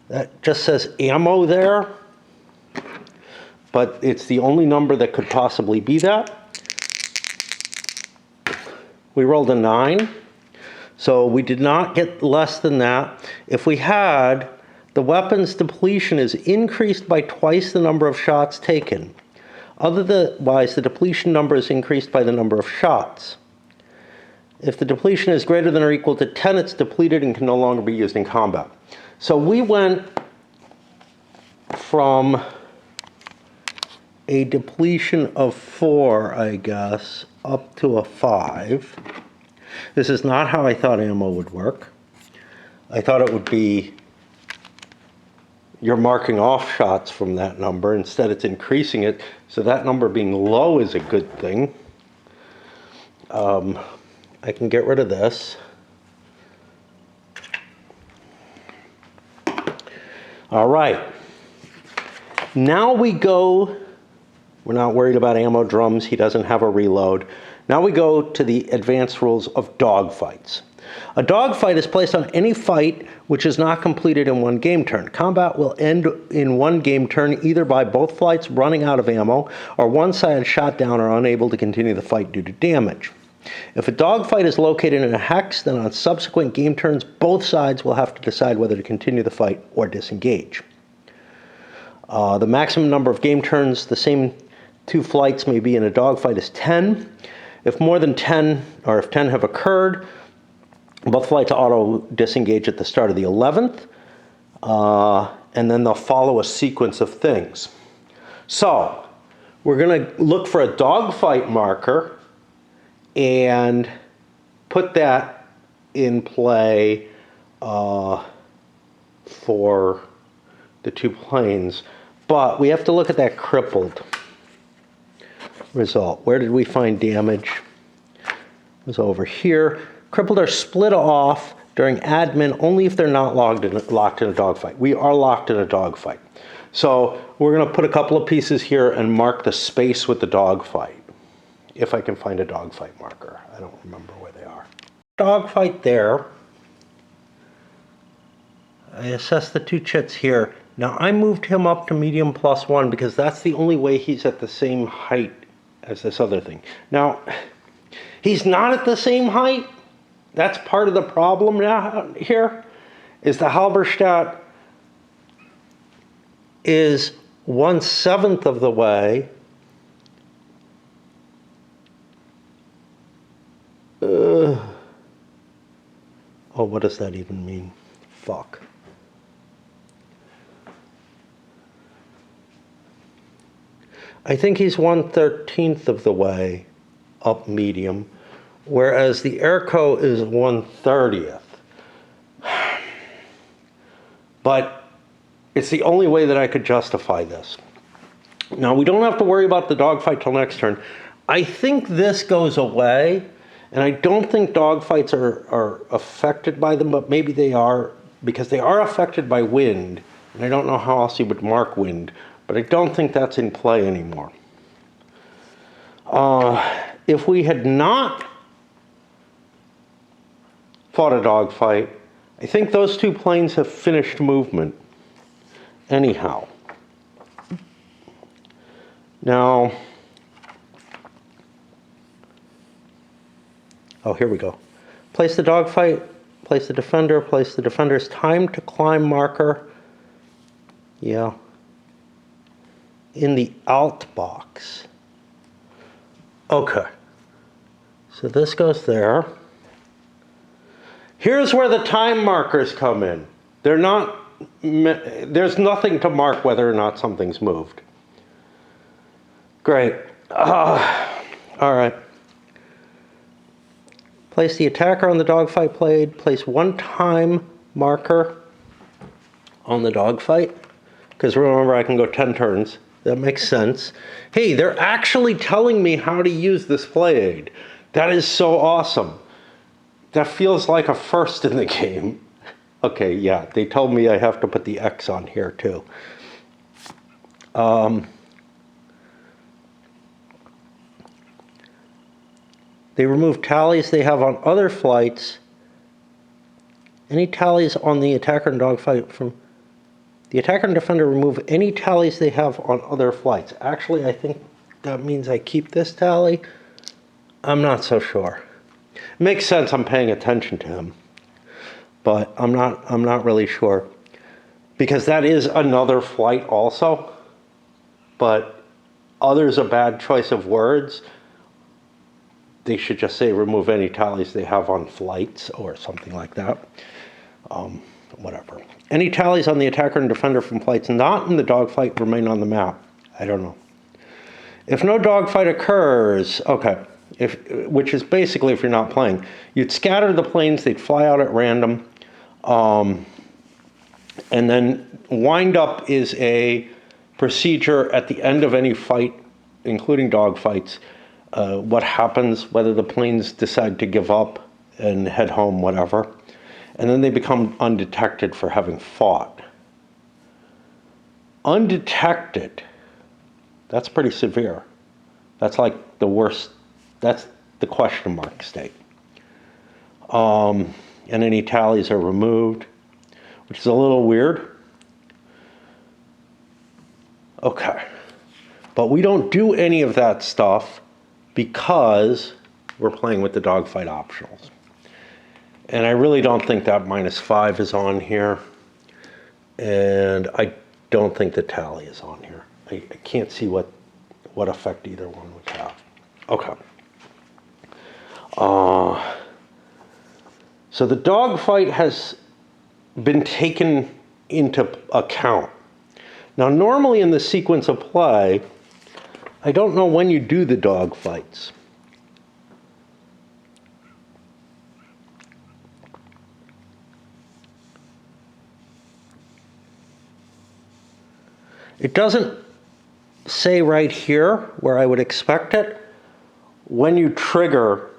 That just says ammo there. But it's the only number that could possibly be that. We rolled a 9. So we did not get less than that. If we had, the weapon's depletion is increased by twice the number of shots taken. Otherwise, the depletion number is increased by the number of shots. If the depletion is greater than or equal to 10, it's depleted and can no longer be used in combat. So we went from a depletion of 4, I guess, up to a 5. This is not how I thought ammo would work. I thought it would be you're marking off shots from that number. Instead, it's increasing it. So that number being low is a good thing. I can get rid of this. All right. Now we go, we're not worried about ammo drums. He doesn't have a reload. Now we go to the advanced rules of dogfights. A dogfight is placed on any fight which is not completed in one game turn. Combat will end in one game turn either by both flights running out of ammo or one side shot down or unable to continue the fight due to damage. If a dogfight is located in a hex, then on subsequent game turns, both sides will have to decide whether to continue the fight or disengage. The maximum number of game turns the same 2 flights may be in a dogfight is 10. If more than 10, or if 10 have occurred, both flights auto-disengage at the start of the 11th, and then they'll follow a sequence of things. So, we're going to look for a dogfight marker and put that in play for the 2 planes. But we have to look at that crippled result. Where did we find damage? It was over here. Crippled are split off during admin only if they're not locked in a dogfight. We are locked in a dogfight. So we're going to put a couple of pieces here and mark the space with the dogfight. If I can find a dogfight marker. I don't remember where they are. Dogfight there. I assessed the 2 chits here. Now I moved him up to medium +1 because that's the only way he's at the same height as this other thing. Now, he's not at the same height. That's part of the problem now here, is the Halberstadt is 1/7 of the way. Oh, what does that even mean? fuck. I think he's 1/13 of the way up medium, whereas the Airco is 1/30. But it's the only way that I could justify this. Now, we don't have to worry about the dogfight till next turn. I think this goes away, and I don't think dogfights are affected by them, but maybe they are, because they are affected by wind, and I don't know how else you would mark wind, but I don't think that's in play anymore. If we had not fought a dogfight, I think those two planes have finished movement anyhow. Now, oh, here we go. Place the dogfight, place the defender's time to climb marker. Yeah. In the alt box. Okay. So this goes there. Here's where the time markers come in. They're not, there's nothing to mark whether or not something's moved. Great. All right. Place the attacker on the dogfight blade. Place one time marker on the dogfight. Because remember, I can go 10 turns. That makes sense. Hey, they're actually telling me how to use this play aid. That is so awesome. That feels like a first in the game. Okay, yeah, they told me I have to put the X on here too. They remove tallies they have on other flights. Any tallies on the attacker and dogfight from... The attacker and defender remove any tallies they have on other flights. Actually, I think that means I keep this tally. I'm not so sure. It makes sense, I'm paying attention to him. But I'm not really sure. Because that is another flight also. But other's a bad choice of words. They should just say remove any tallies they have on flights or something like that. Whatever. Any tallies on the attacker and defender from flights not in the dogfight remain on the map. I don't know. If no dogfight occurs, okay, which is basically if you're not playing, you'd scatter the planes, they'd fly out at random, and then wind up is a procedure at the end of any fight, including dogfights. What happens, whether the planes decide to give up and head home, whatever. And then they become undetected for having fought. Undetected, that's pretty severe. That's like the worst, that's the question mark state. And any tallies are removed, which is a little weird. Okay, but we don't do any of that stuff because we're playing with the dogfight optionals. And I really don't think that -5 is on here. And I don't think the tally is on here. I can't see what effect either one would have. Okay. So the dogfight has been taken into account. Now, normally in the sequence of play, I don't know when you do the dogfights. It doesn't say right here, where I would expect it, when you trigger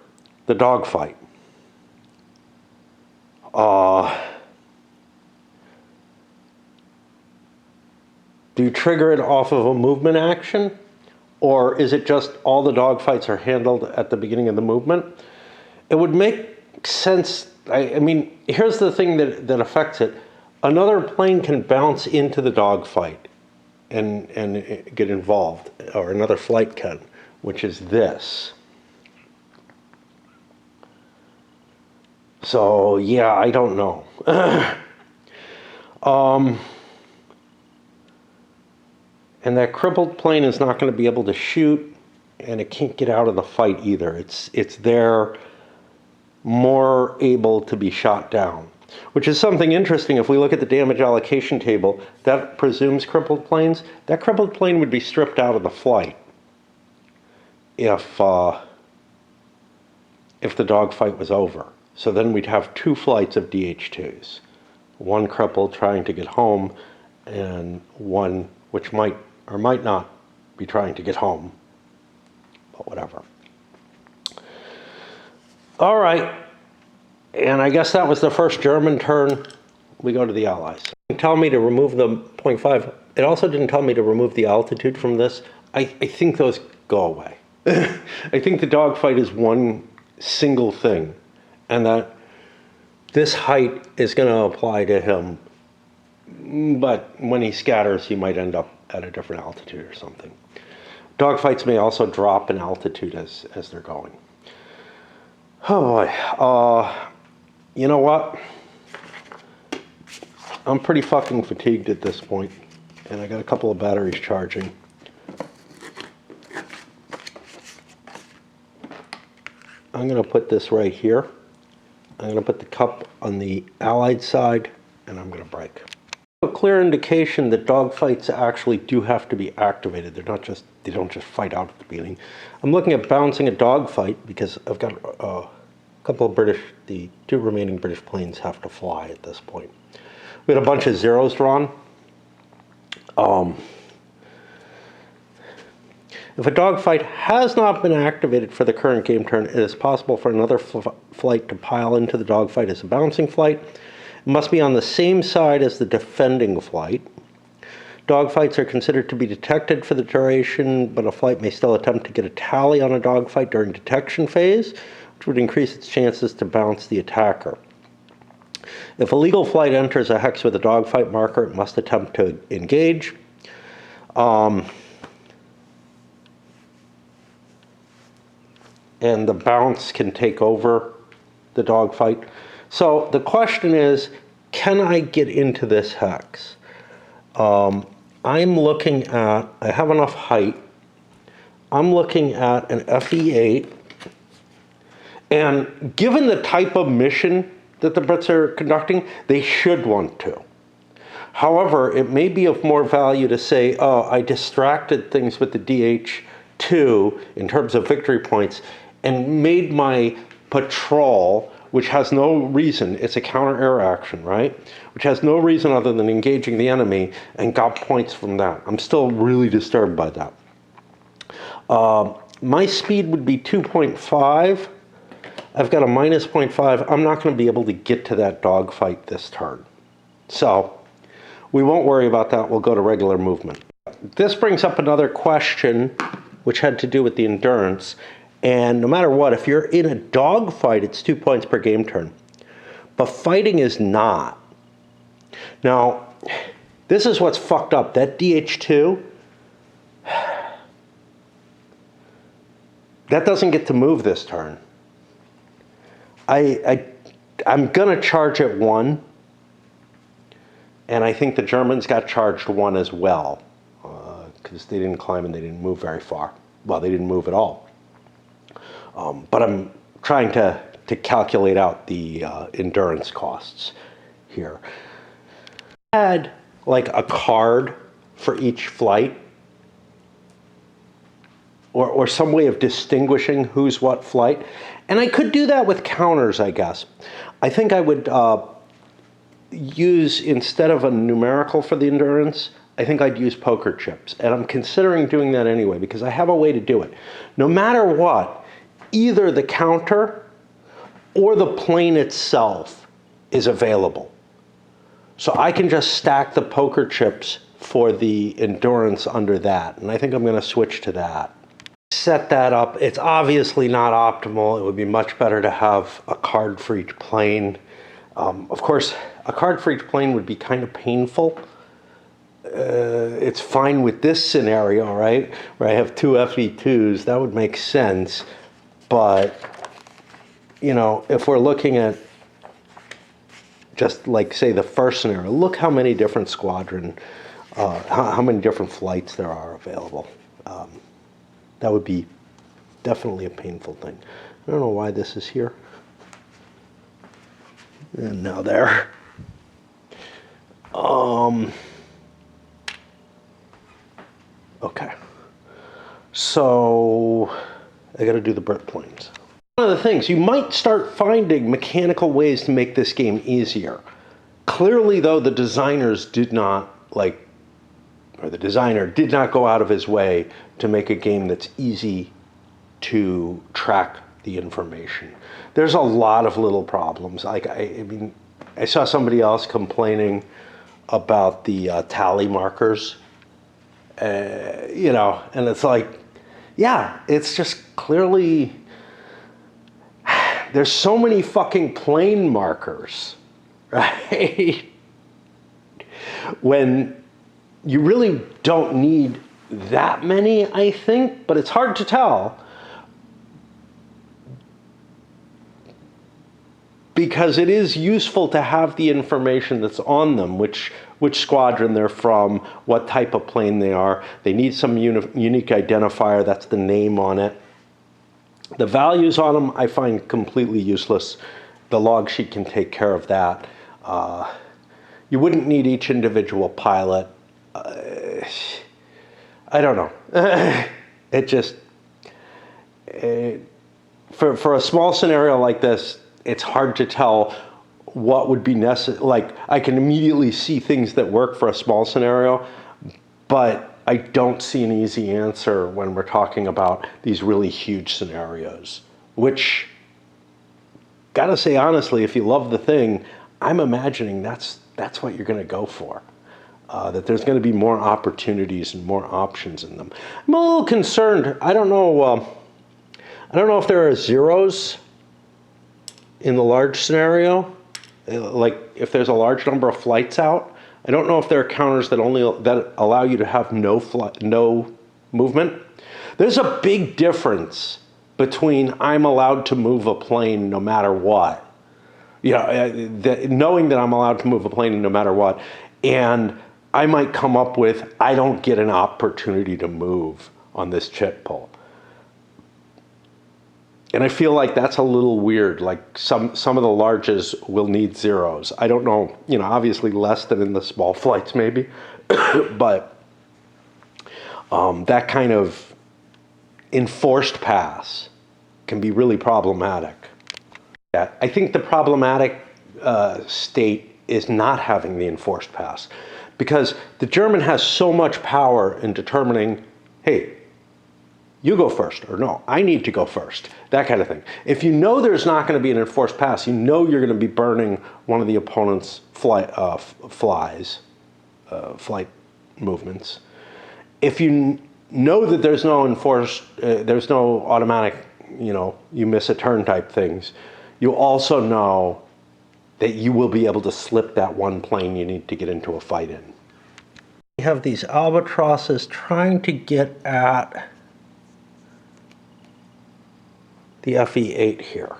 the dogfight. Do you trigger it off of a movement action? Or is it just all the dogfights are handled at the beginning of the movement? It would make sense. I mean, here's the thing that affects it. Another plane can bounce into the dogfight and get involved, or another flight can, which is this. So yeah, I don't know. And that crippled plane is not going to be able to shoot, and it can't get out of the fight either. It's there, more able to be shot down. which is something interesting. If we look at the damage allocation table, that presumes crippled planes. That crippled plane would be stripped out of the flight if the dogfight was over. So then we'd have 2 flights of DH-2s. One crippled trying to get home, and one which might or might not be trying to get home. But whatever. All right. And I guess that was the first German turn. We go to the Allies. It didn't tell me to remove the 0.5. It also didn't tell me to remove the altitude from this. I think those go away. I think the dogfight is one single thing, and that this height is going to apply to him, but when he scatters, he might end up at a different altitude or something. Dogfights may also drop in altitude as they're going. Oh boy. You know what? I'm pretty fucking fatigued at this point, and I got a couple of batteries charging. I'm going to put this right here. I'm going to put the cup on the Allied side, and I'm going to brake. A clear indication that dogfights actually do have to be activated. They don't just fight out at the beginning. I'm looking at bouncing a dogfight because I've got a couple of the 2 remaining British planes have to fly at this point. We had a bunch of zeros drawn. If a dogfight has not been activated for the current game turn, it is possible for another flight to pile into the dogfight as a bouncing flight. It must be on the same side as the defending flight. Dogfights are considered to be detected for the duration, but a flight may still attempt to get a tally on a dogfight during detection phase, which would increase its chances to bounce the attacker. If a legal flight enters a hex with a dogfight marker, it must attempt to engage. And the bounce can take over the dogfight. So the question is, can I get into this hex? I'm looking at, I have enough height. I'm looking at an FE8. And given the type of mission that the Brits are conducting, they should want to. However, it may be of more value to say, oh, I distracted things with the DH-2 in terms of victory points and made my patrol, which has no reason, it's a counter-air action, right? Which has no reason other than engaging the enemy, and got points from that. I'm still really disturbed by that. My speed would be 2.5. I've got a minus 0.5. I'm not going to be able to get to that dogfight this turn. So we won't worry about that. We'll go to regular movement. This brings up another question, which had to do with the endurance. And no matter what, if you're in a dogfight, it's 2 points per game turn. But fighting is not. Now, this is what's fucked up. That DH-2, that doesn't get to move this turn. I'm going to charge at 1. And I think the Germans got charged 1 as well. Because they didn't climb and they didn't move very far. Well, they didn't move at all. But I'm trying to calculate out the endurance costs here. I had like a card for each flight, or some way of distinguishing who's what flight. And I could do that with counters, I guess. I think I would use, instead of a numerical for the endurance, I think I'd use poker chips. And I'm considering doing that anyway, because I have a way to do it. No matter what, either the counter or the plane itself is available. So I can just stack the poker chips for the endurance under that. And I think I'm going to switch to that. Set that up. It's obviously not optimal. It would be much better to have a card for each plane. Of course, a card for each plane would be kind of painful. It's fine with this scenario, right? Where I have 2 FE2s, that would make sense. But, you know, if we're looking at just like, say, the first scenario, look how many different squadron, how many different flights there are available. That would be definitely a painful thing. I don't know why this is here. And now there. Okay. So I got to do the Brit planes. One of the things, you might start finding mechanical ways to make this game easier. Clearly, though, the designers did not the designer did not go out of his way to make a game that's easy to track the information. There's a lot of little problems. Like, I mean, I saw somebody else complaining about the tally markers, and it's like, yeah, it's just clearly, there's so many fucking plane markers, right? When you really don't need that many, I think, but it's hard to tell because it is useful to have the information that's on them, which squadron they're from, what type of plane they are. They need some unique identifier, that's the name on it. The values on them I find completely useless. The log sheet can take care of that. You wouldn't need each individual pilot. I don't know. For a small scenario like this, it's hard to tell what would be necessary. Like, I can immediately see things that work for a small scenario, but I don't see an easy answer when we're talking about these really huge scenarios, which, gotta say honestly, if you love the thing, I'm imagining that's what you're gonna go for. That there's going to be more opportunities and more options in them. I'm a little concerned. I don't know if there are zeros in the large scenario. Like if there's a large number of flights out, I don't know if there are counters that allow you to have no movement. There's a big difference between I'm allowed to move a plane no matter what. Knowing that I'm allowed to move a plane no matter what, and I might come up with, I don't get an opportunity to move on this chip pull. And I feel like that's a little weird. Like some of the larges will need zeros. I don't know, obviously less than in the small flights maybe, but that kind of enforced pass can be really problematic. Yeah, I think the problematic state is not having the enforced pass. Because the German has so much power in determining, hey, you go first, or no, I need to go first, that kind of thing. If you know there's not going to be an enforced pass, you know you're going to be burning one of the opponent's flight movements. If you know that there's no enforced, there's no automatic, you miss a turn type things, you also know that you will be able to slip that one plane you need to get into a fight in. We have these albatrosses trying to get at the FE-8 here,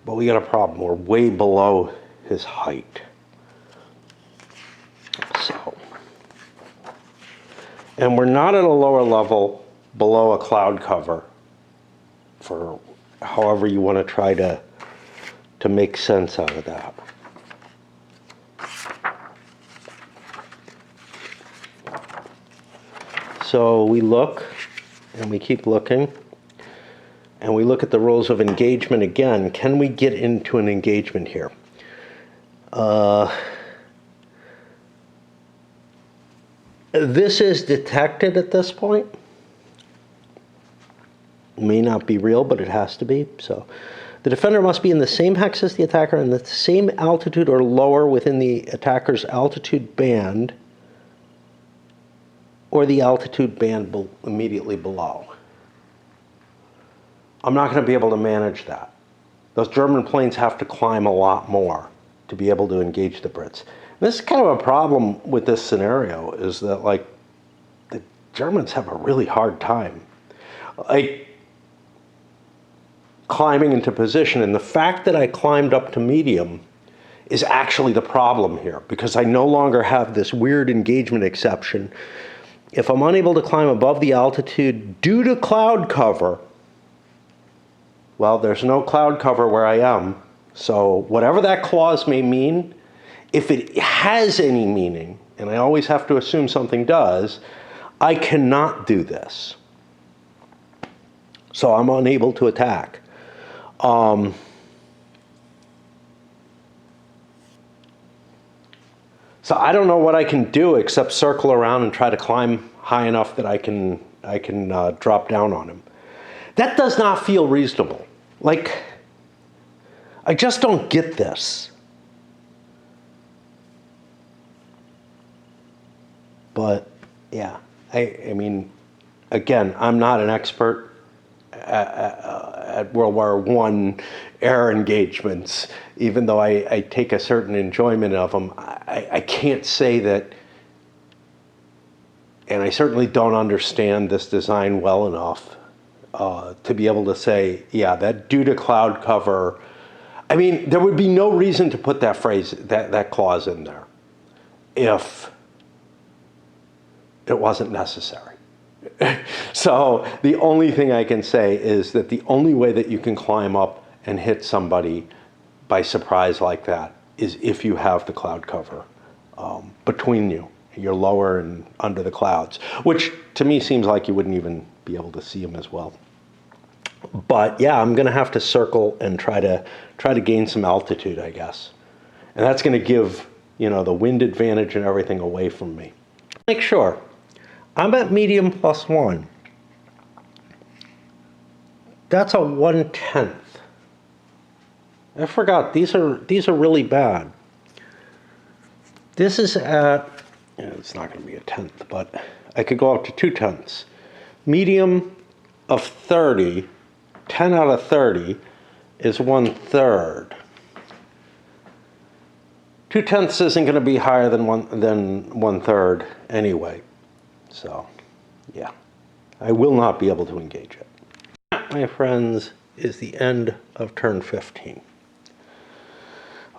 but we got a problem. We're way below his height. So, and we're not at a lower level below a cloud cover for however you want to try to make sense out of that. So we look, and we keep looking, and we look at the rules of engagement again. Can we get into an engagement here? This is detected at this point. It may not be real, but it has to be. So the defender must be in the same hex as the attacker and the same altitude or lower within the attacker's altitude band or the altitude band immediately below. I'm not going to be able to manage that. Those German planes have to climb a lot more to be able to engage the Brits. And this is kind of a problem with this scenario, is that like the Germans have a really hard time climbing into position, and the fact that I climbed up to medium is actually the problem here, because I no longer have this weird engagement exception. If I'm unable to climb above the altitude due to cloud cover, well, there's no cloud cover where I am, So whatever that clause may mean, if it has any meaning, and I always have to assume something does, I cannot do this. So I'm unable to attack. So I don't know what I can do except circle around and try to climb high enough that I can drop down on him. That does not feel reasonable. Like, I just don't get this. But yeah, I mean, again, I'm not an expert at World War I air engagements, even though I take a certain enjoyment of them. I can't say that, and I certainly don't understand this design well enough to be able to say, yeah, that due to cloud cover, I mean, there would be no reason to put that phrase, that clause in there if it wasn't necessary. So the only thing I can say is that the only way that you can climb up and hit somebody by surprise like that is if you have the cloud cover between you. You're lower and under the clouds, which to me seems like you wouldn't even be able to see them as well. But yeah, I'm going to have to circle and try to gain some altitude, I guess. And that's going to give, the wind advantage and everything away from me. Make sure. I'm at medium +1. That's a 1/10. I forgot, these are really bad. This is at, it's not going to be a 10th, but I could go up to 2/10. Medium of 30, 10 out of 30 is 1/3. 2/10 isn't going to be higher than 1/3 anyway. So, yeah, I will not be able to engage it. That, my friends, is the end of turn 15.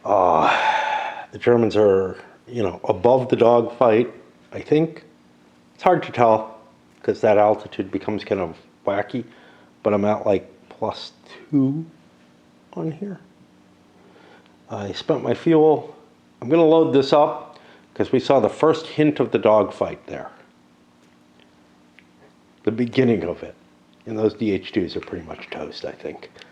The Germans are, above the dogfight, I think. It's hard to tell because that altitude becomes kind of wacky, but I'm at like +2 on here. I spent my fuel. I'm going to load this up because we saw the first hint of the dogfight there. The beginning of it. And those DH2s are pretty much toast, I think.